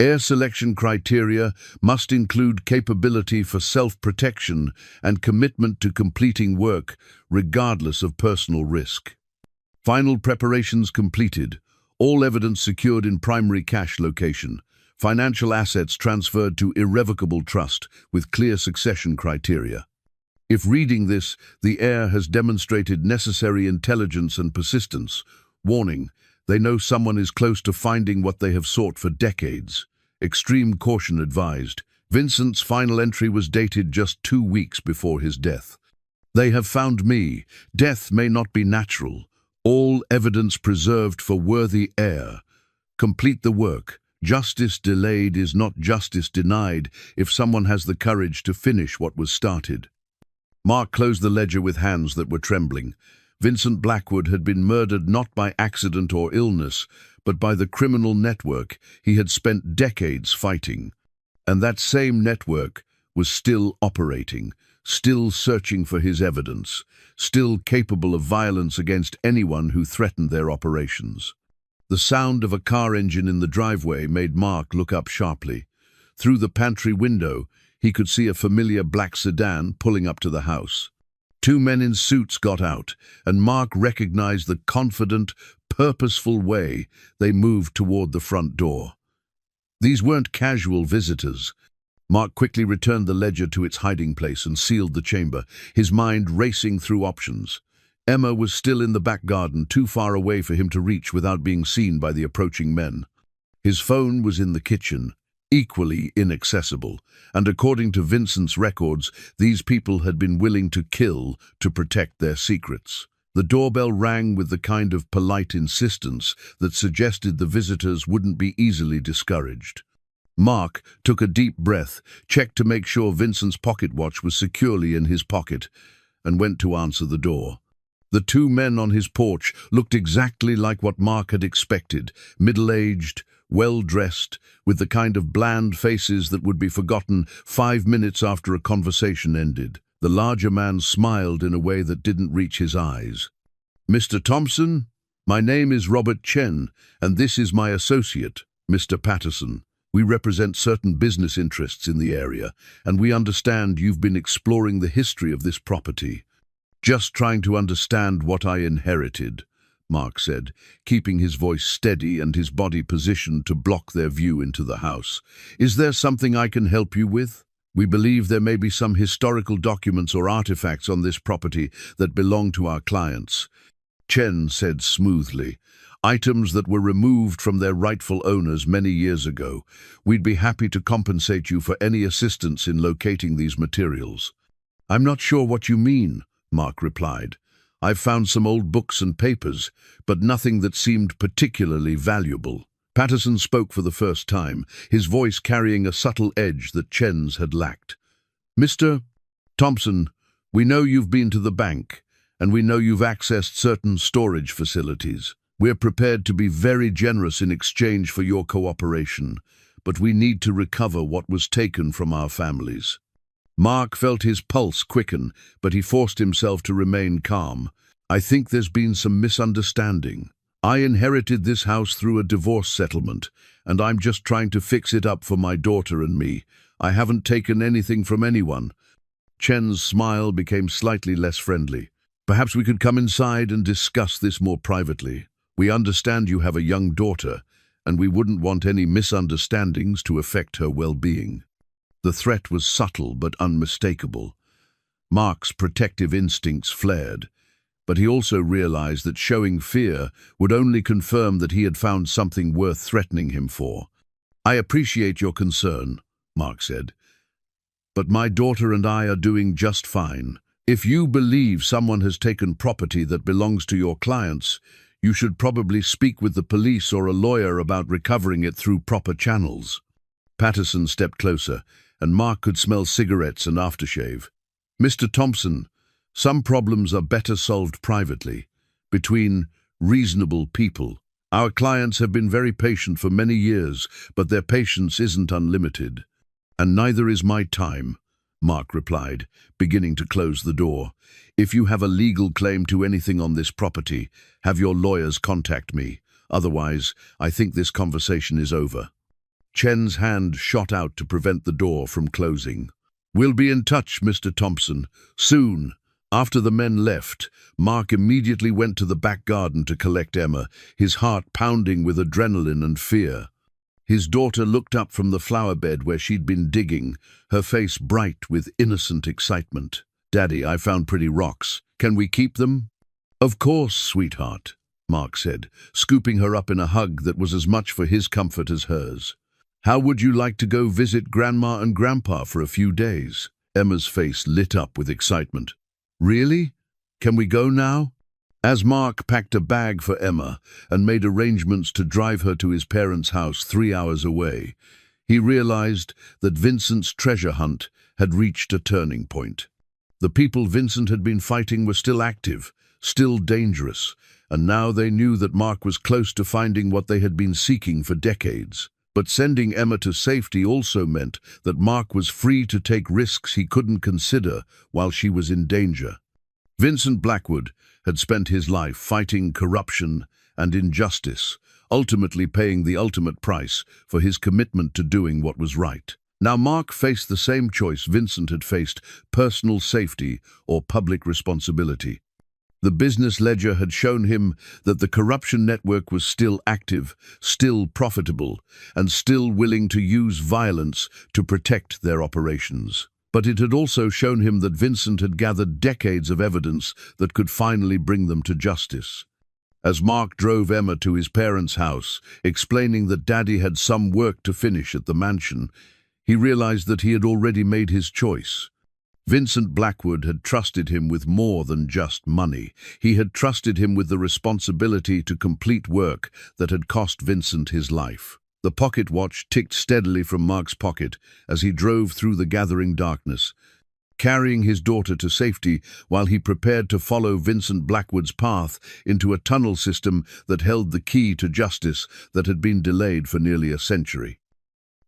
Air selection criteria must include capability for self-protection and commitment to completing work regardless of personal risk. Final preparations completed, all evidence secured in primary cache location. Financial assets transferred to irrevocable trust with clear succession criteria. If reading this, the heir has demonstrated necessary intelligence and persistence. Warning, they know someone is close to finding what they have sought for decades. Extreme caution advised. Vincent's final entry was dated just 2 weeks before his death. They have found me. Death may not be natural. All evidence preserved for worthy heir. Complete the work. Justice delayed is not justice denied if someone has the courage to finish what was started. Mark closed the ledger with hands that were trembling. Vincent Blackwood had been murdered not by accident or illness, but by the criminal network he had spent decades fighting. And that same network was still operating, still searching for his evidence, still capable of violence against anyone who threatened their operations. The sound of a car engine in the driveway made Mark look up sharply. Through the pantry window, he could see a familiar black sedan pulling up to the house. 2 men in suits got out, and Mark recognized the confident, purposeful way they moved toward the front door. These weren't casual visitors. Mark quickly returned the ledger to its hiding place and sealed the chamber, his mind racing through options. Emma was still in the back garden, too far away for him to reach without being seen by the approaching men. His phone was in the kitchen, equally inaccessible, and according to Vincent's records, these people had been willing to kill to protect their secrets. The doorbell rang with the kind of polite insistence that suggested the visitors wouldn't be easily discouraged. Mark took a deep breath, checked to make sure Vincent's pocket watch was securely in his pocket, and went to answer the door. The 2 men on his porch looked exactly like what Mark had expected, middle-aged, well-dressed, with the kind of bland faces that would be forgotten 5 minutes after a conversation ended. The larger man smiled in a way that didn't reach his eyes. "Mr. Thompson, my name is Robert Chen, and this is my associate, Mr. Patterson. We represent certain business interests in the area, and we understand you've been exploring the history of this property." "Just trying to understand what I inherited," Mark said, keeping his voice steady and his body positioned to block their view into the house. "Is there something I can help you with? We believe there may be some historical documents or artifacts on this property that belong to our clients," Chen said smoothly. "Items that were removed from their rightful owners many years ago. We'd be happy to compensate you for any assistance in locating these materials." "I'm not sure what you mean," Mark replied. "I've found some old books and papers, but nothing that seemed particularly valuable." Patterson spoke for the first time, his voice carrying a subtle edge that Chen's had lacked. "Mr. Thompson, we know you've been to the bank, and we know you've accessed certain storage facilities. We're prepared to be very generous in exchange for your cooperation, but we need to recover what was taken from our families." Mark felt his pulse quicken, but he forced himself to remain calm. "I think there's been some misunderstanding. I inherited this house through a divorce settlement, and I'm just trying to fix it up for my daughter and me. I haven't taken anything from anyone." Chen's smile became slightly less friendly. "Perhaps we could come inside and discuss this more privately. We understand you have a young daughter, and we wouldn't want any misunderstandings to affect her well-being." The threat was subtle but unmistakable. Mark's protective instincts flared, but he also realized that showing fear would only confirm that he had found something worth threatening him for. "I appreciate your concern," Mark said, "but my daughter and I are doing just fine. If you believe someone has taken property that belongs to your clients, you should probably speak with the police or a lawyer about recovering it through proper channels." Patterson stepped closer, and Mark could smell cigarettes and aftershave. "Mr. Thompson, some problems are better solved privately, between reasonable people. Our clients have been very patient for many years, but their patience isn't unlimited." "And neither is my time," Mark replied, beginning to close the door. "If you have a legal claim to anything on this property, have your lawyers contact me. Otherwise, I think this conversation is over." Chen's hand shot out to prevent the door from closing. "We'll be in touch, Mr. Thompson, soon." After the men left, Mark immediately went to the back garden to collect Emma, his heart pounding with adrenaline and fear. His daughter looked up from the flower bed where she'd been digging, her face bright with innocent excitement. "Daddy, I found pretty rocks. Can we keep them?" "Of course, sweetheart," Mark said, scooping her up in a hug that was as much for his comfort as hers. "How would you like to go visit Grandma and Grandpa for a few days?" Emma's face lit up with excitement. "Really? Can we go now?" As Mark packed a bag for Emma and made arrangements to drive her to his parents' house 3 hours away, he realized that Vincent's treasure hunt had reached a turning point. The people Vincent had been fighting were still active, still dangerous, and now they knew that Mark was close to finding what they had been seeking for decades. But sending Emma to safety also meant that Mark was free to take risks he couldn't consider while she was in danger. Vincent Blackwood had spent his life fighting corruption and injustice, ultimately paying the ultimate price for his commitment to doing what was right. Now Mark faced the same choice Vincent had faced: personal safety or public responsibility. The business ledger had shown him that the corruption network was still active, still profitable, and still willing to use violence to protect their operations. But it had also shown him that Vincent had gathered decades of evidence that could finally bring them to justice. As Mark drove Emma to his parents' house, explaining that Daddy had some work to finish at the mansion, he realized that he had already made his choice. Vincent Blackwood had trusted him with more than just money. He had trusted him with the responsibility to complete work that had cost Vincent his life. The pocket watch ticked steadily from Mark's pocket as he drove through the gathering darkness. carrying his daughter to safety while he prepared to follow Vincent Blackwood's path into a tunnel system that held the key to justice that had been delayed for nearly a century.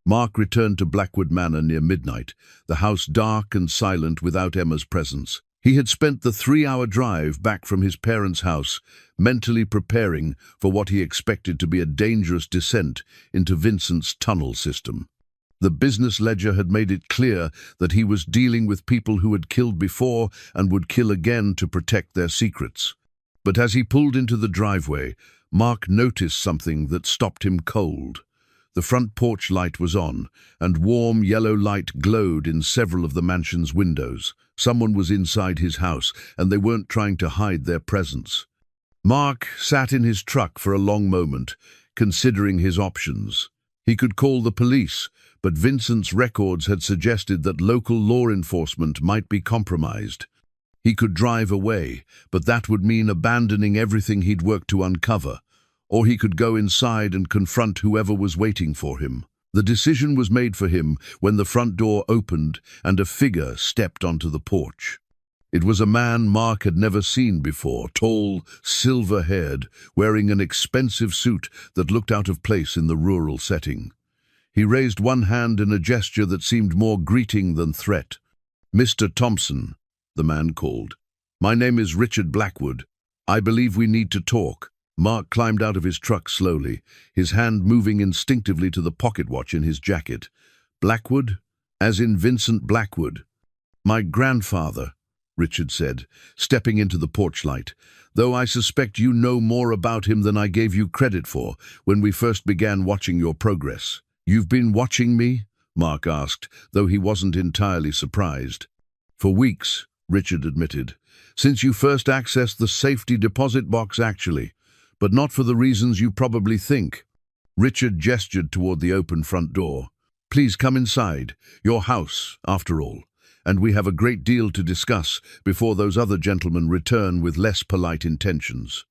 Mark returned to Blackwood Manor near midnight, the house dark and silent without Emma's presence. He had spent the 3-hour drive back from his parents' house, mentally preparing for what he expected to be a dangerous descent into Vincent's tunnel system. The business ledger had made it clear that he was dealing with people who had killed before and would kill again to protect their secrets. But as he pulled into the driveway, Mark noticed something that stopped him cold. The front porch light was on, and warm yellow light glowed in several of the mansion's windows. Someone was inside his house, and they weren't trying to hide their presence. Mark sat in his truck for a long moment, considering his options. He could call the police, but Vincent's records had suggested that local law enforcement might be compromised. He could drive away, but that would mean abandoning everything he'd worked to uncover. Or he could go inside and confront whoever was waiting for him. The decision was made for him when the front door opened and a figure stepped onto the porch. It was a man Mark had never seen before, tall, silver-haired, wearing an expensive suit that looked out of place in the rural setting. He raised one hand in a gesture that seemed more greeting than threat. "Mr. Thompson," the man called. "My name is Richard Blackwood. I believe we need to talk." Mark climbed out of his truck slowly, his hand moving instinctively to the pocket watch in his jacket. "Blackwood? As in Vincent Blackwood?" "My grandfather," Richard said, stepping into the porch light, "though I suspect you know more about him than I gave you credit for when we first began watching your progress." "You've been watching me?" Mark asked, though he wasn't entirely surprised. "For weeks," Richard admitted, "since you first accessed the safety deposit box, actually. But not for the reasons you probably think." Richard gestured toward the open front door. "Please come inside. Your house, after all. And we have a great deal to discuss before those other gentlemen return with less polite intentions."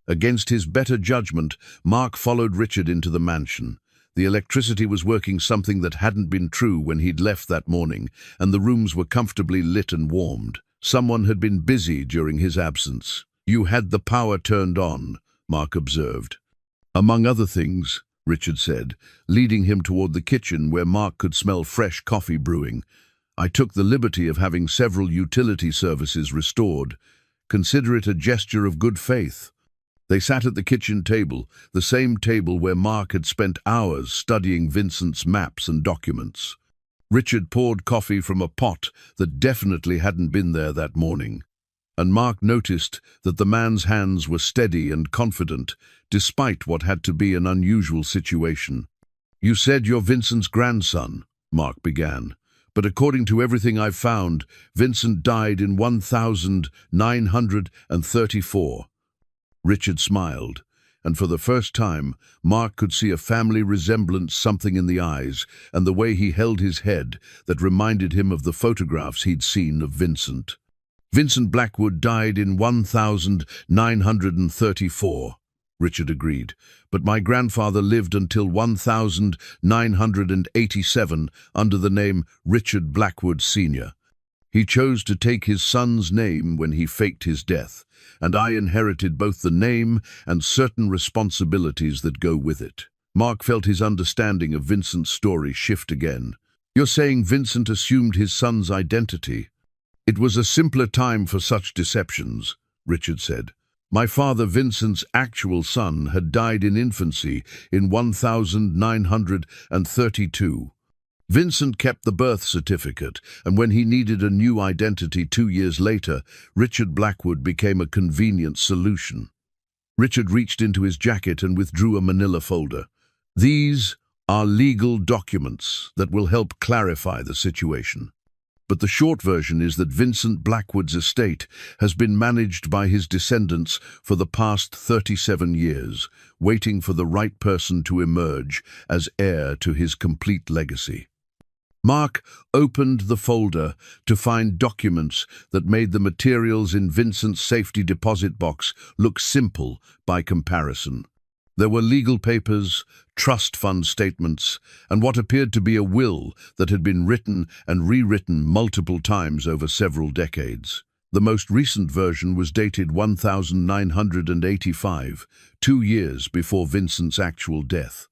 Against his better judgment, Mark followed Richard into the mansion. The electricity was working, something that hadn't been true when he'd left that morning, and the rooms were comfortably lit and warmed. Someone had been busy during his absence. "You had the power turned on," Mark observed. "Among other things," Richard said, leading him toward the kitchen where Mark could smell fresh coffee brewing. "I took the liberty of having several utility services restored. Consider it a gesture of good faith." They sat at the kitchen table, the same table where Mark had spent hours studying Vincent's maps and documents. Richard poured coffee from a pot that definitely hadn't been there that morning. And Mark noticed that the man's hands were steady and confident, despite what had to be an unusual situation. "You said you're Vincent's grandson," Mark began, "but according to everything I've found, Vincent died in 1934. Richard smiled, and for the first time, Mark could see a family resemblance, something in the eyes, and the way he held his head that reminded him of the photographs he'd seen of Vincent. "Vincent Blackwood died in 1934, Richard agreed, "but my grandfather lived until 1987 under the name Richard Blackwood Sr. He chose to take his son's name when he faked his death, and I inherited both the name and certain responsibilities that go with it." Mark felt his understanding of Vincent's story shift again. "You're saying Vincent assumed his son's identity?" "It was a simpler time for such deceptions," Richard said. "My father Vincent's actual son had died in infancy in 1932. Vincent kept the birth certificate, and when he needed a new identity 2 years later, Richard Blackwood became a convenient solution." Richard reached into his jacket and withdrew a manila folder. "These are legal documents that will help clarify the situation. But the short version is that Vincent Blackwood's estate has been managed by his descendants for the past 37 years, waiting for the right person to emerge as heir to his complete legacy." Mark opened the folder to find documents that made the materials in Vincent's safety deposit box look simple by comparison. There were legal papers, trust fund statements, and what appeared to be a will that had been written and rewritten multiple times over several decades. The most recent version was dated 1985, 2 years before Vincent's actual death.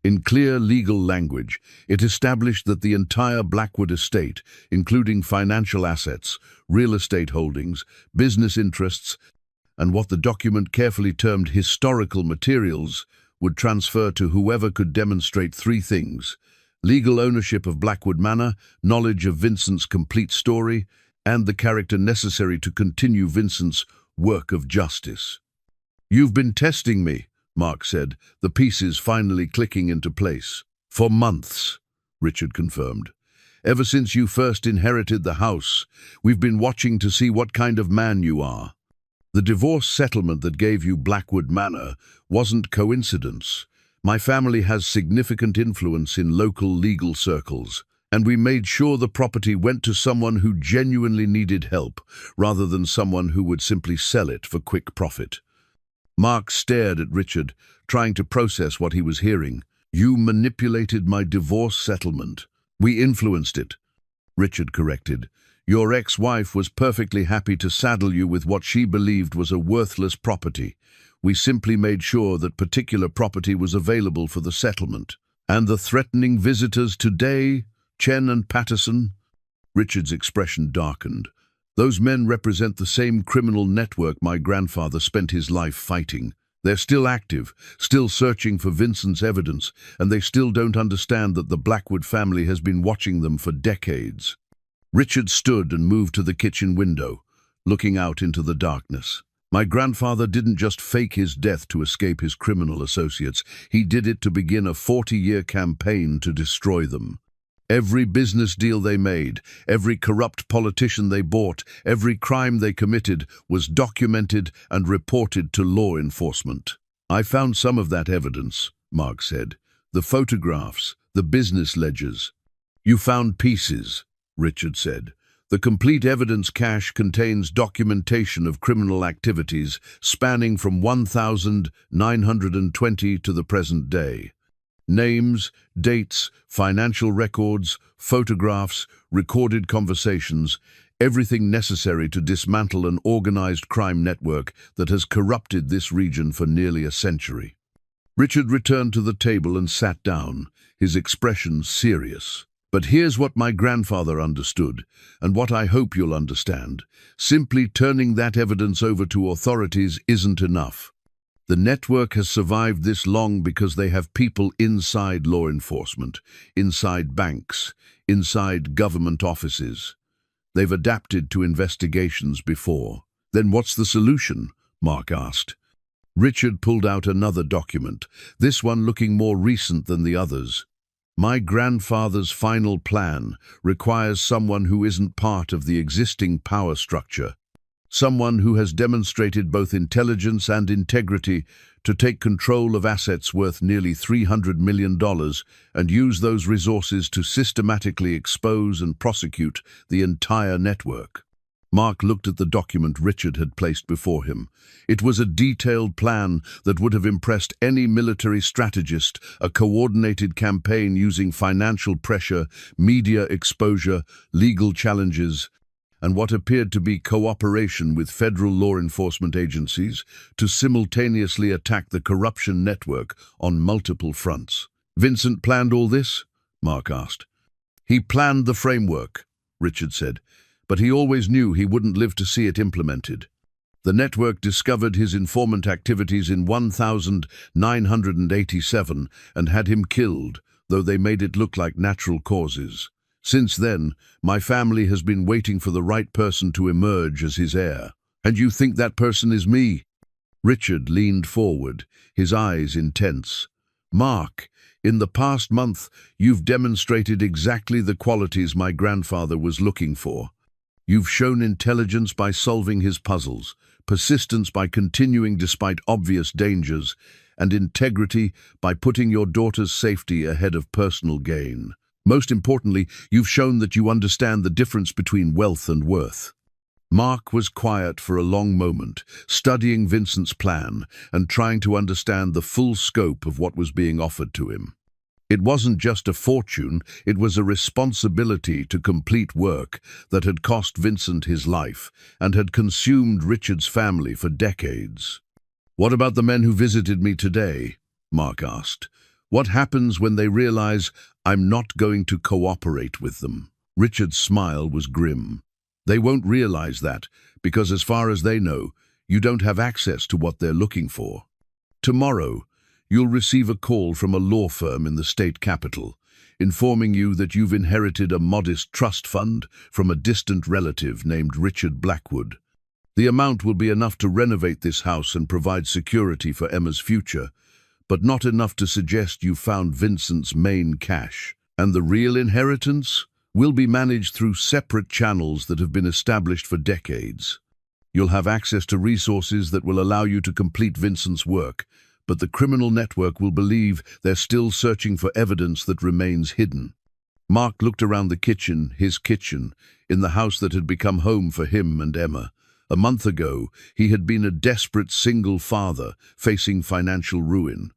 In clear legal language, it established that the entire Blackwood estate, including financial assets, real estate holdings, business interests, and what the document carefully termed historical materials, would transfer to whoever could demonstrate 3 things: legal ownership of Blackwood Manor, knowledge of Vincent's complete story, and the character necessary to continue Vincent's work of justice. "You've been testing me," Mark said, the pieces finally clicking into place. "For months," Richard confirmed. "Ever since you first inherited the house, we've been watching to see what kind of man you are. The divorce settlement that gave you Blackwood Manor wasn't coincidence. My family has significant influence in local legal circles, and we made sure the property went to someone who genuinely needed help, rather than someone who would simply sell it for quick profit." Mark stared at Richard, trying to process what he was hearing. "You manipulated my divorce settlement." "We influenced it," Richard corrected. "Your ex-wife was perfectly happy to saddle you with what she believed was a worthless property. We simply made sure that particular property was available for the settlement." "And the threatening visitors today, Chen and Patterson?" Richard's expression darkened. "Those men represent the same criminal network my grandfather spent his life fighting. They're still active, still searching for Vincent's evidence, and they still don't understand that the Blackwood family has been watching them for decades." Richard stood and moved to the kitchen window, looking out into the darkness. "My grandfather didn't just fake his death to escape his criminal associates. He did it to begin a 40-year campaign to destroy them. Every business deal they made, every corrupt politician they bought, every crime they committed was documented and reported to law enforcement." "I found some of that evidence," Mark said. "The photographs, the business ledgers." "You found pieces," Richard said. "The complete evidence cache contains documentation of criminal activities spanning from 1920 to the present day. Names, dates, financial records, photographs, recorded conversations, everything necessary to dismantle an organized crime network that has corrupted this region for nearly a century." Richard returned to the table and sat down, his expression serious. "But here's what my grandfather understood, and what I hope you'll understand. Simply turning that evidence over to authorities isn't enough. The network has survived this long because they have people inside law enforcement, inside banks, inside government offices. They've adapted to investigations before." "Then what's the solution?" Mark asked. Richard pulled out another document, this one looking more recent than the others. "My grandfather's final plan requires someone who isn't part of the existing power structure. Someone who has demonstrated both intelligence and integrity to take control of assets worth nearly $300 million and use those resources to systematically expose and prosecute the entire network." Mark looked at the document Richard had placed before him. It was a detailed plan that would have impressed any military strategist, a coordinated campaign using financial pressure, media exposure, legal challenges, and what appeared to be cooperation with federal law enforcement agencies to simultaneously attack the corruption network on multiple fronts. "Vincent planned all this?" Mark asked. "He planned the framework," Richard said, "but he always knew he wouldn't live to see it implemented. The network discovered his informant activities in 1987 and had him killed, though they made it look like natural causes. Since then, my family has been waiting for the right person to emerge as his heir. And you think that person is me?" Richard leaned forward, his eyes intense. "Mark, in the past month, you've demonstrated exactly the qualities my grandfather was looking for. You've shown intelligence by solving his puzzles, persistence by continuing despite obvious dangers, and integrity by putting your daughter's safety ahead of personal gain. Most importantly, you've shown that you understand the difference between wealth and worth." Mark was quiet for a long moment, studying Vincent's plan and trying to understand the full scope of what was being offered to him. It wasn't just a fortune, it was a responsibility to complete work that had cost Vincent his life and had consumed Richard's family for decades. "What about the men who visited me today?" Mark asked. "What happens when they realize I'm not going to cooperate with them?" Richard's smile was grim. "They won't realize that, because as far as they know, you don't have access to what they're looking for. Tomorrow, you'll receive a call from a law firm in the state capital, informing you that you've inherited a modest trust fund from a distant relative named Richard Blackwood. The amount will be enough to renovate this house and provide security for Emma's future, but not enough to suggest you found Vincent's main cache. And the real inheritance will be managed through separate channels that have been established for decades. You'll have access to resources that will allow you to complete Vincent's work, but the criminal network will believe they're still searching for evidence that remains hidden." Mark looked around the kitchen, his kitchen, in the house that had become home for him and Emma. A month ago, he had been a desperate single father facing financial ruin.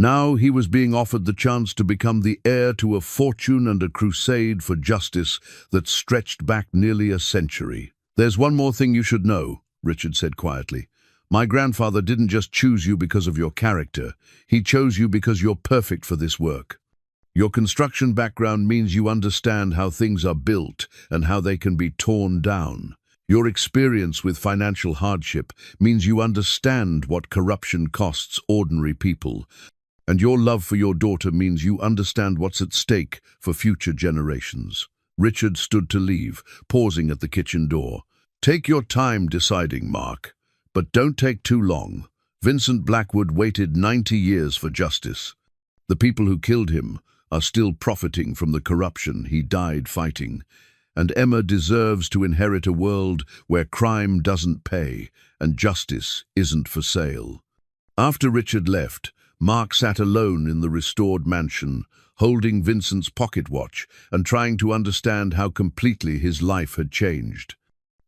Now he was being offered the chance to become the heir to a fortune and a crusade for justice that stretched back nearly a century. "There's one more thing you should know," Richard said quietly. "My grandfather didn't just choose you because of your character. He chose you because you're perfect for this work. Your construction background means you understand how things are built and how they can be torn down. Your experience with financial hardship means you understand what corruption costs ordinary people. And your love for your daughter means you understand what's at stake for future generations." Richard stood to leave, pausing at the kitchen door. "Take your time deciding, Mark, but don't take too long. Vincent Blackwood waited 90 years for justice. The people who killed him are still profiting from the corruption he died fighting. And Emma deserves to inherit a world where crime doesn't pay and justice isn't for sale." After Richard left, Mark sat alone in the restored mansion, holding Vincent's pocket watch and trying to understand how completely his life had changed.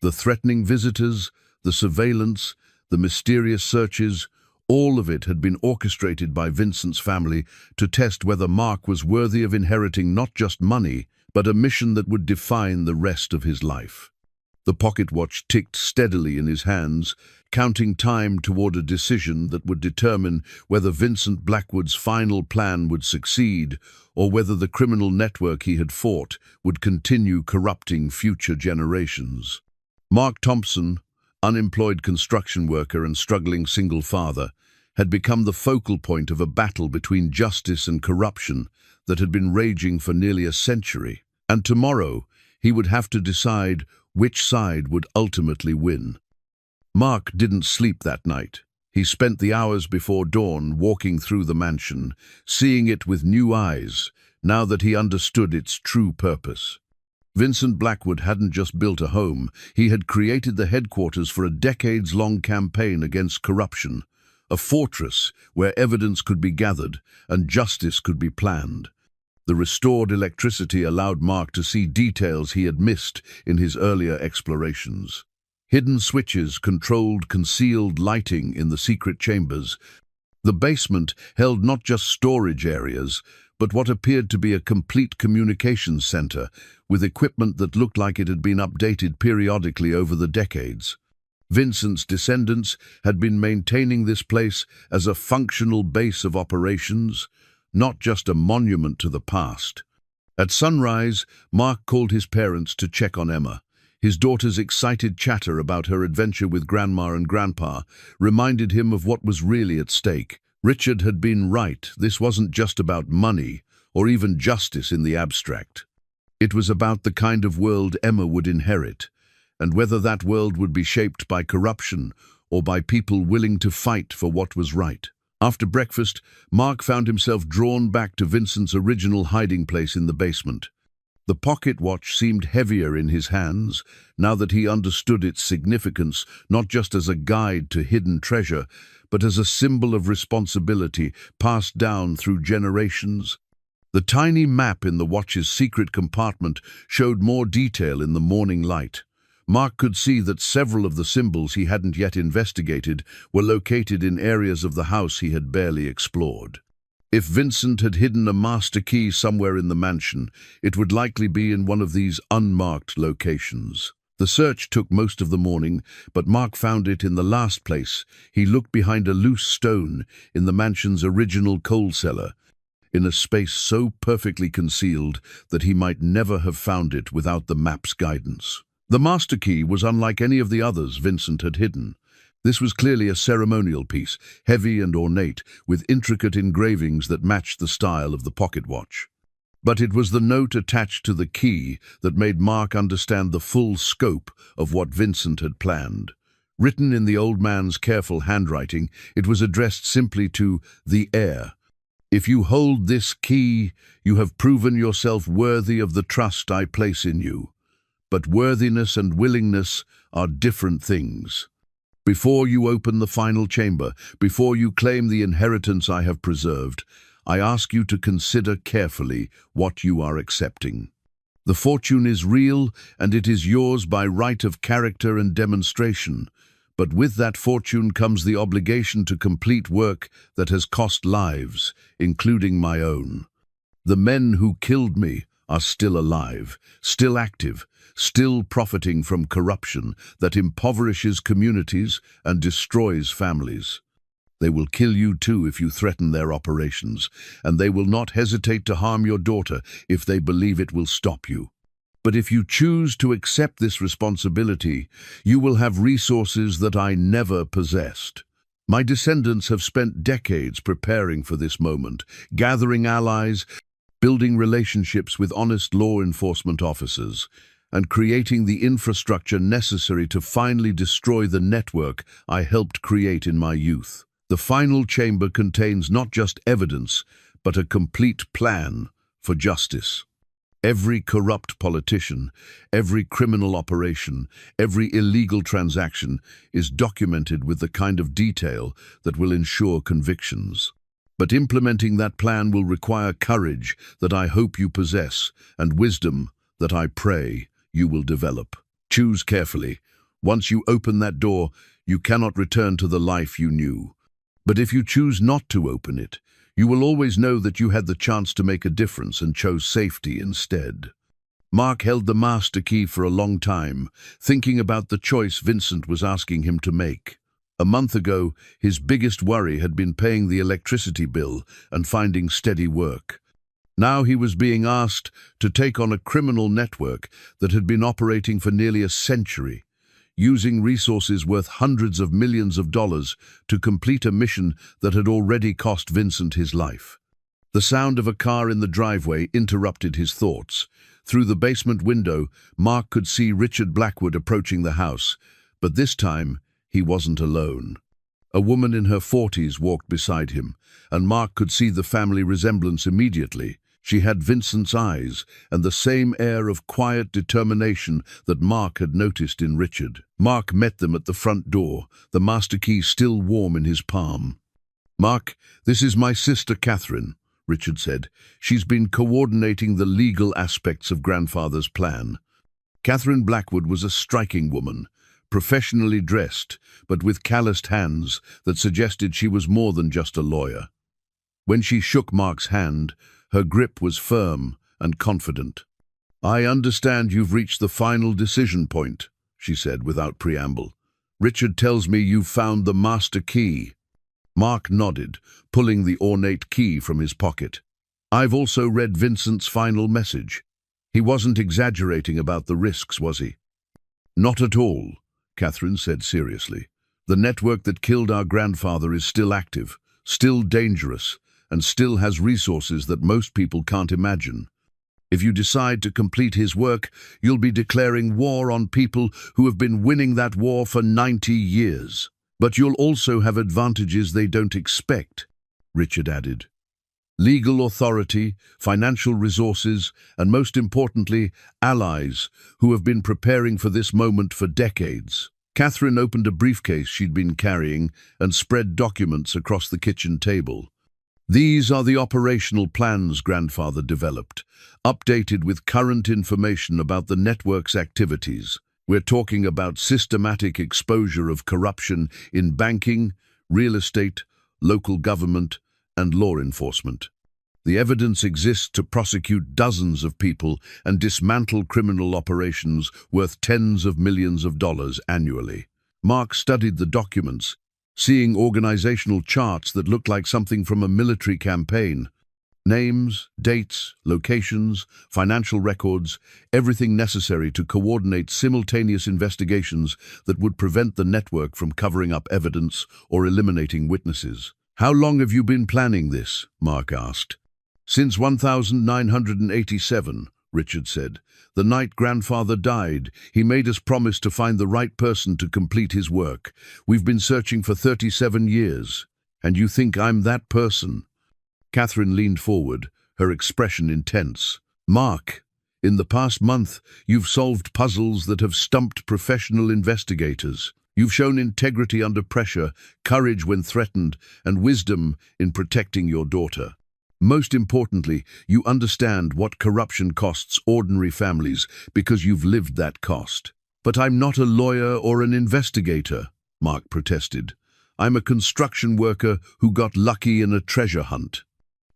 The threatening visitors, the surveillance, the mysterious searches, all of it had been orchestrated by Vincent's family to test whether Mark was worthy of inheriting not just money, but a mission that would define the rest of his life. The pocket watch ticked steadily in his hands, counting time toward a decision that would determine whether Vincent Blackwood's final plan would succeed or whether the criminal network he had fought would continue corrupting future generations. Mark Thompson, unemployed construction worker and struggling single father, had become the focal point of a battle between justice and corruption that had been raging for nearly a century. And tomorrow, he would have to decide which side would ultimately win. Mark didn't sleep that night. He spent the hours before dawn walking through the mansion, seeing it with new eyes, now that he understood its true purpose. Vincent Blackwood hadn't just built a home, he had created the headquarters for a decades-long campaign against corruption, a fortress where evidence could be gathered and justice could be planned. The restored electricity allowed Mark to see details he had missed in his earlier explorations. Hidden switches controlled concealed lighting in the secret chambers. The basement held not just storage areas, but what appeared to be a complete communications center, with equipment that looked like it had been updated periodically over the decades. Vincent's descendants had been maintaining this place as a functional base of operations, not just a monument to the past. At sunrise, Mark called his parents to check on Emma. His daughter's excited chatter about her adventure with Grandma and Grandpa reminded him of what was really at stake. Richard had been right. This wasn't just about money or even justice in the abstract. It was about the kind of world Emma would inherit, and whether that world would be shaped by corruption or by people willing to fight for what was right. After breakfast, Mark found himself drawn back to Vincent's original hiding place in the basement. The pocket watch seemed heavier in his hands, now that he understood its significance, not just as a guide to hidden treasure, but as a symbol of responsibility passed down through generations. The tiny map in the watch's secret compartment showed more detail in the morning light. Mark could see that several of the symbols he hadn't yet investigated were located in areas of the house he had barely explored. If Vincent had hidden a master key somewhere in the mansion, it would likely be in one of these unmarked locations. The search took most of the morning, but Mark found it in the last place. He looked behind a loose stone in the mansion's original coal cellar, in a space so perfectly concealed that he might never have found it without the map's guidance. The master key was unlike any of the others Vincent had hidden. This was clearly a ceremonial piece, heavy and ornate, with intricate engravings that matched the style of the pocket watch. But it was the note attached to the key that made Mark understand the full scope of what Vincent had planned. Written in the old man's careful handwriting, it was addressed simply to the heir. "If you hold this key, you have proven yourself worthy of the trust I place in you. But worthiness and willingness are different things. Before you open the final chamber, before you claim the inheritance I have preserved, I ask you to consider carefully what you are accepting. The fortune is real, and it is yours by right of character and demonstration. But with that fortune comes the obligation to complete work that has cost lives, including my own. The men who killed me are still alive, still active, still profiting from corruption that impoverishes communities and destroys families. They will kill you too if you threaten their operations, and they will not hesitate to harm your daughter if they believe it will stop you. But if you choose to accept this responsibility, you will have resources that I never possessed. My descendants have spent decades preparing for this moment, gathering allies, building relationships with honest law enforcement officers, and creating the infrastructure necessary to finally destroy the network I helped create in my youth. The final chamber contains not just evidence, but a complete plan for justice. Every corrupt politician, every criminal operation, every illegal transaction is documented with the kind of detail that will ensure convictions. But implementing that plan will require courage that I hope you possess, and wisdom that I pray you will develop. Choose carefully. Once you open that door, you cannot return to the life you knew. But if you choose not to open it, you will always know that you had the chance to make a difference and chose safety instead. Mark held the master key for a long time, thinking about the choice Vincent was asking him to make. A month ago, his biggest worry had been paying the electricity bill and finding steady work. Now he was being asked to take on a criminal network that had been operating for nearly a century, using resources worth hundreds of millions of dollars to complete a mission that had already cost Vincent his life. The sound of a car in the driveway interrupted his thoughts. Through the basement window, Mark could see Richard Blackwood approaching the house, but this time he wasn't alone. A woman in her 40s walked beside him, and Mark could see the family resemblance immediately. She had Vincent's eyes and the same air of quiet determination that Mark had noticed in Richard. Mark met them at the front door, the master key still warm in his palm. "Mark, this is my sister Catherine," Richard said. "She's been coordinating the legal aspects of Grandfather's plan." Catherine Blackwood was a striking woman, professionally dressed, but with calloused hands that suggested she was more than just a lawyer. When she shook Mark's hand, her grip was firm and confident. "I understand you've reached the final decision point," she said without preamble. "Richard tells me you've found the master key." Mark nodded, pulling the ornate key from his pocket. "I've also read Vincent's final message. He wasn't exaggerating about the risks, was he?" "Not at all," Catherine said seriously. "The network that killed our grandfather is still active, still dangerous, and still has resources that most people can't imagine. If you decide to complete his work, you'll be declaring war on people who have been winning that war for 90 years. But you'll also have advantages they don't expect," Richard added. "Legal authority, financial resources, and most importantly, allies who have been preparing for this moment for decades." Catherine opened a briefcase she'd been carrying and spread documents across the kitchen table. "These are the operational plans Grandfather developed, updated with current information about the network's activities. We're talking about systematic exposure of corruption in banking, real estate, local government, and law enforcement. The evidence exists to prosecute dozens of people and dismantle criminal operations worth tens of millions of dollars annually. Mark studied the documents, seeing organizational charts that looked like something from a military campaign. Names, dates, locations, financial records, everything necessary to coordinate simultaneous investigations that would prevent the network from covering up evidence or eliminating witnesses. "How long have you been planning this?" Mark asked. "Since 1987, Richard said. "The night grandfather died, he made us promise to find the right person to complete his work. We've been searching for 37 years. And you think I'm that person?" Catherine leaned forward, her expression intense. "Mark, in the past month, you've solved puzzles that have stumped professional investigators. You've shown integrity under pressure, courage when threatened, and wisdom in protecting your daughter. Most importantly, you understand what corruption costs ordinary families because you've lived that cost." "But I'm not a lawyer or an investigator," Mark protested. "I'm a construction worker who got lucky in a treasure hunt."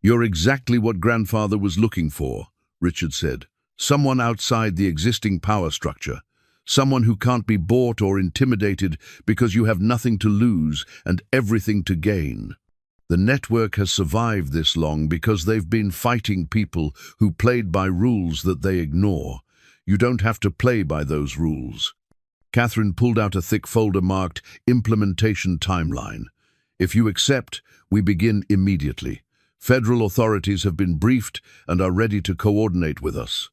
"You're exactly what grandfather was looking for," Richard said. "Someone outside the existing power structure. Someone who can't be bought or intimidated because you have nothing to lose and everything to gain. The network has survived this long because they've been fighting people who played by rules that they ignore. You don't have to play by those rules." Catherine pulled out a thick folder marked Implementation Timeline. "If you accept, we begin immediately. Federal authorities have been briefed and are ready to coordinate with us.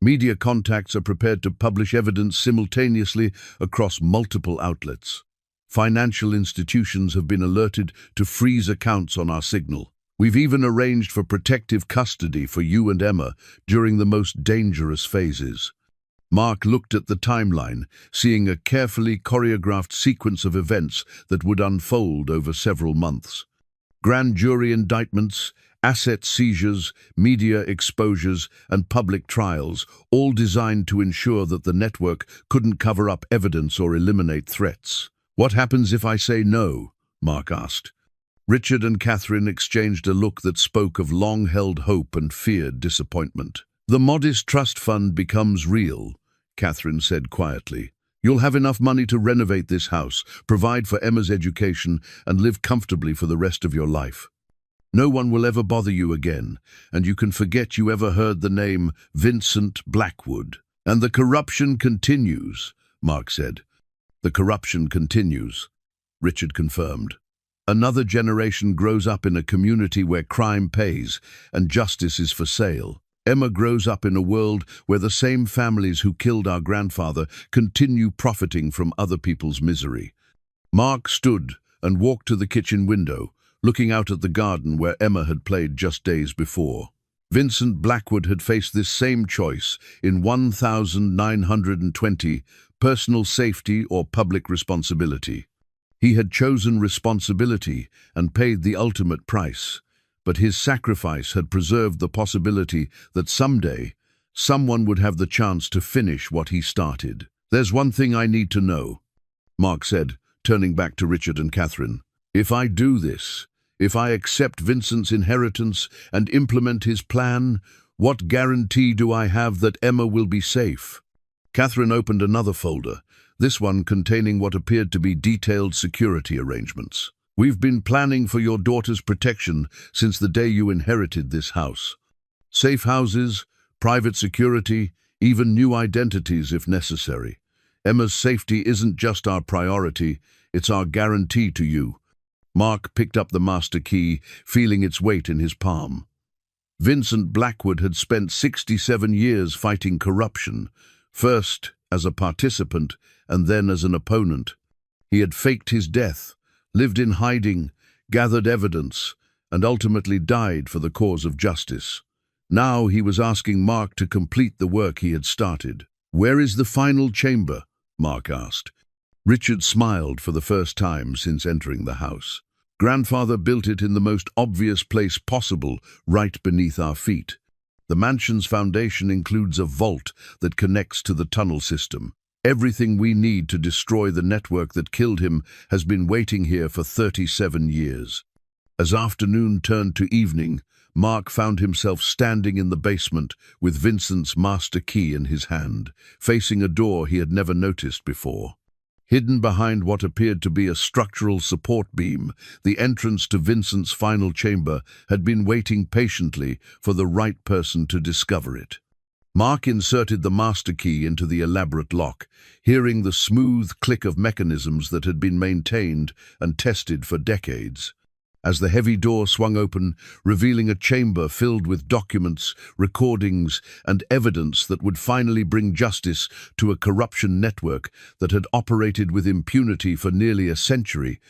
Media contacts are prepared to publish evidence simultaneously across multiple outlets. Financial institutions have been alerted to freeze accounts on our signal. We've even arranged for protective custody for you and Emma during the most dangerous phases." Mark looked at the timeline, seeing a carefully choreographed sequence of events that would unfold over several months. Grand jury indictments, asset seizures, media exposures, and public trials, all designed to ensure that the network couldn't cover up evidence or eliminate threats. "What happens if I say no?" Mark asked. Richard and Catherine exchanged a look that spoke of long-held hope and feared disappointment. "The modest trust fund becomes real," Catherine said quietly. "You'll have enough money to renovate this house, provide for Emma's education, and live comfortably for the rest of your life. No one will ever bother you again, and you can forget you ever heard the name Vincent Blackwood." "And the corruption continues," Mark said. "The corruption continues," Richard confirmed. "Another generation grows up in a community where crime pays and justice is for sale. Emma grows up in a world where the same families who killed our grandfather continue profiting from other people's misery." Mark stood and walked to the kitchen window, looking out at the garden where Emma had played just days before. Vincent Blackwood had faced this same choice in 1920, personal safety or public responsibility. He had chosen responsibility and paid the ultimate price. But his sacrifice had preserved the possibility that someday, someone would have the chance to finish what he started. "There's one thing I need to know," Mark said, turning back to Richard and Catherine. "If I do this, if I accept Vincent's inheritance and implement his plan, what guarantee do I have that Emma will be safe?" Catherine opened another folder, this one containing what appeared to be detailed security arrangements. "We've been planning for your daughter's protection since the day you inherited this house. Safe houses, private security, even new identities if necessary. Emma's safety isn't just our priority, it's our guarantee to you." Mark picked up the master key, feeling its weight in his palm. Vincent Blackwood had spent 67 years fighting corruption, first as a participant and then as an opponent. He had faked his death, lived in hiding, gathered evidence, and ultimately died for the cause of justice. Now he was asking Mark to complete the work he had started. "Where is the final chamber?" Mark asked. Richard smiled for the first time since entering the house. "Grandfather built it in the most obvious place possible, right beneath our feet. The mansion's foundation includes a vault that connects to the tunnel system. Everything we need to destroy the network that killed him has been waiting here for 37 years. As afternoon turned to evening, Mark found himself standing in the basement with Vincent's master key in his hand, facing a door he had never noticed before. Hidden behind what appeared to be a structural support beam, the entrance to Vincent's final chamber had been waiting patiently for the right person to discover it. Mark inserted the master key into the elaborate lock, hearing the smooth click of mechanisms that had been maintained and tested for decades. As the heavy door swung open, revealing a chamber filled with documents, recordings, and evidence that would finally bring justice to a corruption network that had operated with impunity for nearly a century,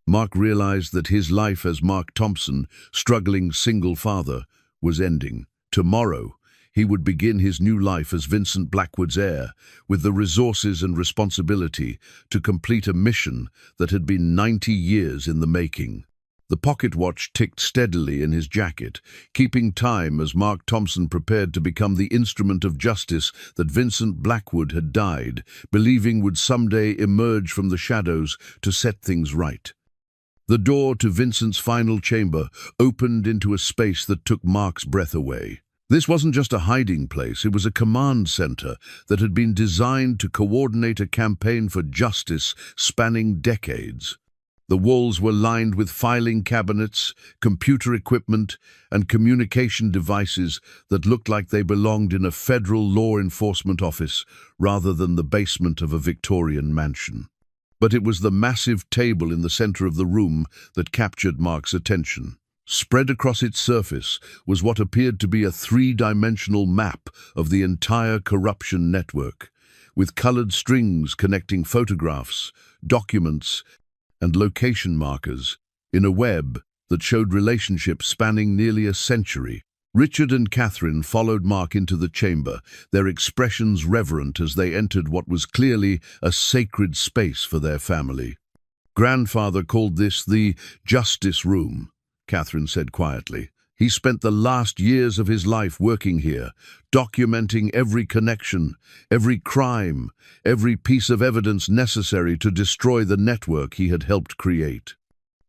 Mark realized that his life as Mark Thompson, struggling single father, was ending. Tomorrow, he would begin his new life as Vincent Blackwood's heir, with the resources and responsibility to complete a mission that had been 90 years in the making. The pocket watch ticked steadily in his jacket, keeping time as Mark Thompson prepared to become the instrument of justice that Vincent Blackwood had died, believing would someday emerge from the shadows to set things right. The door to Vincent's final chamber opened into a space that took Mark's breath away. This wasn't just a hiding place, it was a command center that had been designed to coordinate a campaign for justice spanning decades. The walls were lined with filing cabinets, computer equipment, and communication devices that looked like they belonged in a federal law enforcement office rather than the basement of a Victorian mansion. But it was the massive table in the center of the room that captured Mark's attention. Spread across its surface was what appeared to be a three-dimensional map of the entire corruption network, with colored strings connecting photographs, documents, and location markers in a web that showed relationships spanning nearly a century. Richard and Catherine followed Mark into the chamber, their expressions reverent as they entered what was clearly a sacred space for their family. "Grandfather called this the Justice Room," Catherine said quietly. "He spent the last years of his life working here, documenting every connection, every crime, every piece of evidence necessary to destroy the network he had helped create."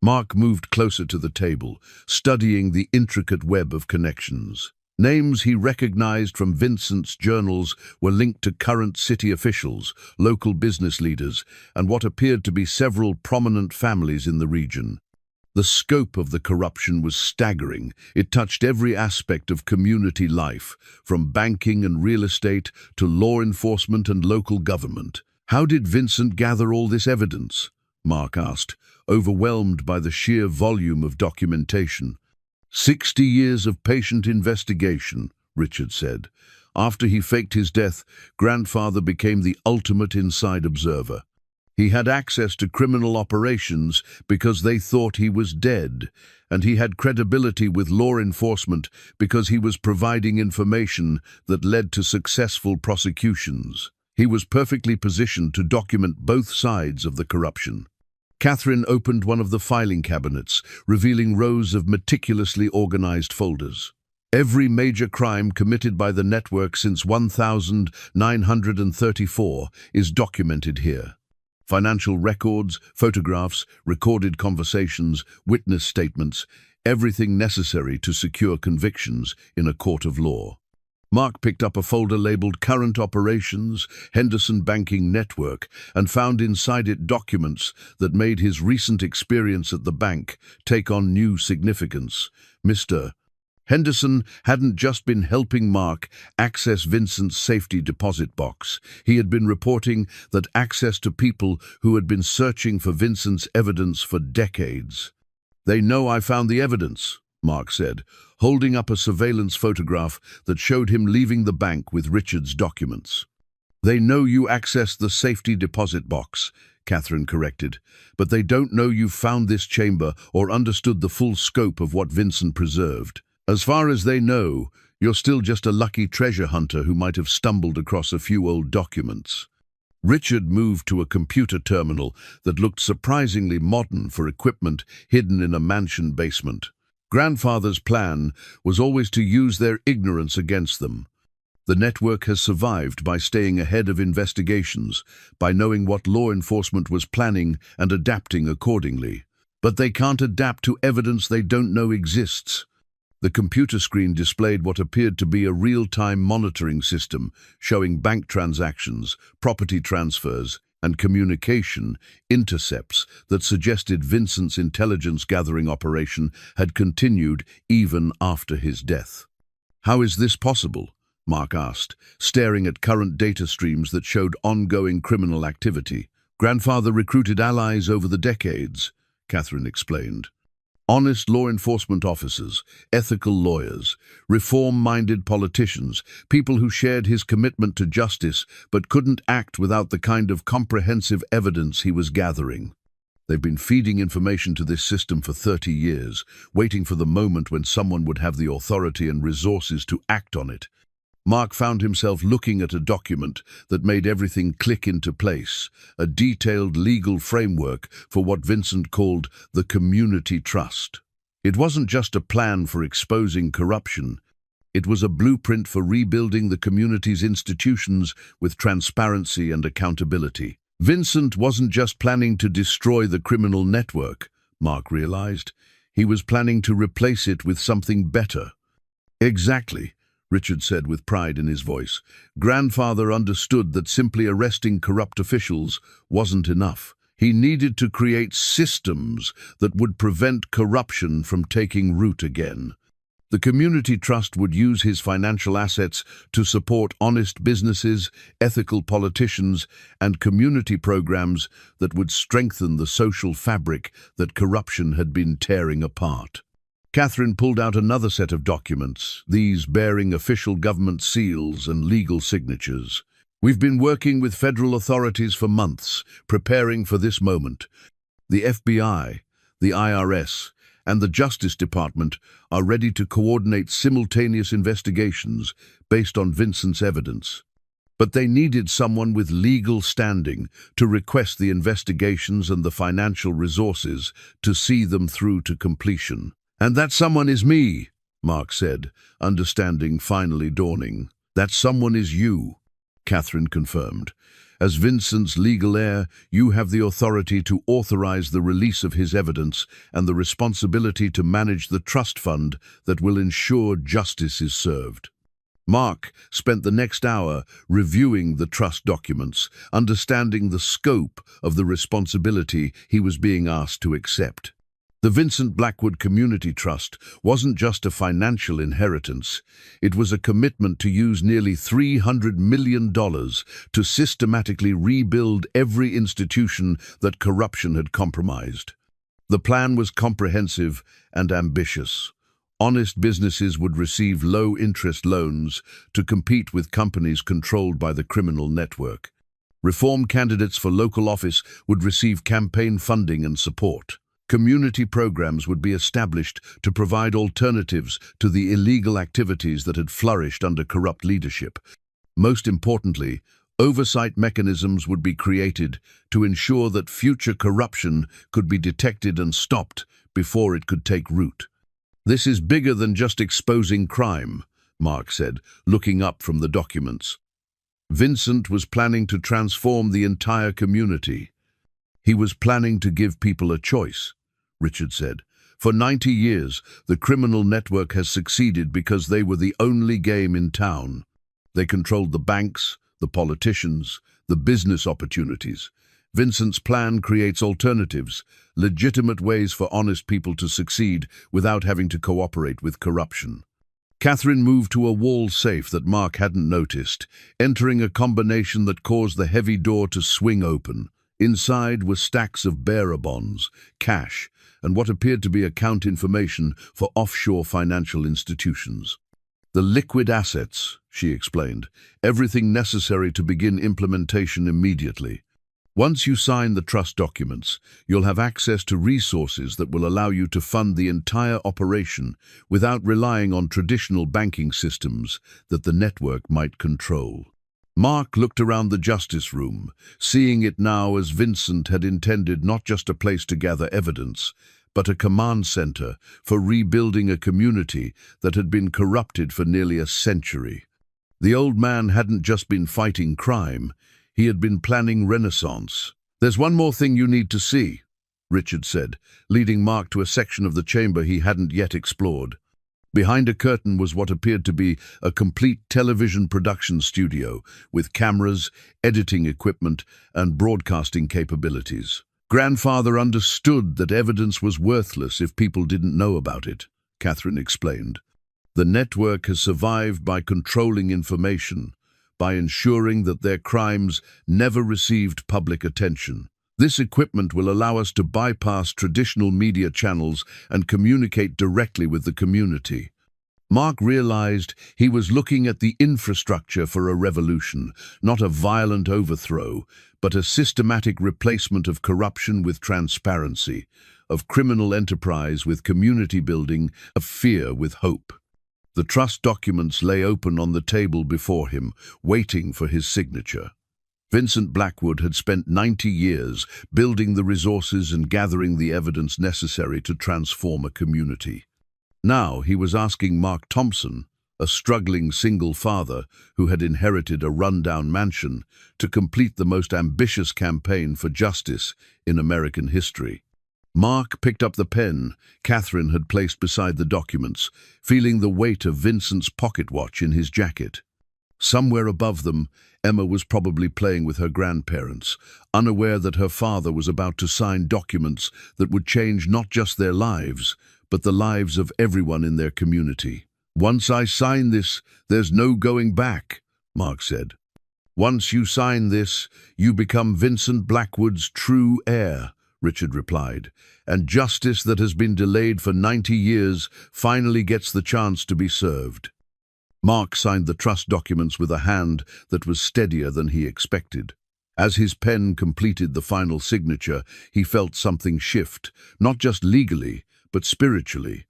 Mark moved closer to the table, studying the intricate web of connections. Names he recognized from Vincent's journals were linked to current city officials, local business leaders, and what appeared to be several prominent families in the region. The scope of the corruption was staggering. It touched every aspect of community life, from banking and real estate to law enforcement and local government. "How did Vincent gather all this evidence?" Mark asked, overwhelmed by the sheer volume of documentation. 60 years of patient investigation," Richard said. "After he faked his death, Grandfather became the ultimate inside observer. He had access to criminal operations because they thought he was dead, and he had credibility with law enforcement because he was providing information that led to successful prosecutions. He was perfectly positioned to document both sides of the corruption." Catherine opened one of the filing cabinets, revealing rows of meticulously organized folders. Every major crime committed by the network since 1934 is documented here. Financial records, photographs, recorded conversations, witness statements, everything necessary to secure convictions in a court of law. Mark picked up a folder labeled Current Operations, Henderson Banking Network, and found inside it documents that made his recent experience at the bank take on new significance. Mr. Henderson hadn't just been helping Mark access Vincent's safety deposit box. He had been reporting that access to people who had been searching for Vincent's evidence for decades. "They know I found the evidence," Mark said, holding up a surveillance photograph that showed him leaving the bank with Richard's documents. "They know you accessed the safety deposit box," Catherine corrected, "but they don't know you found this chamber or understood the full scope of what Vincent preserved. As far as they know, you're still just a lucky treasure hunter who might have stumbled across a few old documents." Richard moved to a computer terminal that looked surprisingly modern for equipment hidden in a mansion basement. Grandfather's plan was always to use their ignorance against them. The network has survived by staying ahead of investigations, by knowing what law enforcement was planning and adapting accordingly. But they can't adapt to evidence they don't know exists. The computer screen displayed what appeared to be a real-time monitoring system, showing bank transactions, property transfers, and communication intercepts that suggested Vincent's intelligence-gathering operation had continued even after his death. "How is this possible?" Mark asked, staring at current data streams that showed ongoing criminal activity. "Grandfather recruited allies over the decades," Catherine explained. "Honest law enforcement officers, ethical lawyers, reform-minded politicians, people who shared his commitment to justice but couldn't act without the kind of comprehensive evidence he was gathering. They've been feeding information to this system for 30 years, waiting for the moment when someone would have the authority and resources to act on it." Mark found himself looking at a document that made everything click into place, a detailed legal framework for what Vincent called the community trust. It wasn't just a plan for exposing corruption. It was a blueprint for rebuilding the community's institutions with transparency and accountability. Vincent wasn't just planning to destroy the criminal network, Mark realized. He was planning to replace it with something better. "Exactly," Richard said with pride in his voice. "Grandfather understood that simply arresting corrupt officials wasn't enough. He needed to create systems that would prevent corruption from taking root again. The community trust would use his financial assets to support honest businesses, ethical politicians, and community programs that would strengthen the social fabric that corruption had been tearing apart." Catherine pulled out another set of documents, these bearing official government seals and legal signatures. "We've been working with federal authorities for months, preparing for this moment. The FBI, the IRS, and the Justice Department are ready to coordinate simultaneous investigations based on Vincent's evidence. But they needed someone with legal standing to request the investigations and the financial resources to see them through to completion. And that someone is me," Mark said, understanding finally dawning. "That someone is you," Catherine confirmed. "As Vincent's legal heir, you have the authority to authorize the release of his evidence and the responsibility to manage the trust fund that will ensure justice is served." Mark spent the next hour reviewing the trust documents, understanding the scope of the responsibility he was being asked to accept. The Vincent Blackwood Community Trust wasn't just a financial inheritance. It was a commitment to use nearly $300 million to systematically rebuild every institution that corruption had compromised. The plan was comprehensive and ambitious. Honest businesses would receive low-interest loans to compete with companies controlled by the criminal network. Reform candidates for local office would receive campaign funding and support. Community programs would be established to provide alternatives to the illegal activities that had flourished under corrupt leadership. Most importantly, oversight mechanisms would be created to ensure that future corruption could be detected and stopped before it could take root. "This is bigger than just exposing crime," Mark said, looking up from the documents. Vincent was planning to transform the entire community. He was planning to give people a choice, Richard said. "For 90 years, the criminal network has succeeded because they were the only game in town. They controlled the banks, the politicians, the business opportunities. Vincent's plan creates alternatives, legitimate ways for honest people to succeed without having to cooperate with corruption." Catherine moved to a wall safe that Mark hadn't noticed, entering a combination that caused the heavy door to swing open. Inside were stacks of bearer bonds, cash, and what appeared to be account information for offshore financial institutions. "The liquid assets," she explained, "everything necessary to begin implementation immediately. Once you sign the trust documents, you'll have access to resources that will allow you to fund the entire operation without relying on traditional banking systems that the network might control." Mark looked around the justice room, seeing it now as Vincent had intended, not just a place to gather evidence, but a command center for rebuilding a community that had been corrupted for nearly a century. The old man hadn't just been fighting crime, he had been planning renaissance. "There's one more thing you need to see," Richard said, leading Mark to a section of the chamber he hadn't yet explored. Behind a curtain was what appeared to be a complete television production studio, with cameras, editing equipment, and broadcasting capabilities. "Grandfather understood that evidence was worthless if people didn't know about it," Catherine explained. "The network has survived by controlling information, by ensuring that their crimes never received public attention. This equipment will allow us to bypass traditional media channels and communicate directly with the community." Mark realized he was looking at the infrastructure for a revolution, not a violent overthrow, but a systematic replacement of corruption with transparency, of criminal enterprise with community building, of fear with hope. The trust documents lay open on the table before him, waiting for his signature. Vincent Blackwood had spent 90 years building the resources and gathering the evidence necessary to transform a community. Now he was asking Mark Thompson, a struggling single father who had inherited a rundown mansion, to complete the most ambitious campaign for justice in American history. Mark picked up the pen Catherine had placed beside the documents, feeling the weight of Vincent's pocket watch in his jacket. Somewhere above them, Emma was probably playing with her grandparents, unaware that her father was about to sign documents that would change not just their lives, but the lives of everyone in their community. "Once I sign this, there's no going back," Mark said. "Once you sign this, you become Vincent Blackwood's true heir," Richard replied, "and justice that has been delayed for 90 years finally gets the chance to be served." Mark signed the trust documents with a hand that was steadier than he expected. As his pen completed the final signature, he felt something shift, not just legally, but spiritually.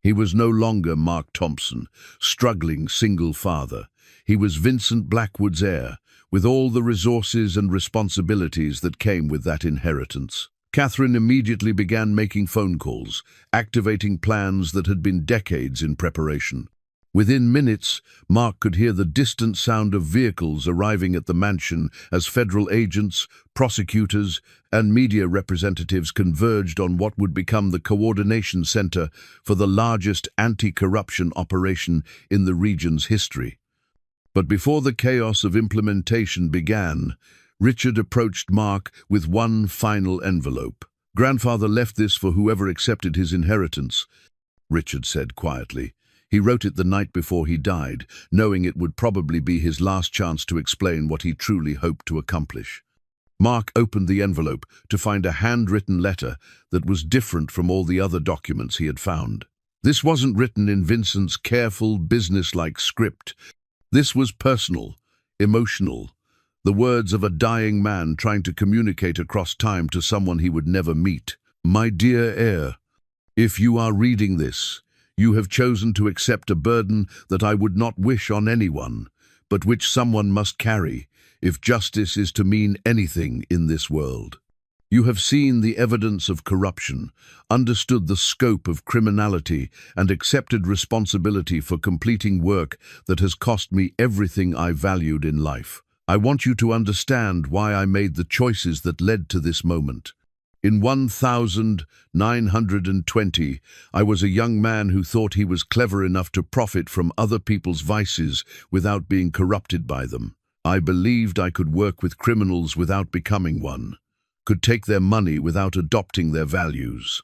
He was no longer Mark Thompson, struggling single father. He was Vincent Blackwood's heir, with all the resources and responsibilities that came with that inheritance. Catherine immediately began making phone calls, activating plans that had been decades in preparation. Within minutes, Mark could hear the distant sound of vehicles arriving at the mansion as federal agents, prosecutors, and media representatives converged on what would become the coordination center for the largest anti-corruption operation in the region's history. But before the chaos of implementation began, Richard approached Mark with one final envelope. "Grandfather left this for whoever accepted his inheritance," Richard said quietly. He wrote it the night before he died, knowing it would probably be his last chance to explain what he truly hoped to accomplish. Mark opened the envelope to find a handwritten letter that was different from all the other documents he had found. This wasn't written in Vincent's careful, business-like script. This was personal, emotional, the words of a dying man trying to communicate across time to someone he would never meet. "My dear heir, if you are reading this, you have chosen to accept a burden that I would not wish on anyone, but which someone must carry if justice is to mean anything in this world. You have seen the evidence of corruption, understood the scope of criminality, and accepted responsibility for completing work that has cost me everything I valued in life. I want you to understand why I made the choices that led to this moment. In 1920, I was a young man who thought he was clever enough to profit from other people's vices without being corrupted by them. I believed I could work with criminals without becoming one, could take their money without adopting their values.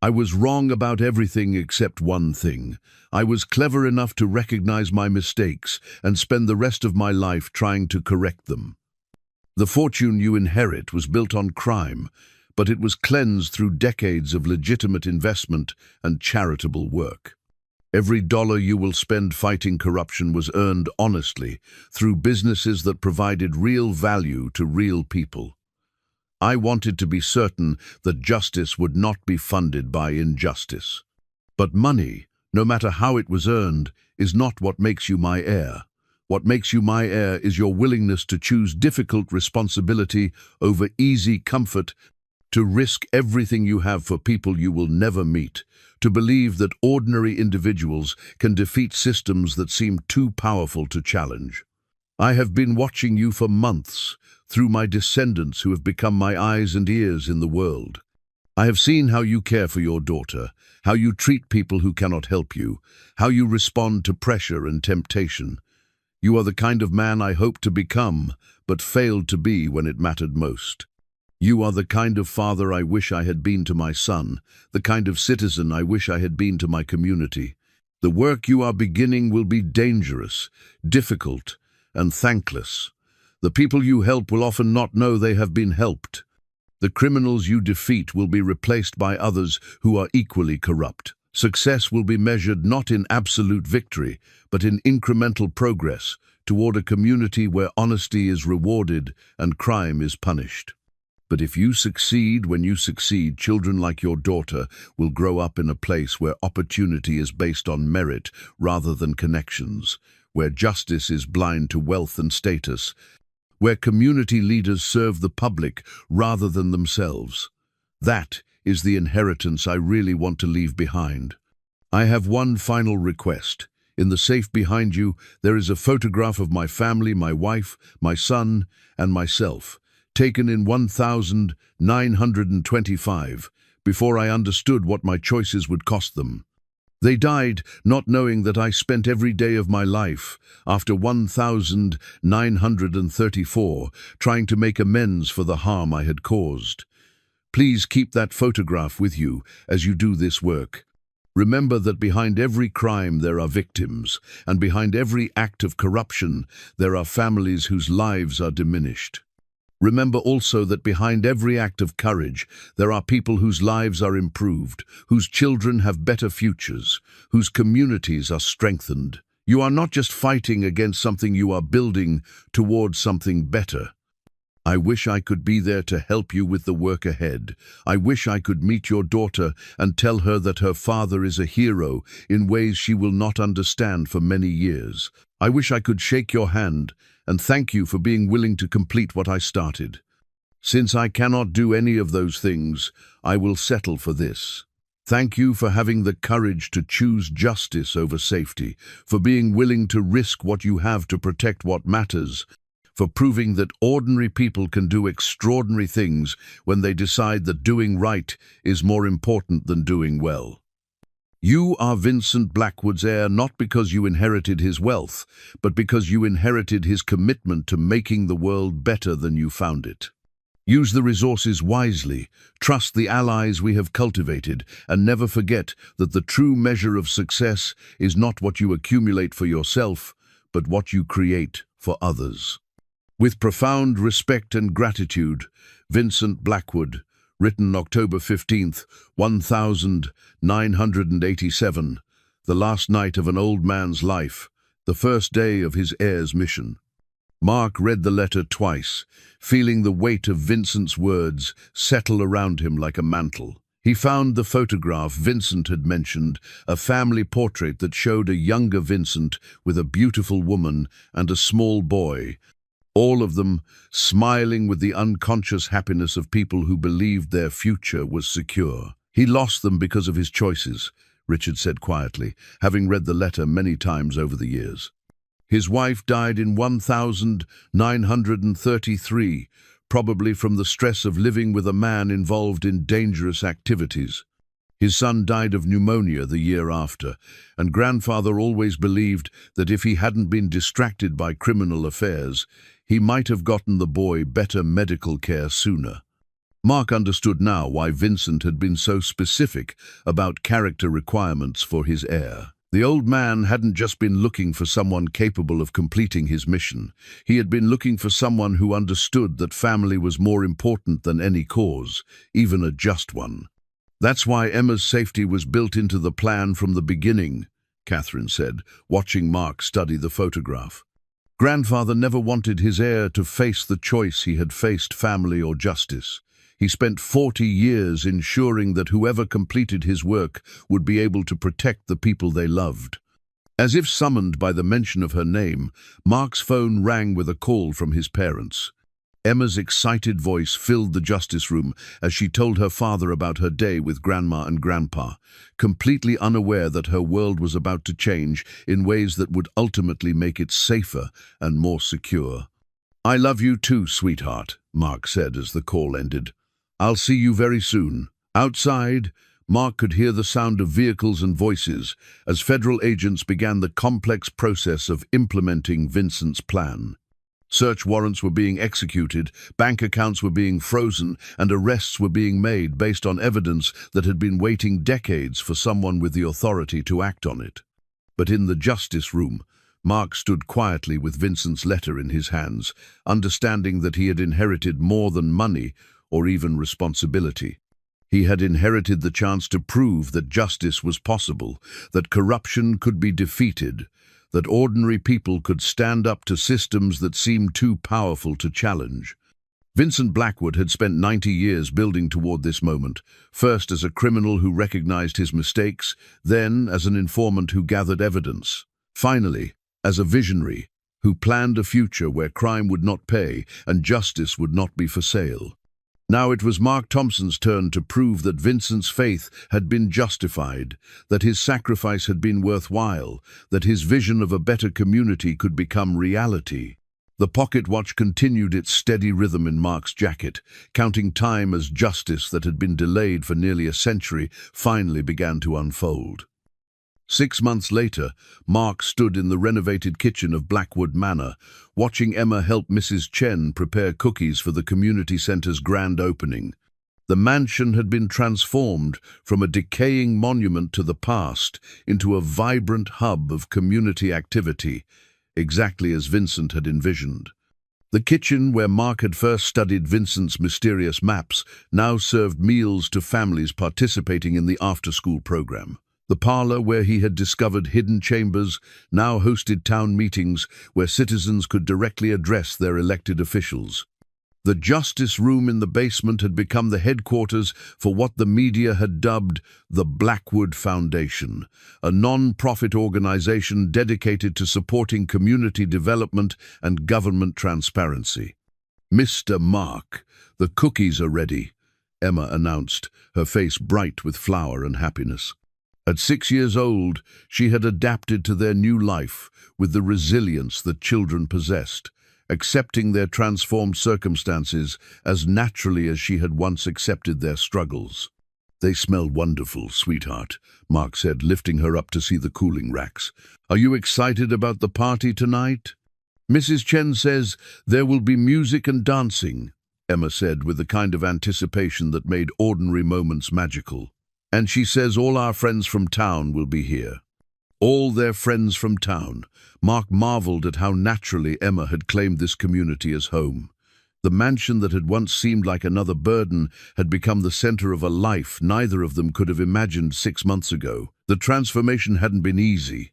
I was wrong about everything except one thing. I was clever enough to recognize my mistakes and spend the rest of my life trying to correct them. The fortune you inherit was built on crime, but it was cleansed through decades of legitimate investment and charitable work. Every dollar you will spend fighting corruption was earned honestly through businesses that provided real value to real people. I wanted to be certain that justice would not be funded by injustice. But money, no matter how it was earned, is not what makes you my heir. What makes you my heir is your willingness to choose difficult responsibility over easy comfort, to risk everything you have for people you will never meet, to believe that ordinary individuals can defeat systems that seem too powerful to challenge. I have been watching you for months, through my descendants who have become my eyes and ears in the world. I have seen how you care for your daughter, how you treat people who cannot help you, how you respond to pressure and temptation. You are the kind of man I hoped to become, but failed to be when it mattered most. You are the kind of father I wish I had been to my son, the kind of citizen I wish I had been to my community. The work you are beginning will be dangerous, difficult, and thankless. The people you help will often not know they have been helped. The criminals you defeat will be replaced by others who are equally corrupt. Success will be measured not in absolute victory, but in incremental progress toward a community where honesty is rewarded and crime is punished. But if you succeed, when you succeed, children like your daughter will grow up in a place where opportunity is based on merit rather than connections, where justice is blind to wealth and status, where community leaders serve the public rather than themselves. That is the inheritance I really want to leave behind. I have one final request. In the safe behind you, there is a photograph of my family, my wife, my son, and myself, taken in 1925, before I understood what my choices would cost them. They died not knowing that I spent every day of my life, after 1934, trying to make amends for the harm I had caused. Please keep that photograph with you as you do this work. Remember that behind every crime there are victims, and behind every act of corruption there are families whose lives are diminished. Remember also that behind every act of courage, there are people whose lives are improved, whose children have better futures, whose communities are strengthened. You are not just fighting against something, you are building towards something better. I wish I could be there to help you with the work ahead. I wish I could meet your daughter and tell her that her father is a hero in ways she will not understand for many years. I wish I could shake your hand and thank you for being willing to complete what I started. Since I cannot do any of those things, I will settle for this. Thank you for having the courage to choose justice over safety, for being willing to risk what you have to protect what matters, for proving that ordinary people can do extraordinary things when they decide that doing right is more important than doing well. You are Vincent Blackwood's heir not because you inherited his wealth, but because you inherited his commitment to making the world better than you found it. Use the resources wisely, trust the allies we have cultivated, and never forget that the true measure of success is not what you accumulate for yourself, but what you create for others. With profound respect and gratitude, Vincent Blackwood. Written October 15th, 1987, the last night of an old man's life, the first day of his heir's mission. Mark read the letter twice, feeling the weight of Vincent's words settle around him like a mantle. He found the photograph Vincent had mentioned, a family portrait that showed a younger Vincent with a beautiful woman and a small boy, all of them smiling with the unconscious happiness of people who believed their future was secure. He lost them because of his choices, Richard said quietly, having read the letter many times over the years. His wife died in 1933, probably from the stress of living with a man involved in dangerous activities. His son died of pneumonia the year after, and grandfather always believed that if he hadn't been distracted by criminal affairs, he might have gotten the boy better medical care sooner. Mark understood now why Vincent had been so specific about character requirements for his heir. The old man hadn't just been looking for someone capable of completing his mission. He had been looking for someone who understood that family was more important than any cause, even a just one. That's why Emma's safety was built into the plan from the beginning, Catherine said, watching Mark study the photograph. Grandfather never wanted his heir to face the choice he had faced, family or justice. He spent 40 years ensuring that whoever completed his work would be able to protect the people they loved. As if summoned by the mention of her name, Mark's phone rang with a call from his parents. Emma's excited voice filled the justice room as she told her father about her day with Grandma and Grandpa, completely unaware that her world was about to change in ways that would ultimately make it safer and more secure. "I love you too, sweetheart," Mark said as the call ended. "I'll see you very soon." Outside, Mark could hear the sound of vehicles and voices as federal agents began the complex process of implementing Vincent's plan. Search warrants were being executed, bank accounts were being frozen, and arrests were being made based on evidence that had been waiting decades for someone with the authority to act on it. But in the justice room, Mark stood quietly with Vincent's letter in his hands, understanding that he had inherited more than money or even responsibility. He had inherited the chance to prove that justice was possible, that corruption could be defeated, that ordinary people could stand up to systems that seemed too powerful to challenge. Vincent Blackwood had spent 90 years building toward this moment, first as a criminal who recognized his mistakes, then as an informant who gathered evidence, finally as a visionary who planned a future where crime would not pay and justice would not be for sale. Now it was Mark Thompson's turn to prove that Vincent's faith had been justified, that his sacrifice had been worthwhile, that his vision of a better community could become reality. The pocket watch continued its steady rhythm in Mark's jacket, counting time as justice that had been delayed for nearly a century finally began to unfold. 6 months later, Mark stood in the renovated kitchen of Blackwood Manor, watching Emma help Mrs. Chen prepare cookies for the community center's grand opening. The mansion had been transformed from a decaying monument to the past into a vibrant hub of community activity, exactly as Vincent had envisioned. The kitchen, where Mark had first studied Vincent's mysterious maps, now served meals to families participating in the after-school program. The parlor, where he had discovered hidden chambers, now hosted town meetings where citizens could directly address their elected officials. The justice room in the basement had become the headquarters for what the media had dubbed the Blackwood Foundation, a non-profit organization dedicated to supporting community development and government transparency. "Mr. Mark, the cookies are ready," Emma announced, her face bright with flour and happiness. At 6 years old, she had adapted to their new life with the resilience that children possessed, accepting their transformed circumstances as naturally as she had once accepted their struggles. "They smell wonderful, sweetheart," Mark said, lifting her up to see the cooling racks. "Are you excited about the party tonight?" "Mrs. Chen says there will be music and dancing," Emma said with the kind of anticipation that made ordinary moments magical. "And she says all our friends from town will be here." All their friends from town. Mark marveled at how naturally Emma had claimed this community as home. The mansion that had once seemed like another burden had become the center of a life neither of them could have imagined 6 months ago. The transformation hadn't been easy.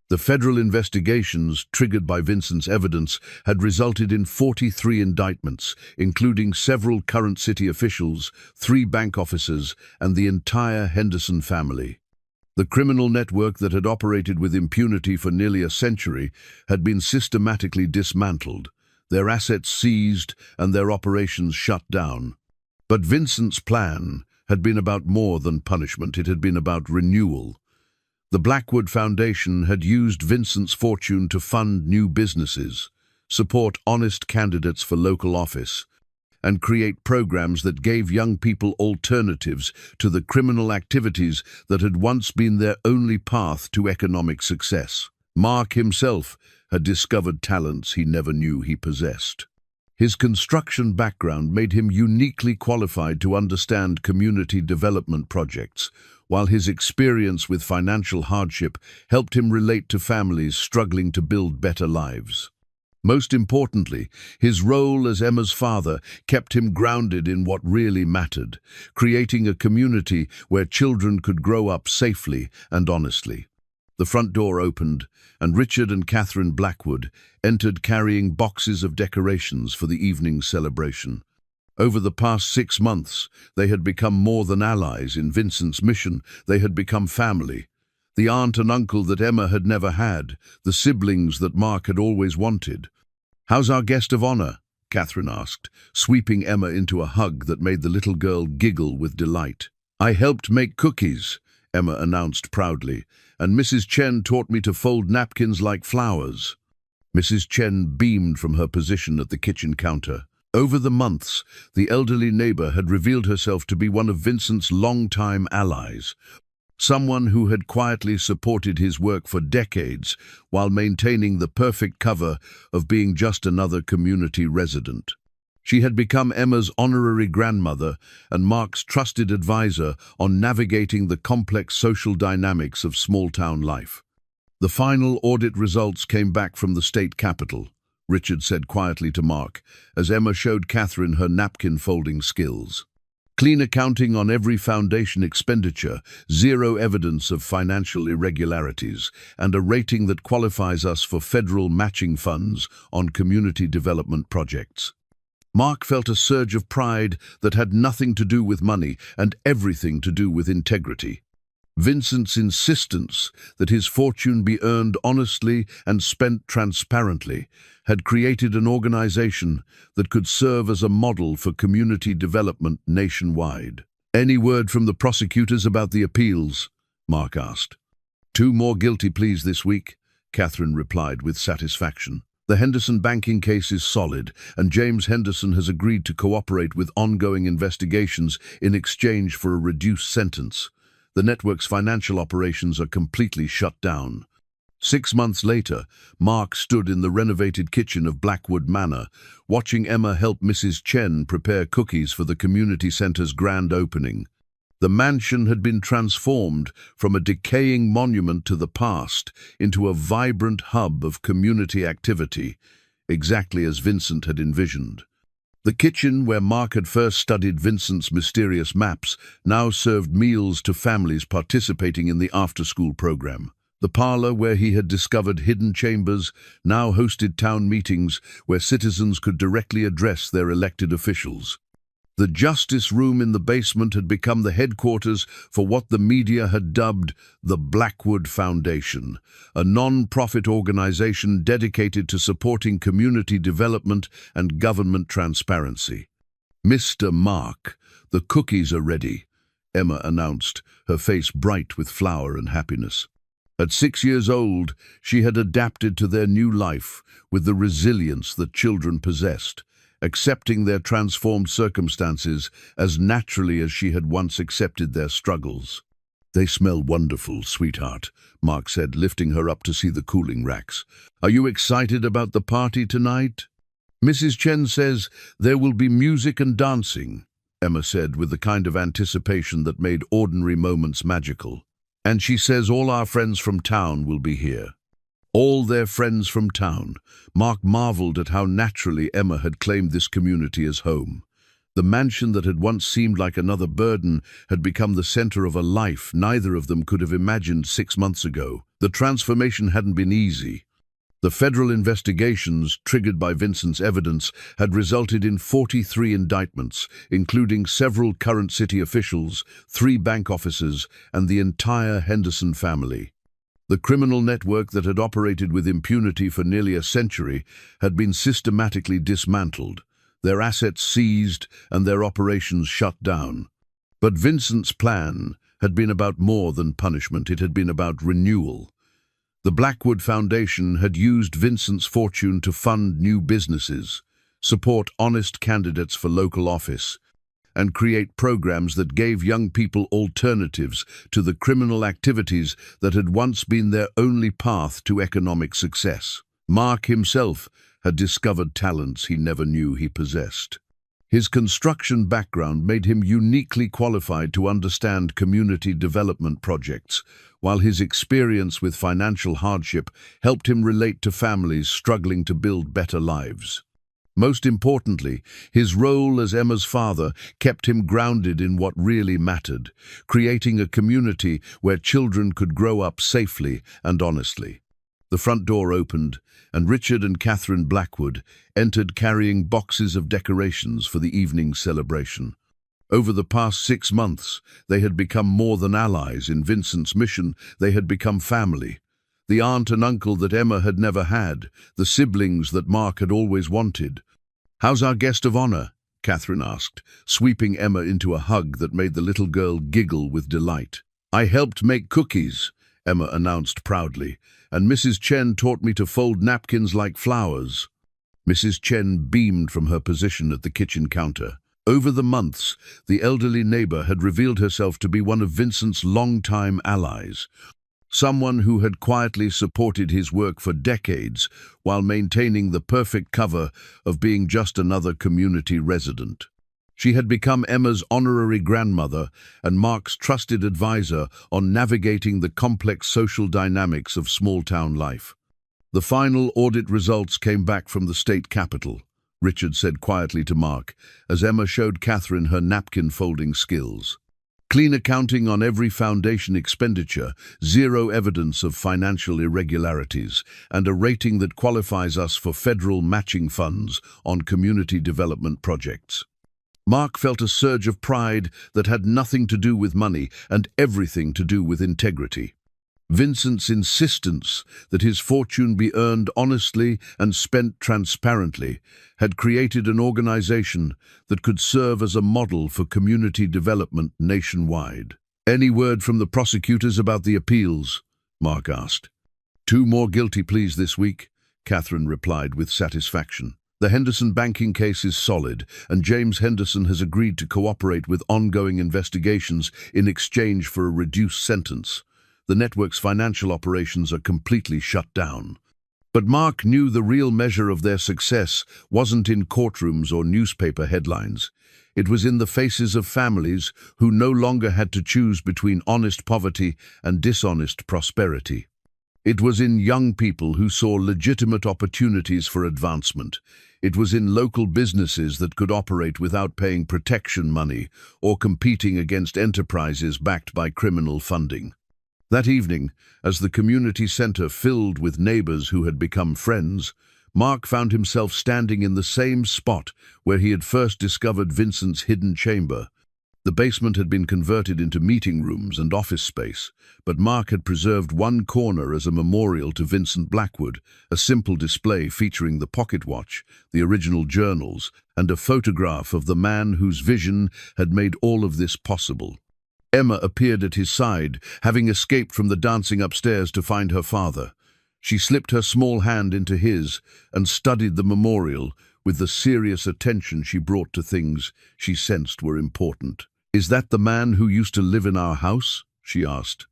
The federal investigations, triggered by Vincent's evidence, had resulted in 43 indictments, including several current city officials, 3 bank officers, and the entire Henderson family. The criminal network that had operated with impunity for nearly a century had been systematically dismantled, their assets seized and their operations shut down. But Vincent's plan had been about more than punishment. It had been about renewal. The Blackwood Foundation had used Vincent's fortune to fund new businesses, support honest candidates for local office, and create programs that gave young people alternatives to the criminal activities that had once been their only path to economic success. Mark himself had discovered talents he never knew he possessed. His construction background made him uniquely qualified to understand community development projects, while his experience with financial hardship helped him relate to families struggling to build better lives. Most importantly, his role as Emma's father kept him grounded in what really mattered, creating a community where children could grow up safely and honestly. The front door opened, and Richard and Catherine Blackwood entered carrying boxes of decorations for the evening's celebration. Over the past 6 months, they had become more than allies in Vincent's mission. They had become family. The aunt and uncle that Emma had never had, the siblings that Mark had always wanted. "How's our guest of honor?" Catherine asked, sweeping Emma into a hug that made the little girl giggle with delight. "I helped make cookies," Emma announced proudly, "and Mrs. Chen taught me to fold napkins like flowers." Mrs. Chen beamed from her position at the kitchen counter. Over the months, the elderly neighbor had revealed herself to be one of Vincent's longtime allies, someone who had quietly supported his work for decades while maintaining the perfect cover of being just another community resident. She had become Emma's honorary grandmother and Mark's trusted advisor on navigating the complex social dynamics of small-town life. The final audit results came back from the state capitol, Richard said quietly to Mark, as Emma showed Catherine her napkin-folding skills. Clean accounting on every foundation expenditure, zero evidence of financial irregularities, and a rating that qualifies us for federal matching funds on community development projects. Mark felt a surge of pride that had nothing to do with money and everything to do with integrity. Vincent's insistence that his fortune be earned honestly and spent transparently had created an organization that could serve as a model for community development nationwide. "Any word from the prosecutors about the appeals?" Mark asked. "2 more guilty pleas this week," Catherine replied with satisfaction. "The Henderson banking case is solid, and James Henderson has agreed to cooperate with ongoing investigations in exchange for a reduced sentence. The network's financial operations are completely shut down." 6 months later, Mark stood in the renovated kitchen of Blackwood Manor, watching Emma help Mrs. Chen prepare cookies for the community center's grand opening. The mansion had been transformed from a decaying monument to the past into a vibrant hub of community activity, exactly as Vincent had envisioned. The kitchen, where Mark had first studied Vincent's mysterious maps, now served meals to families participating in the after-school program. The parlor, where he had discovered hidden chambers, now hosted town meetings where citizens could directly address their elected officials. The justice room in the basement had become the headquarters for what the media had dubbed the Blackwood Foundation, a non-profit organization dedicated to supporting community development and government transparency. "Mr. Mark, the cookies are ready," Emma announced, her face bright with flour and happiness. At 6 years old, she had adapted to their new life with the resilience that children possessed, accepting their transformed circumstances as naturally as she had once accepted their struggles. "They smell wonderful, sweetheart," Mark said, lifting her up to see the cooling racks. "Are you excited about the party tonight?" "Mrs. Chen says there will be music and dancing," Emma said with the kind of anticipation that made ordinary moments magical. "And she says all our friends from town will be here." All their friends from town. Mark marveled at how naturally Emma had claimed this community as home. The mansion that had once seemed like another burden had become the center of a life neither of them could have imagined 6 months ago. The transformation hadn't been easy. The federal investigations, triggered by Vincent's evidence, had resulted in 43 indictments, including several current city officials, 3 bank officers, and the entire Henderson family. The criminal network that had operated with impunity for nearly a century had been systematically dismantled, their assets seized and their operations shut down. But Vincent's plan had been about more than punishment, it had been about renewal. The Blackwood Foundation had used Vincent's fortune to fund new businesses, support honest candidates for local office, and create programs that gave young people alternatives to the criminal activities that had once been their only path to economic success. Mark himself had discovered talents he never knew he possessed. His construction background made him uniquely qualified to understand community development projects, while his experience with financial hardship helped him relate to families struggling to build better lives. Most importantly, his role as Emma's father kept him grounded in what really mattered, creating a community where children could grow up safely and honestly. The front door opened, and Richard and Catherine Blackwood entered carrying boxes of decorations for the evening's celebration. Over the past 6 months, they had become more than allies in Vincent's mission. They had become family. The aunt and uncle that Emma had never had, the siblings that Mark had always wanted. "How's our guest of honor?" Catherine asked, sweeping Emma into a hug that made the little girl giggle with delight. "I helped make cookies," Emma announced proudly, "and Mrs. Chen taught me to fold napkins like flowers." Mrs. Chen beamed from her position at the kitchen counter. Over the months, the elderly neighbor had revealed herself to be one of Vincent's longtime allies, someone who had quietly supported his work for decades while maintaining the perfect cover of being just another community resident. She had become Emma's honorary grandmother and Mark's trusted advisor on navigating the complex social dynamics of small-town life. "The final audit results came back from the state capitol," Richard said quietly to Mark, as Emma showed Catherine her napkin-folding skills. "Clean accounting on every foundation expenditure, zero evidence of financial irregularities, and a rating that qualifies us for federal matching funds on community development projects." Mark felt a surge of pride that had nothing to do with money and everything to do with integrity. Vincent's insistence that his fortune be earned honestly and spent transparently had created an organization that could serve as a model for community development nationwide. "Any word from the prosecutors about the appeals?" Mark asked. "2 more guilty pleas this week," Catherine replied with satisfaction. "The Henderson banking case is solid, and James Henderson has agreed to cooperate with ongoing investigations in exchange for a reduced sentence. The network's financial operations are completely shut down." But Mark knew the real measure of their success wasn't in courtrooms or newspaper headlines. It was in the faces of families who no longer had to choose between honest poverty and dishonest prosperity. It was in young people who saw legitimate opportunities for advancement. It was in local businesses that could operate without paying protection money or competing against enterprises backed by criminal funding. That evening, as the community center filled with neighbors who had become friends, Mark found himself standing in the same spot where he had first discovered Vincent's hidden chamber. The basement had been converted into meeting rooms and office space, but Mark had preserved one corner as a memorial to Vincent Blackwood, a simple display featuring the pocket watch, the original journals, and a photograph of the man whose vision had made all of this possible. Emma appeared at his side, having escaped from the dancing upstairs to find her father. She slipped her small hand into his and studied the memorial with the serious attention she brought to things she sensed were important. "Is that the man who used to live in our house?" she asked.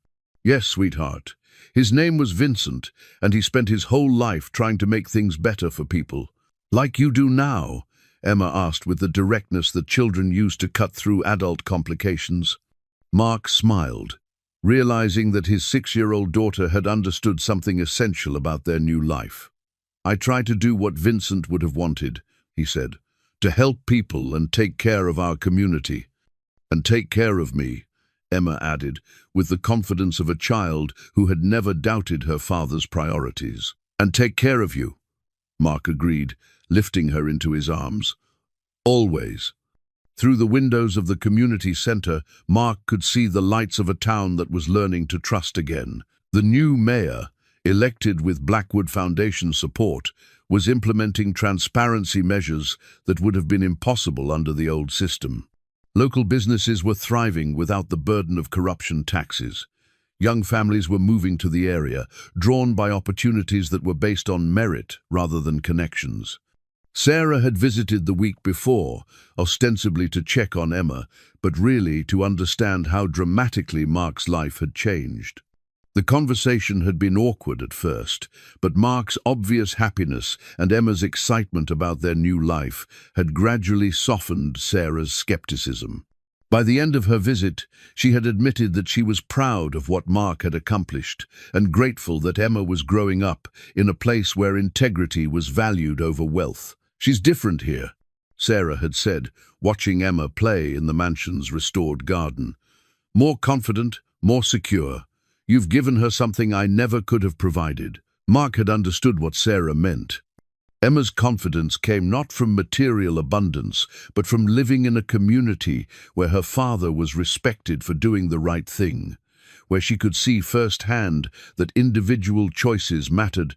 "Yes, sweetheart. His name was Vincent, and he spent his whole life trying to make things better for people. Like you do now?" Emma asked with the directness that children use to cut through adult complications. Mark smiled, realizing that his 6-year-old daughter had understood something essential about their new life. "I try to do what Vincent would have wanted," he said, "to help people and take care of our community." "And take care of me," Emma added, with the confidence of a child who had never doubted her father's priorities. "And take care of you," Mark agreed, lifting her into his arms. "Always." Through the windows of the community center, Mark could see the lights of a town that was learning to trust again. The new mayor, elected with Blackwood Foundation support, was implementing transparency measures that would have been impossible under the old system. Local businesses were thriving without the burden of corruption taxes. Young families were moving to the area, drawn by opportunities that were based on merit rather than connections. Sarah had visited the week before, ostensibly to check on Emma, but really to understand how dramatically Mark's life had changed. The conversation had been awkward at first, but Mark's obvious happiness and Emma's excitement about their new life had gradually softened Sarah's skepticism. By the end of her visit, she had admitted that she was proud of what Mark had accomplished and grateful that Emma was growing up in a place where integrity was valued over wealth. "She's different here," Sarah had said, watching Emma play in the mansion's restored garden. "More confident, more secure. You've given her something I never could have provided." Mark had understood what Sarah meant. Emma's confidence came not from material abundance, but from living in a community where her father was respected for doing the right thing, where she could see firsthand that individual choices mattered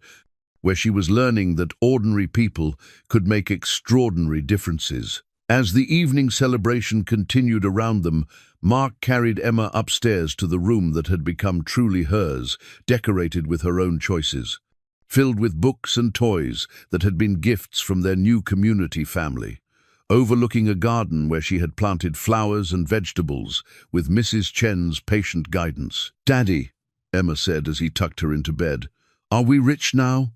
where she was learning that ordinary people could make extraordinary differences. As the evening celebration continued around them, Mark carried Emma upstairs to the room that had become truly hers, decorated with her own choices, filled with books and toys that had been gifts from their new community family, overlooking a garden where she had planted flowers and vegetables with Mrs. Chen's patient guidance. "Daddy," Emma said as he tucked her into bed, "are we rich now?"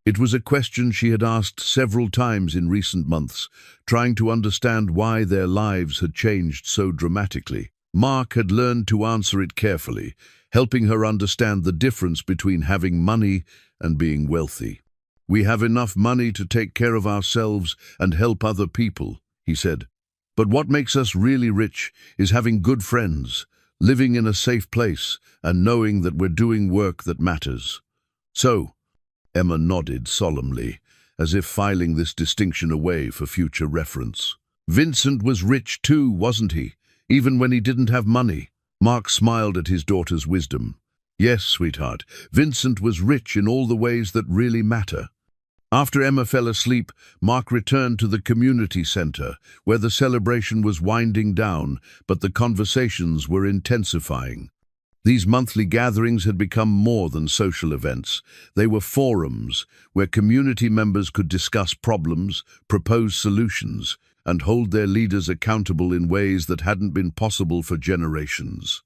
It was a question she had asked several times in recent months, trying to understand why their lives had changed so dramatically. Mark had learned to answer it carefully, helping her understand the difference between having money and being wealthy. "We have enough money to take care of ourselves and help other people," he said. "But what makes us really rich is having good friends, living in a safe place, and knowing that we're doing work that matters." "So," Emma nodded solemnly, as if filing this distinction away for future reference. "Vincent was rich too, wasn't he? Even when he didn't have money." Mark smiled at his daughter's wisdom. "Yes, sweetheart, Vincent was rich in all the ways that really matter." After Emma fell asleep, Mark returned to the community center, where the celebration was winding down, but the conversations were intensifying. These monthly gatherings had become more than social events. They were forums where community members could discuss problems, propose solutions, and hold their leaders accountable in ways that hadn't been possible for generations.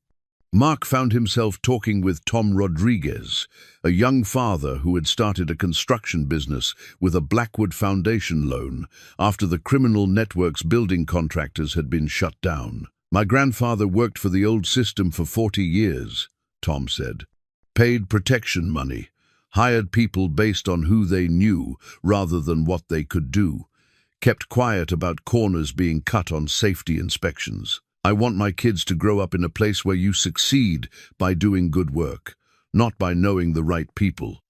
Mark found himself talking with Tom Rodriguez, a young father who had started a construction business with a Blackwood Foundation loan after the criminal network's building contractors had been shut down. "My grandfather worked for the old system for 40 years, Tom said. "Paid protection money, hired people based on who they knew rather than what they could do, kept quiet about corners being cut on safety inspections. I want my kids to grow up in a place where you succeed by doing good work, not by knowing the right people."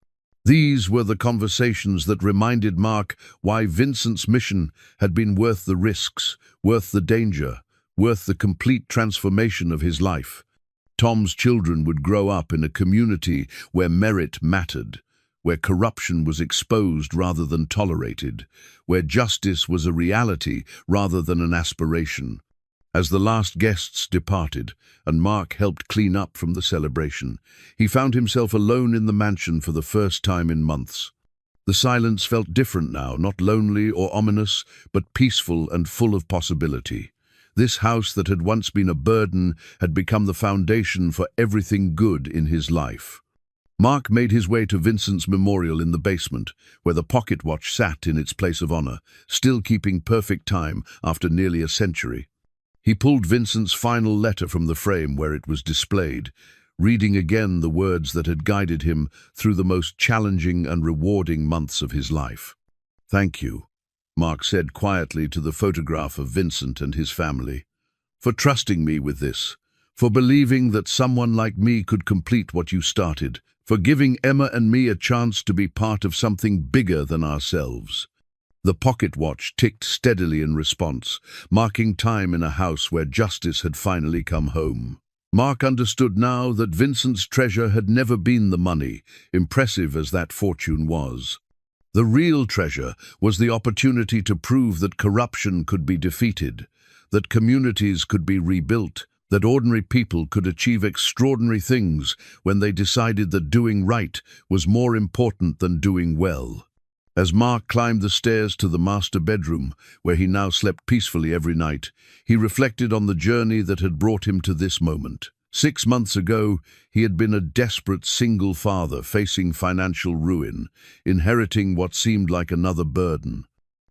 These were the conversations that reminded Mark why Vincent's mission had been worth the risks, worth the danger, worth the complete transformation of his life. Tom's children would grow up in a community where merit mattered, where corruption was exposed rather than tolerated, where justice was a reality rather than an aspiration. As the last guests departed, and Mark helped clean up from the celebration, he found himself alone in the mansion for the first time in months. The silence felt different now, not lonely or ominous, but peaceful and full of possibility. This house that had once been a burden had become the foundation for everything good in his life. Mark made his way to Vincent's memorial in the basement, where the pocket watch sat in its place of honor, still keeping perfect time after nearly a century. He pulled Vincent's final letter from the frame where it was displayed, reading again the words that had guided him through the most challenging and rewarding months of his life. "Thank you," Mark said quietly to the photograph of Vincent and his family, "for trusting me with this, for believing that someone like me could complete what you started, for giving Emma and me a chance to be part of something bigger than ourselves." The pocket watch ticked steadily in response, marking time in a house where justice had finally come home. Mark understood now that Vincent's treasure had never been the money, impressive as that fortune was. The real treasure was the opportunity to prove that corruption could be defeated, that communities could be rebuilt, that ordinary people could achieve extraordinary things when they decided that doing right was more important than doing well. As Mark climbed the stairs to the master bedroom, where he now slept peacefully every night, he reflected on the journey that had brought him to this moment. 6 months ago, he had been a desperate single father facing financial ruin, inheriting what seemed like another burden.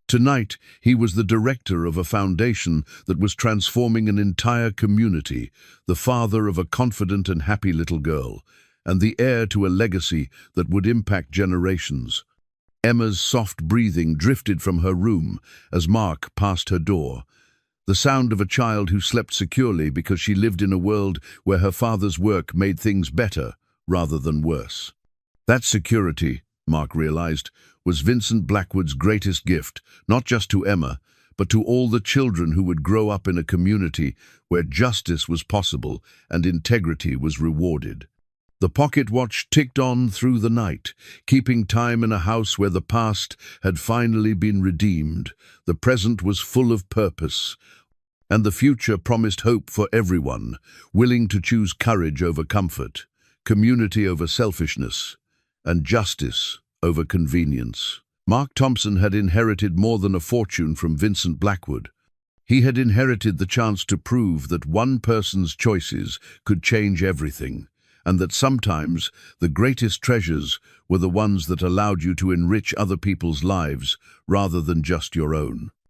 Tonight, he was the director of a foundation that was transforming an entire community, the father of a confident and happy little girl, and the heir to a legacy that would impact generations. Emma's soft breathing drifted from her room as Mark passed her door, the sound of a child who slept securely because she lived in a world where her father's work made things better rather than worse. That security, Mark realized, was Vincent Blackwood's greatest gift, not just to Emma, but to all the children who would grow up in a community where justice was possible and integrity was rewarded. The pocket watch ticked on through the night, keeping time in a house where the past had finally been redeemed. The present was full of purpose, and the future promised hope for everyone, willing to choose courage over comfort, community over selfishness, and justice over convenience. Mark Thompson had inherited more than a fortune from Vincent Blackwood. He had inherited the chance to prove that one person's choices could change everything, and that sometimes the greatest treasures were the ones that allowed you to enrich other people's lives rather than just your own.